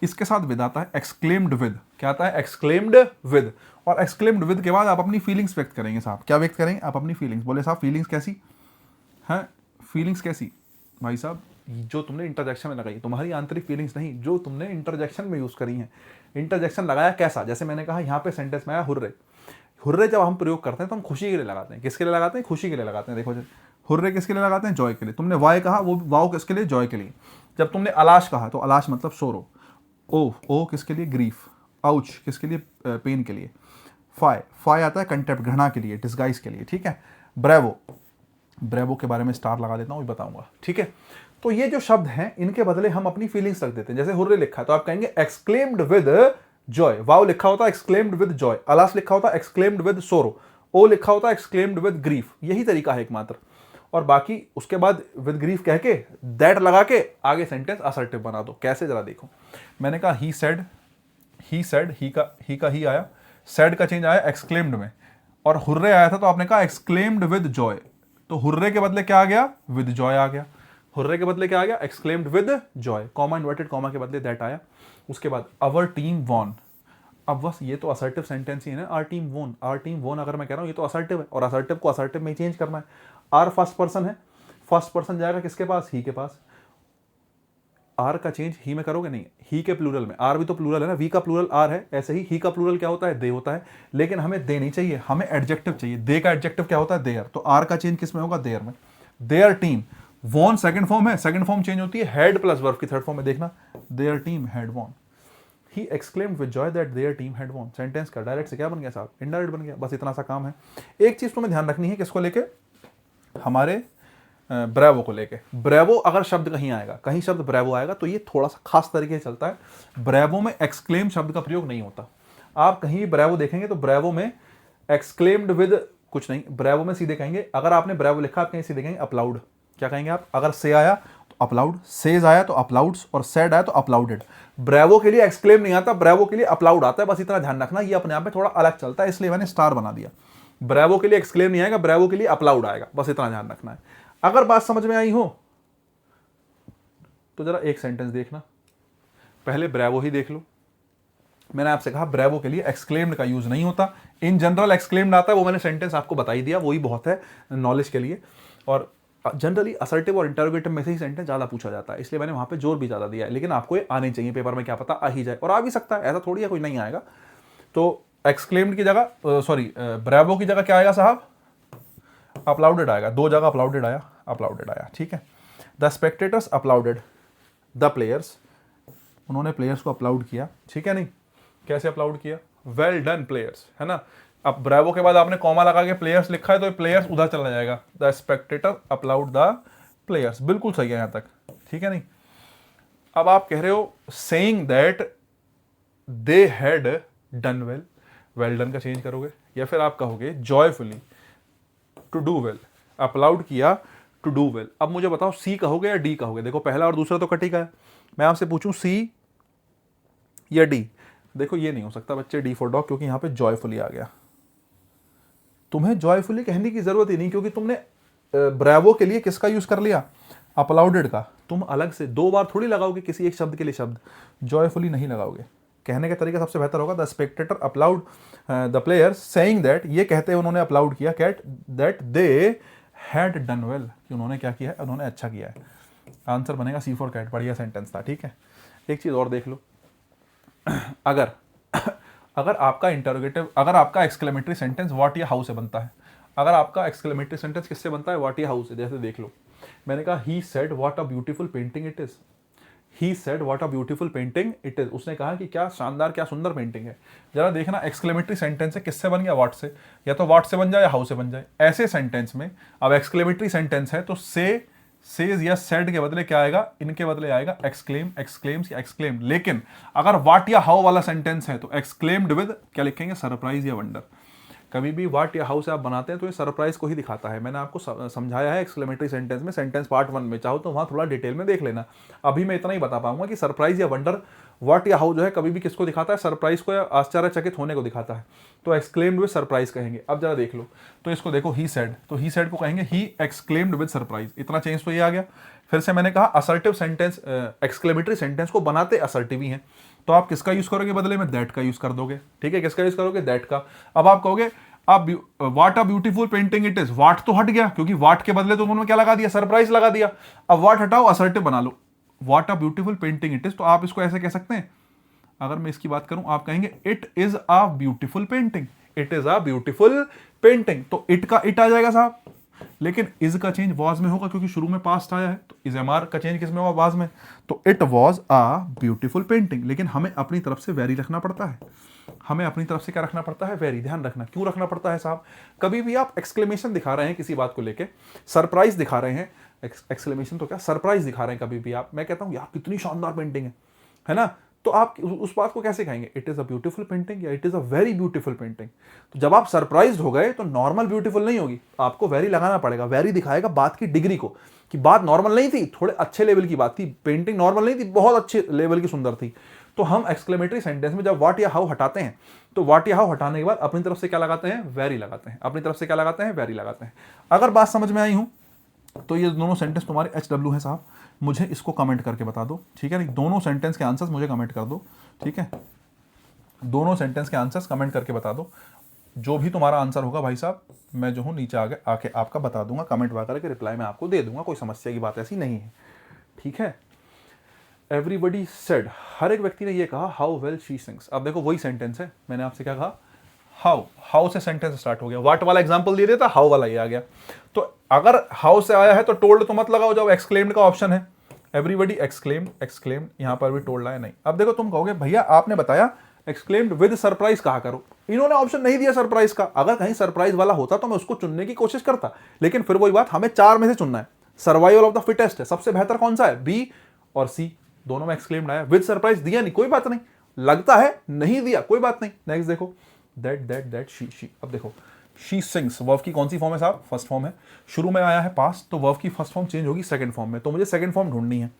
इसके साथ विद आता है एक्सक्लेम्ड विद। क्या आता है, एक्सक्लेम्ड विद। और एक्सक्लेम्ड विद के बाद आप अपनी फीलिंग्स व्यक्त करेंगे साहब। क्या व्यक्त करेंगे आप, अपनी फीलिंग्स। बोले साहब फीलिंग्स कैसी हैं, फीलिंग्स कैसी भाई साहब, जो तुमने इंटरजेक्शन में लगाई, तुम्हारी आंतरिक फीलिंग्स नहीं, जो तुमने इंटरजेक्शन में यूज़ करी हैं। इंटरजेक्शन लगाया कैसा, जैसे मैंने कहा यहाँ पे सेंटेंस में आया हुर्रे। हुर्रे जब हम प्रयोग करते हैं तो हम खुशी के लिए लगाते हैं। किसके लिए लगाते हैं, खुशी के लिए लगाते हैं। देखो हुर्रे किसके लिए लगाते हैं, जॉय के लिए। तुमने वाय कहा, वो वाव किसके लिए, जॉय के लिए। जब तुमने अलाश कहा तो अलाश मतलब सोरो। ओ किसके लिए, ग्रीफ। आउच किसके लिए, पेन के लिए। फाय आता है कंटेप्ट, घृणा के लिए, डिस्गाइज के लिए। ठीक है, ब्रेवो, ब्रेवो के बारे में स्टार लगा देता हूँ, भी बताऊंगा। ठीक है, तो ये जो शब्द हैं इनके बदले हम अपनी फीलिंग्स रख देते हैं। जैसे हुर्रे लिखा है तो आप कहेंगे एक्सक्लेम्ड विद जॉय। वाव लिखा होता है एक्सक्लेम्ड विद जॉय। अलास लिखा होता है एक्सक्लेम्ड विद सोरो। ओ लिखा होता है एक्सक्लेम्ड विद ग्रीफ। यही तरीका है एकमात्र। और बाकी उसके बाद विद ग्रीफ कह के दैट लगा के आगे सेंटेंस असर्टिव बना दो। कैसे, जरा देखो। मैंने कहा ही सेड, ही का ही आया, सेड का चेंज आया एक्सक्लेम्ड में, और हुर्रे आया था तो आपने कहा एक्सक्लेम्ड विद जॉय। तो हुर्रे के बदले क्या आ गया, विद जॉय आ गया। हुर्रे के बदले क्या आ गया, exclaimed with Joy, comma inverted comma के बदले दैट आया। उसके बाद अवर टीम वॉन, अब बस ये तो असर्टिव सेंटेंस ही है ना, आर टीम वोन, आर टीम वोन अगर मैं कह रहा हूँ ये तो असर्टिव है, और असर्टिव को असर्टिव में चेंज करना है। आर फर्स्ट पर्सन है, फर्स्ट पर्सन जाएगा किसके पास, ही के पास। आर का चेंज ही में करोगे नहीं, ही के प्लूरल में, आर भी तो प्लूरल है ना, वी का प्लूरल आर है, ऐसे ही का प्लूरल क्या होता है, दे होता है। लेकिन हमें दे नहीं चाहिए, हमें एडजेक्टिव चाहिए, दे का एडजेक्टिव क्या होता है, देयर, तो आर का चेंज किस में होगा, देयर में। Their team won second form है, सेकंड फॉर्म चेंज होती है हैड प्लस वर्ब की थर्ड फॉर्म में, देखना their team had won. He exclaimed with joy that their team had won। Sentence का डायरेक्ट से क्या बन गया साहब, इनडायरेक्ट बन गया। बस इतना सा काम है। एक चीज तुम्हें ध्यान रखनी है, किसको लेके, हमारे ब्रेवो को लेके। ब्रेवो अगर शब्द कहीं आएगा, कहीं शब्द ब्रेवो आएगा तो ये थोड़ा सा खास तरीके से चलता है। ब्रेवो में एक्सक्लेम शब्द का प्रयोग नहीं होता। आप कहीं भी ब्रेवो देखेंगे तो ब्रेवो में एक्सक्लेम्ड विद कुछ नहीं, ब्रेवो में सीधे कहेंगे, अगर आपने ब्रेवो लिखा आप कहीं सीधे कहेंगे अपलाउड। क्या कहेंगे आप, अगर से आया तो अपलाउड, सेज आया तो अपलाउड्स, और सेड आया तो अपलाउडेड। ब्रेवो के लिए एक्सक्लेम नहीं आता, ब्रेवो के लिए अपलाउड आता है। बस इतना ध्यान रखना, ये अपने आप में थोड़ा अलग चलता है, इसलिए मैंने स्टार बना दिया। ब्रेवो के लिए एक्सक्लेम नहीं आएगा, ब्रेवो के लिए अपलाउड आएगा, बस इतना ध्यान रखना है। अगर बात समझ में आई हो तो जरा एक सेंटेंस देखना, पहले ब्रेवो ही देख लो। मैंने आपसे कहा ब्रेवो के लिए एक्सक्लेम्ड का यूज नहीं होता, इन जनरल एक्सक्लेम्ड आता है, वो मैंने सेंटेंस आपको बता ही दिया, वही बहुत है नॉलेज के लिए। और जनरली असर्टिव और इंटरोगेटिव में से ही सेंटेंस ज्यादा पूछा जाता है, इसलिए मैंने वहां पे जोर भी ज्यादा दिया है। लेकिन आपको ये आने चाहिए पेपर में, क्या पता आ ही जाए, और आ भी सकता है, ऐसा थोड़ी है कोई नहीं आएगा। तो एक्सक्लेम्ड की जगह सॉरी ब्रेवो की जगह क्या आएगा साहब, अपलाउडेड आएगा। दो जगह अपलाउडेड आया, अपलाउडेड आया, ठीक है। द स्पेक्टेटर्स अपलाउडेड द प्लेयर्स, उन्होंने प्लेयर्स को अपलाउड किया, ठीक है। नहीं, कैसे अपलाउड किया, वेल डन प्लेयर्स, है ना। अब ब्रेवो के बाद आपने कॉमा लगा के प्लेयर्स लिखा है तो प्लेयर्स उधर चला जाएगा, the spectator applaud the players, बिल्कुल सही है यहां तक, ठीक है। नहीं, अब आप कह रहे हो saying that they had done well, well done का चेंज करोगे, या फिर आप कहोगे joyfully to do well, applaud किया टू डू वेल। अब मुझे बताओ सी कहोगे या डी कहोगे, देखो पहला और दूसरा तो कटी का है। मैं आपसे पूछूं सी या डी, देखो ये नहीं हो सकता बच्चे, डी फॉर डॉग, क्योंकि यहां पे जॉयफुली आ गया। तुम्हें जॉयफुली कहने की जरूरत ही नहीं, क्योंकि तुमने ब्रेवो के लिए किसका यूज कर लिया, अपलाउडेड का। तुम अलग से दो बार थोड़ी लगाओगे किसी एक शब्द के लिए शब्द, जॉयफुली नहीं लगाओगे। कहने का तरीका सबसे बेहतर होगा the spectator applaud the players saying that, ये कहते हैं उन्होंने अपलाउड किया cat that they had done well, कि उन्होंने क्या किया है, उन्होंने अच्छा किया है। आंसर बनेगा सी फॉर कैट, बढ़िया सेंटेंस था, ठीक है। एक चीज और देख लो, अगर अगर आपका इंटरोगेटिव, अगर आपका एक्सक्लेमेटरी सेंटेंस व्हाट या हाउ से बनता है, अगर आपका एक्सक्लेमेटरी सेंटेंस किससे बनता है, व्हाट या हाउ से, जैसे देख लो मैंने कहा ही said what a beautiful painting it is, he said what a beautiful painting it is, उसने कहा कि क्या शानदार क्या सुंदर पेंटिंग है। जरा देखना एक्सक्लेमेटरी सेंटेंस है, किससे बन गया, व्हाट से, या तो व्हाट से बन जाए या हाउ से बन जाए। ऐसे सेंटेंस में अब एक्सक्लेमेटरी सेंटेंस है तो से, सेज या सेड के बदले क्या आएगा, इनके बदले आएगा एक्सक्लेम, एक्सक्लेम्स या एक्सक्लेम। लेकिन अगर व्हाट या हाउ वाला सेंटेंस है तो एक्सक्लेम्ड विद क्या लिखेंगे, सरप्राइज या वंडर। कभी भी व्हाट या हाउ से आप बनाते हैं तो ये सरप्राइज को ही दिखाता है। मैंने आपको समझाया है एक्सक्लेमेटरी सेंटेंस में, सेंटेंस पार्ट 1 में, चाहो तो वहां थोड़ा डिटेल में देख लेना। अभी मैं इतना ही बता पाऊंगा कि सरप्राइज या वंडर, व्हाट या हाउ जो है कभी भी किसको दिखाता है, सरप्राइज को या आश्चर्यचकित होने को दिखाता है। तो एक्सक्लेम्ड विद सरप्राइज कहेंगे। अब जरा देख लो, तो इसको देखो ही सेड, तो ही सेड को कहेंगे ही एक्सक्लेम्ड विद सरप्राइज, इतना चेंज तो ये आ गया। फिर से मैंने कहा असर्टिव सेंटेंस, एक्सक्लेमेटरी सेंटेंस को बनाते असर्टिव ही हैं, तो आप किसका यूज करोगे बदले में, दैट का यूज कर दोगे, ठीक है। किसका यूज करोगे, दैट का। अब आप कहोगे अब what a beautiful painting it is, what तो हट गया, क्योंकि व्हाट के बदले तो उन्होंने क्या लगा दिया, सरप्राइज लगा दिया। अब व्हाट हटाओ, असर्टिव बना लो, what a beautiful painting it is. तो आप इसको ऐसे कह सकते हैं, अगर मैं इसकी बात करूं, आप कहेंगे it is a beautiful painting, it is a beautiful painting. तो इट का इट आ जाएगा साहब, लेकिन इज का चेंज वॉज में होगा, क्योंकि शुरू में पास्ट आया है। तो इज एम आर का चेंज किस में होगा, वाज में। तो it was a beautiful painting. लेकिन हमें अपनी तरफ से वेरी रखना पड़ता है, हमें अपनी तरफ से क्या रखना पड़ता है, वेरी। ध्यान रखना, क्यों रखना पड़ता है साहब, कभी भी आप एक्सक्लेमेशन दिखा रहे हैं किसी बात को लेके, सरप्राइज दिखा रहे हैं, एक्सक्लेमेशन तो क्या, सरप्राइज दिखा रहे हैं कभी भी आप, मैं कहता हूं यार कितनी शानदार पेंटिंग है ना, तो आप उस बात को कैसे कहेंगे, it is a beautiful painting या it is a very beautiful painting. तो जब आप सरप्राइज्ड हो गए तो नॉर्मल ब्यूटीफुल नहीं होगी, आपको वेरी लगाना पड़ेगा। वेरी दिखाएगा बात की डिग्री को, कि बात नॉर्मल नहीं थी, थोड़े अच्छे लेवल की बात थी, पेंटिंग नॉर्मल नहीं थी, बहुत अच्छे लेवल की सुंदर थी। तो हम एक्सक्लेमेटरी सेंटेंस में जब व्हाट या हाउ हटाते हैं, तो व्हाट या हाउ हटाने के बाद अपनी तरफ से क्या लगाते हैं, वेरी लगाते हैं, अपनी तरफ से क्या लगाते हैं, वेरी लगाते हैं। अगर बात समझ में आई हूं तो ये दोनों सेंटेंस तुम्हारे HW हैं साहब, मुझे इसको कमेंट करके बता दो, ठीक है। दोनों सेंटेंस के आंसर्स मुझे कमेंट कर दो, ठीक है। दोनों सेंटेंस के आंसर्स कमेंट करके बता दो। जो भी तुम्हारा आंसर होगा भाई साहब, मैं जो हूँ नीचे आगे आके आपका बता दूंगा, कमेंट वगैरह के रिप्लाई में आपको दे दूंगा, कोई समस्या की बात ऐसी नहीं है, ठीक है। एवरीबडी सेड, हर एक व्यक्ति ने ये कहा हाउ वेल शी सिंग्स। अब देखो वही सेंटेंस है, मैंने आपसे क्या कहा, हाउ से सेंटेंस स्टार्ट हो गया, व्हाट वाला एग्जांपल दे देता, हाउ वाला ये आ गया। तो अगर हाउ से आया है तो टोल्ड तो मत लगाओ, जब एक्सक्लेम्ड का ऑप्शन है, एवरीबडी एक्सक्लेम्ड, यहां पर भी टोल्ड आया नहीं। अब देखो तुम कहोगे भैया आपने बताया एक्सक्लेम्ड विद सरप्राइज कहा करो, इन्होंने ऑप्शन नहीं दिया सरप्राइज का। अगर कहीं सरप्राइज वाला होता तो मैं उसको चुनने की कोशिश करता, लेकिन फिर वही बात, हमें 4 में से चुनना है, सर्वाइवल ऑफ द फिटेस्ट है, सबसे बेहतर कौन सा है, बी और सी, दोनों में एक्सक्लेम्ड आया। विद सरप्राइज दिया नहीं, कोई बात नहीं, लगता है नहीं दिया, कोई बात नहीं। नेक्स्ट देखो, दैट शी। अब देखो शी सिंग्स, वर्ब की कौन सी फॉर्म है साहब, फर्स्ट फॉर्म है, शुरू में आया है पास्ट, तो वर्ब की फर्स्ट फॉर्म चेंज होगी सेकंड फॉर्म में, तो मुझे सेकंड फॉर्म ढूंढनी है।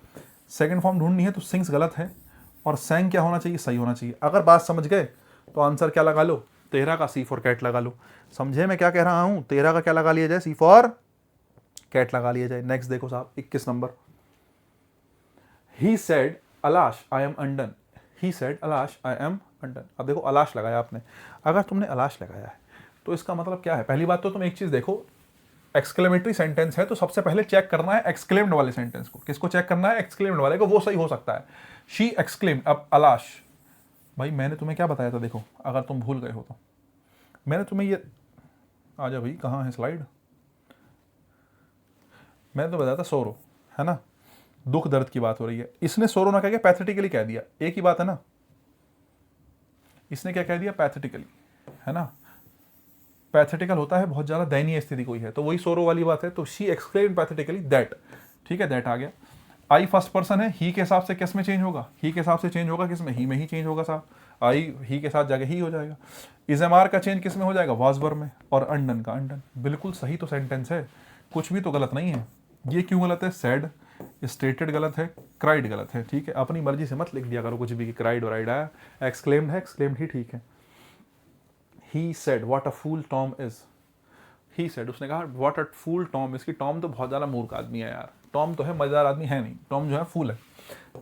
सेकंड फॉर्म ढूंढनी है तो सिंग्स गलत है, और सैंग क्या होना चाहिए, सही होना चाहिए। अगर बात समझ गए तो आंसर क्या लगा लो, 13 का सी फॉर कैट लगा लो। समझे मैं क्या कह रहा हूं, 13 का क्या लगा लिया जाए, सी फॉर कैट लगा लिया जाए। नेक्स्ट देखो साहब 21 number, he said alas I am undone, he said alas I am undone. अब देखो अलाश लगाया आपने, अगर तुमने अलाश लगाया है तो इसका मतलब क्या है, पहली बात तो तुम एक चीज देखो, एक्सक्लेमेटरी सेंटेंस है तो सबसे पहले चेक करना है एक्सक्लेम्ड वाले सेंटेंस को। किसको चेक करना है, एक्सक्लेम्ड वाले को, वो सही हो सकता है। शी एक्सक्लेम्ड, अब अलाश, भाई मैंने तुम्हें क्या बताया था, देखो अगर तुम भूल गए हो तो मैंने तुम्हें ये, आ जा भाई कहाँ है स्लाइड, मैंने तो बताया था सोरो, है ना, दुख दर्द की बात हो रही है, इसने सोरो ना कह के पैथेटिकली कह दिया, एक ही बात है ना, इसने क्या कह दिया, पैथेटिकली, है ना, पैथेटिकल होता है बहुत ज्यादा दयनीय स्थिति कोई है, तो वही सोरो वाली बात है। तो शी एक्सक्लेम्ड पैथेटिकली दैट, ठीक है, दैट आ गया। आई फर्स्ट पर्सन है, ही के हिसाब से किस में चेंज होगा, ही के हिसाब से चेंज होगा किस में, ही में ही चेंज होगा साहब, आई ही के साथ जाके ही हो जाएगा। इजमार का चेंज किस में हो जाएगा, वाज वर्ब में, और अनडन का अनडन। बिल्कुल सही तो सेंटेंस है, कुछ भी तो गलत नहीं है। ये क्यों गलत है, सैड स्टेटेड गलत है, क्राइड गलत है, ठीक है, अपनी मर्जी से मत लिख दिया करो कुछ भी कि क्राइड और राइड आया, एक्सक्लेम्ड है, एक्सक्लेम्ड ही ठीक है। He said what a fool Tom is, he said, उसने कहा व्हाट अ फूल टॉम, इसकी टॉम तो बहुत ज़्यादा मूर्ख आदमी है यार, टॉम तो है मजेदार आदमी है नहीं, टॉम जो है फूल है।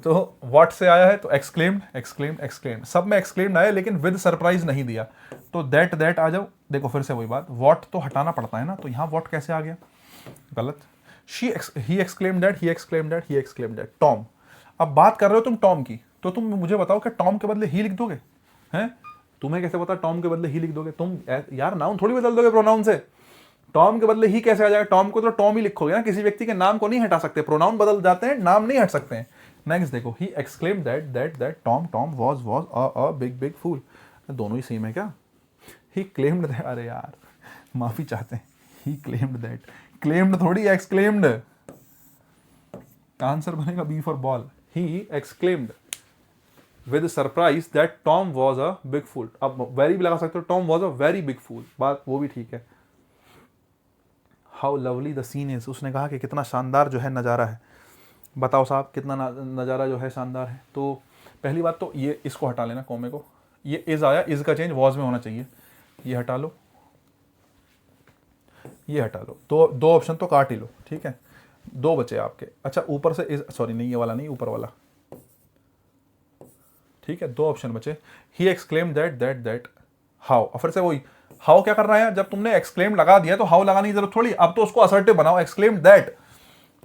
तो व्हाट से आया है तो एक्सक्लेम्ड एक्सक्लेम्ड एक्सक्लेम्ड, सब में एक्सक्लेम्ड आया लेकिन विद सरप्राइज नहीं दिया, तो दैट आ जाओ। देखो फिर से वही बात, व्हाट तो हटाना पड़ता है ना, तो यहाँ व्हाट कैसे आ गया, गलत। ही exclaimed that, he exclaimed that, he exclaimed that, Tom. अब बात कर रहे हो तुम टॉम की, तो तुम मुझे बताओ कि टॉम के बदले ही लिख दोगे, हैं, तुम्हें कैसे पता टॉम के बदले ही लिख दोगे, तुम यार नाउन थोड़ी बदल दोगे प्रोनाउन से, टॉम के बदले ही कैसे आ जाएगा, टॉम को तो टॉम ही लिखोगे ना, किसी व्यक्ति के नाम को नहीं हटा सकते, प्रोनाउन बदल जाते हैं, नाम नहीं हट सकते हैं। नेक्स्ट देखो, he exclaimed that Tom was a big fool, दोनों ही सेम है क्या, ही क्लेम्ड दैट, अरे यार माफी चाहते हैं, ही क्लेम्ड दैट, क्लेम्ड थोड़ी एक्सक्लेम्ड, आंसर बनेगा B for ball. He exclaimed with surprise that Tom was a big fool, अब वेरी भी लगा सकते हो, Tom was a very big fool, बात वो भी ठीक है। How lovely the scene is, उसने कहा कि कितना शानदार जो है नज़ारा है, बताओ साहब कितना नज़ारा जो है शानदार है। तो पहली बात तो ये, इसको हटा लेना कॉमे को, ये इज आया, इज का चेंज वॉज में होना चाहिए, ये हटा लो, ये हटा लो, दो ऑप्शन तो काट ही लो, ठीक है, 2 बचे आपके। अच्छा ऊपर से इज, सॉरी नहीं ये वाला नहीं, ऊपर वाला, ठीक है, 2 ऑप्शन बचे। ही एक्सक्लेम्ड दैट हाउ, और फिर से वही, हाउ क्या कर रहा है, जब तुमने एक्सक्लेम लगा दिया तो हाउ लगाने की जरूरत थोड़ी, अब तो उसको असर्टिव बनाओ, exclaimed that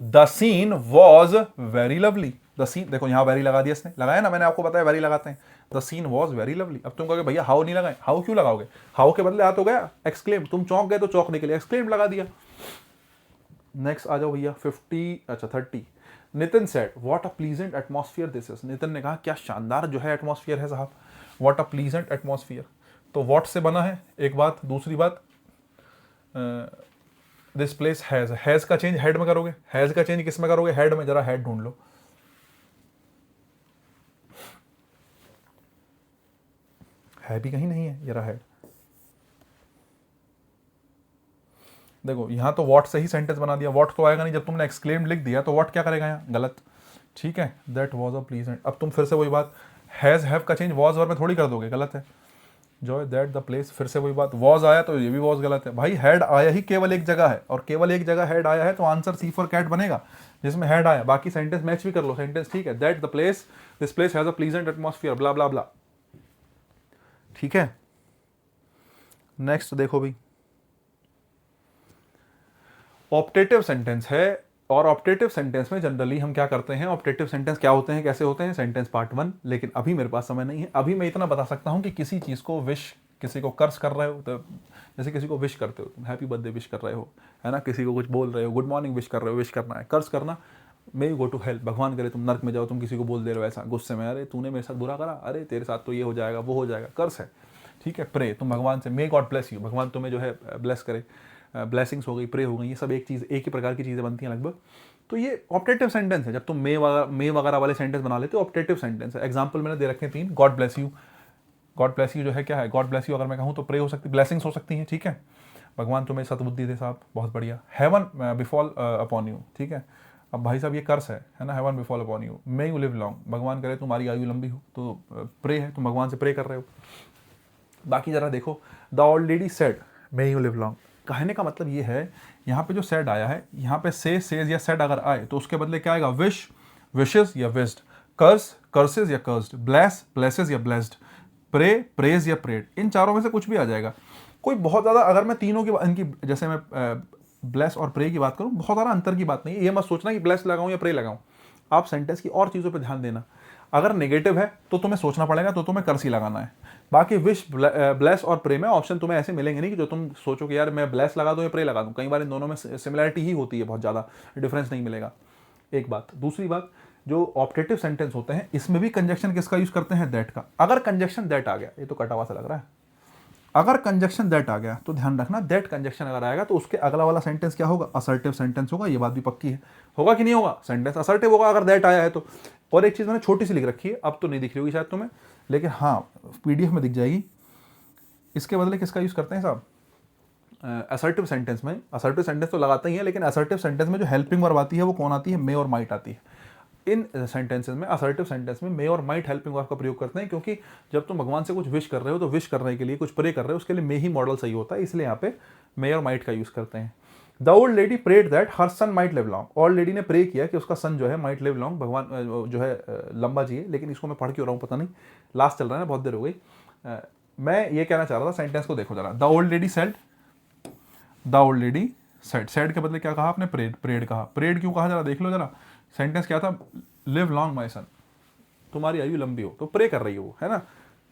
the scene was very lovely, the scene, देखो यहां वेरी लगा दिया इसने, लगाया ना, मैंने आपको बताया वेरी लगाते हैं, the scene was very lovely. अब तुम कहोगे भैया हाउ नहीं लगाए, हाउ क्यों लगाओगे, हाउ के बदले आ तो गया एक्सक्लेम, तुम चौंक गए तो चौंकने के लिए एक्सक्लेम लगा दिया। नेक्स्ट आ जाओ भैया 30, Nitin said what a pleasant atmosphere this is, Nitin ने कहा क्या शानदार जो है एटमॉस्फेयर है साहब, व्हाट अ प्लीजेंट एटमॉस्फेयर, तो व्हाट से बना है एक बात, दूसरी बात दिस प्लेस हैज का चेंज हेड में करोगे, हैज का चेंज किस में करोगे, हेड में, जरा हेड ढूंढ लो, है भी कहीं नहीं है, जरा हेड, देखो यहाँ तो व्हाट से ही सेंटेंस बना दिया, व्हाट तो आएगा नहीं, जब तुमने एक्सक्लेम्ड लिख दिया तो व्हाट क्या करेगा यहाँ, गलत, ठीक है, दैट वाज अ प्लीजेंट। अब तुम फिर से वही बात, हैज हैव का चेंज वाज वर्ब में थोड़ी कर दोगे, गलत है, जो दैट द प्लेस, फिर से वही बात, वॉज आया तो ये भी वॉज गलत है भाई, हैड आया ही केवल एक जगह है और केवल एक जगह हैड आया है तो आंसर सी फॉर कैट बनेगा जिसमें हैड आया। बाकी सेंटेंस मैच भी कर लो, सेंटेंस ठीक है, that the place, this place has a pleasant atmosphere, blah blah blah, ठीक है। नेक्स्ट देखो भाई, ऑप्टेटिव सेंटेंस है और ऑप्टेटिव सेंटेंस में जनरली हम क्या करते हैं, ऑप्टेटिव सेंटेंस क्या होते हैं, कैसे होते हैं, सेंटेंस पार्ट 1। लेकिन अभी मेरे पास समय नहीं है, अभी मैं इतना बता सकता हूं कि किसी चीज को विश, किसी को कर्स कर रहे हो तो जैसे किसी को विश करते हो, तुम हैप्पी बर्थडे विश कर रहे हो, है ना, किसी को कुछ बोल रहे हो, गुड मॉर्निंग विश कर रहे हो, विश करना है। कर्स करना, may you go to help, भगवान करे तुम नर्क में जाओ, तुम किसी को बोल दे रहे हो ऐसा गुस्से में, अरे तूने मेरे साथ बुरा करा, अरे तेरे साथ तो ये हो जाएगा वो हो जाएगा, कर्स है, ठीक है। प्रे, तुम भगवान से मे गॉड ब्लेस यू, भगवान तुम्हें जो है ब्लेस करे, ब्लेसिंग्स हो गई, प्रे हो गई, ये सब एक चीज़, एक ही प्रकार की चीज़ें बनती हैं लगभग। तो ये ऑप्टेटिव सेंटेंस है। जब तुम मे वगैरह वाले सेंटेंस बना लेते हो, ऑप्टेटिव सेंटेंस है। एग्जांपल मैंने दे रखे हैं 3, God bless you, God bless you जो है क्या है, गॉड ब्लेस यू अगर मैं कहूँ तो प्रे हो सकती, ब्लेसिंग्स हो सकती हैं, ठीक है, भगवान तुम्हें सतबुद्धि दे साहब, बहुत बढ़िया। हेवन बिफॉल अपॉन यू, ठीक है, अब भाई साहब ये कर्स है ना, heaven befall upon you, may you live long, भगवान करे तुम्हारी आयु लंबी हो, तो प्रे है, तुम भगवान से प्रे कर रहे हो। बाकी जरा देखो, the old lady said may you live long, कहने का मतलब ये है, यहाँ पे जो सेड आया है, यहाँ पे से, सेज या सेड अगर आए तो उसके बदले क्या आएगा, विश, विशेस या विस्ड, कर्स, कर्सेज या कर्स्ड, ब्लेस, ब्लेसेस या ब्लेस्ड, प्रे, प्रेज या प्रेड, इन चारों में से कुछ भी आ जाएगा। कोई बहुत ज़्यादा, अगर मैं तीनों की इनकी, जैसे मैं ब्लेस और प्रे की बात करूँ, बहुत ज़्यादा अंतर की बात नहीं है। ये मत सोचना कि ब्लेस लगाऊं या प्रे लगाऊं, आप सेंटेंस की और चीज़ों पर ध्यान देना। अगर नेगेटिव है तो तुम्हें सोचना पड़ेगा, तो तुम्हें कर्स ही लगाना है। बाकी विश, ब्लेस और प्रे में ऑप्शन तुम्हें ऐसे मिलेंगे नहीं कि जो तुम सोचो कि यार मैं ब्लेस लगा दूं या प्रे लगा दूं। कई बार इन दोनों में सिमिलरिटी ही होती है, बहुत ज़्यादा डिफरेंस नहीं मिलेगा। एक बात। दूसरी बात, जो ऑप्टेटिव सेंटेंस होते हैं इसमें भी कंजक्शन किसका यूज करते हैं, दैट का। अगर कंजक्शन दैट आ गया, ये तो कटा हुआ सा लग रहा है, अगर कंजक्शन दैट आ गया तो ध्यान रखना, दैट कंजक्शन अगर आएगा तो उसके अगला वाला सेंटेंस क्या होगा, असर्टिव सेंटेंस होगा। ये बात भी पक्की है, होगा कि नहीं होगा, सेंटेंस असर्टिव होगा अगर दैट आया है तो। और एक चीज़ मैंने छोटी सी लिख रखी है, अब तो नहीं दिख रही होगी शायद तुम्हें, लेकिन हाँ पीडीएफ में दिख जाएगी। इसके बदले किसका यूज़ करते हैं साहब, असर्टिव सेंटेंस में। असर्टिव सेंटेंस तो लगाते ही है, लेकिन असर्टिव सेंटेंस में जो हेल्पिंग वर्ब आती है वो कौन आती है, मे और माइट आती है। इन सेंटेंसेस में, असर्टिव सेंटेंस में मे और माइट हेल्पिंग वर्ब का प्रयोग करते हैं, क्योंकि जब तुम भगवान से कुछ विश कर रहे हो तो विश करने के लिए, कुछ प्रे कर रहे हो, उसके लिए मे ही मॉडल सही होता है, इसलिए यहाँ पे मे और माइट का यूज करते हैं। The old lady prayed that her son might live long, old lady ने प्रे किया कि उसका सन जो है माइट लिव लॉन्ग, भगवान जो है लंबा जिए। लेकिन इसको मैं पढ़ क्यों रहा हूँ पता नहीं, लास्ट चल रहा है ना, बहुत देर हो गई। मैं ये कहना चाह रहा था, सेंटेंस को देखो जरा। The old lady said, the old lady said, said के बदले क्या कहा आपने, प्रेड, प्रेड कहा। प्रेड क्यों कहा जरा देख लो जरा, सेंटेंस क्या था, लिव लॉन्ग माई सन, तुम्हारी आयु लंबी हो, तो प्रे कर रही हो, है ना,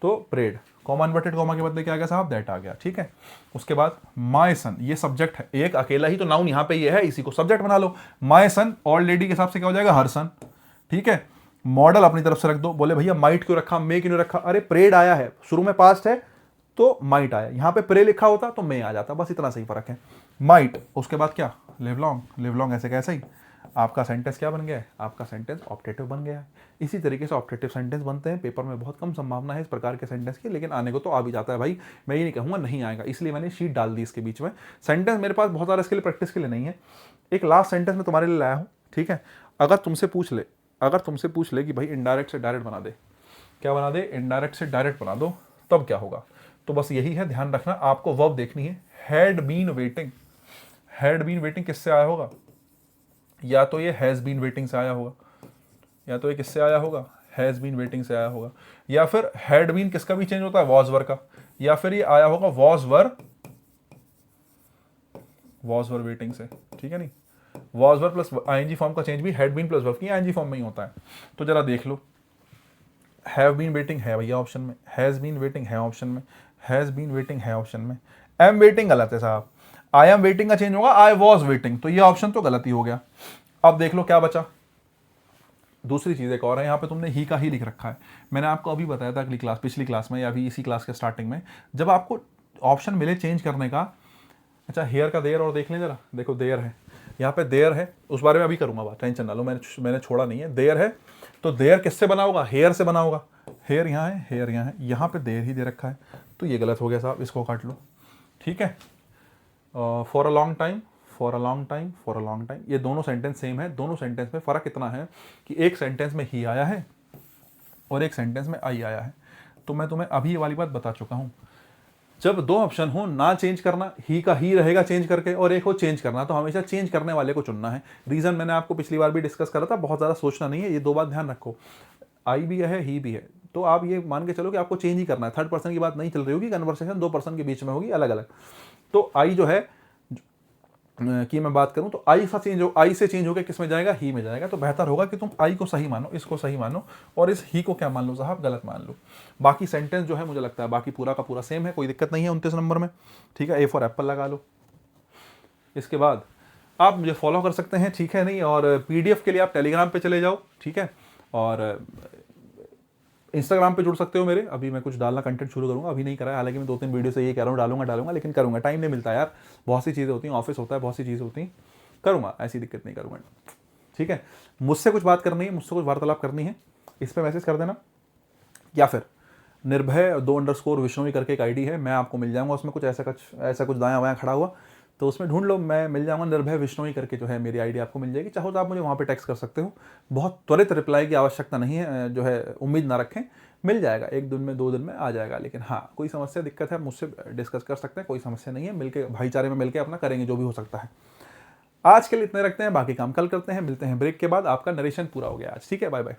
तो प्रेड। कॉमा इन्वर्टेड कॉमा के बदले क्या आ गया साहब, दैट आ गया, ठीक है। उसके बाद माई सन, ये सब्जेक्ट है, एक अकेला ही तो नाउन यहाँ पे ये है, इसी को सब्जेक्ट बना लो। माई सन ओल्ड लेडी के हिसाब से क्या हो जाएगा, हर सन, ठीक है। मॉडल अपनी तरफ से रख दो। बोले भैया माइट क्यों रखा, मे क्यों नहीं रखा, अरे प्रेड आया है, शुरू में पास्ट है तो माइट आया, यहाँ पे प्रे लिखा होता तो मे आ जाता, बस इतना सही फर्क है। माइट, उसके बाद क्या, लिव लॉन्ग, लिव लॉन्ग ऐसे कैसे ही आपका सेंटेंस क्या बन गया है, आपका सेंटेंस ऑप्टेटिव बन गया है। इसी तरीके से ऑप्टेटिव सेंटेंस बनते हैं। पेपर में बहुत कम संभावना है इस प्रकार के सेंटेंस की, लेकिन आने को तो आ भी जाता है भाई, मैं ये नहीं कहूँगा नहीं आएगा, इसलिए मैंने शीट डाल दी इसके बीच में। सेंटेंस मेरे पास बहुत सारा इसके लिए प्रैक्टिस के लिए नहीं है। एक लास्ट सेंटेंस मैं तुम्हारे लिए लाया हूँ, ठीक है। अगर तुमसे पूछ ले कि भाई इनडायरेक्ट से डायरेक्ट बना दे, क्या बना दे, इनडायरेक्ट से डायरेक्ट बना दो, तब क्या होगा। तो बस यही है, ध्यान रखना, आपको वर्ब देखनी है। Had been waiting, had been waiting किससे आया होगा, या तो ये हैज़ बीन वेटिंग से आया होगा, या तो ये किससे आया होगा, हैज़ बीन वेटिंग से आया होगा, या फिर हैड बीन किसका भी चेंज होता है, वॉज वर का, या फिर ये आया होगा वॉज वर वेटिंग से, ठीक है। नहीं, was were plus ING form का चेंज भी हैड बीन प्लस वर्ब की आईएनजी फॉर्म में ही होता है। तो जरा देख लो, हैव बीन वेटिंग है भैया ऑप्शन में, हैज़ बीन वेटिंग है ऑप्शन में, हैज़ बीन वेटिंग है ऑप्शन में, एम वेटिंग गलत है साहब, आई एम वेटिंग का चेंज होगा आई वॉज वेटिंग, तो ये ऑप्शन तो गलत ही हो गया। अब देख लो क्या बचा। दूसरी चीज एक और है, यहाँ पे तुमने ही का ही लिख रखा है। मैंने आपको अभी बताया था अगली क्लास, पिछली क्लास में या अभी इसी क्लास के स्टार्टिंग में, जब आपको ऑप्शन मिले चेंज करने का। अच्छा, हेयर का देयर और देख लें जरा, देखो देयर है, यहाँ पे देयर है, उस बारे में अभी करूंगा बात, टेंशन ना लो, मैंने छोड़ा नहीं है। देयर है तो देयर किससे बना होगा, हेयर से बना होगा। हेयर यहाँ है, हेयर यहाँ है, यहाँ पे देयर ही दे रखा है, तो ये गलत हो गया साहब, इसको काट लो, ठीक है। For a long time, for a long time, for a long time, ये दोनों सेंटेंस सेम है। दोनों सेंटेंस में फ़र्क इतना है कि एक सेंटेंस में ही आया है और एक सेंटेंस में आई आया है। तो मैं तुम्हें अभी ये वाली बात बता चुका हूँ जब दो ऑप्शन हो, ना चेंज करना, ही का ही रहेगा चेंज करके, और एक हो चेंज करना, तो हमेशा चेंज करने वाले को चुनना है। रीज़न मैंने आपको पिछली बार भी डिस्कस करा था, बहुत ज़्यादा सोचना नहीं है, ये दो बात ध्यान रखो, आई भी है ही भी है, तो आप ये मान के चलो कि आपको चेंज ही करना है। थर्ड पर्सन की बात नहीं चल रही होगी, कन्वर्सेशन दो पर्सन के बीच में होगी अलग अलग। तो आई जो है कि मैं बात करूं तो आई से चेंज होकर किस में जाएगा, ही में जाएगा। तो बेहतर होगा कि तुम आई को सही मानो, इसको सही मानो, और इस ही को क्या मान लो साहब, गलत मान लो। बाकी सेंटेंस जो है मुझे लगता है बाकी पूरा का पूरा सेम है, कोई दिक्कत नहीं है 29 नंबर में, ठीक है। ए फॉर एप्पल लगा लो। इसके बाद आप मुझे फॉलो कर सकते हैं, ठीक है नहीं, और पीडीएफ के लिए आप टेलीग्राम पे चले जाओ, ठीक है, और इंस्टाग्राम पे जुड़ सकते हो मेरे। अभी मैं कुछ डालना कंटेंट शुरू करूंगा, अभी नहीं करा है, हालांकि मैं 2-3 वीडियो से ये कह रहा हूँ डालूंगा, लेकिन करूंगा, टाइम नहीं मिलता यार, बहुत सी चीज़ें होती हैं, ऑफिस होता है, बहुत सी चीज़ें होती हैं, करूंगा, ऐसी दिक्कत नहीं, करूंगा, ठीक है। मुझसे कुछ बात करनी है, मुझसे कुछ वार्तालाप करनी है, इस पर मैसेज कर देना, या फिर निर्भय 2_ विष्णुवी करके एक आईडी है, मैं आपको मिल जाऊंगा उसमें, कुछ ऐसा कुछ दायां वायां खड़ा हुआ तो उसमें ढूंढ लो, मैं मिल जाऊंगा, निर्भय विष्णुवी करके जो है मेरी आईडी आपको मिल जाएगी। चाहो तो आप मुझे वहाँ पे टेक्स्ट कर सकते हो, बहुत त्वरित रिप्लाई की आवश्यकता नहीं है, जो है उम्मीद ना रखें, मिल जाएगा 1 दिन में 2 दिन में आ जाएगा। लेकिन हाँ, कोई समस्या दिक्कत है मुझसे डिस्कस कर सकते हैं, कोई समस्या नहीं है, मिलके भाईचारे में मिलके अपना करेंगे जो भी हो सकता है। आज के लिए इतने रखते हैं, बाकी काम कल करते हैं, मिलते हैं ब्रेक के बाद। आपका नरेशन पूरा हो गया आज, ठीक है, बाय बाय।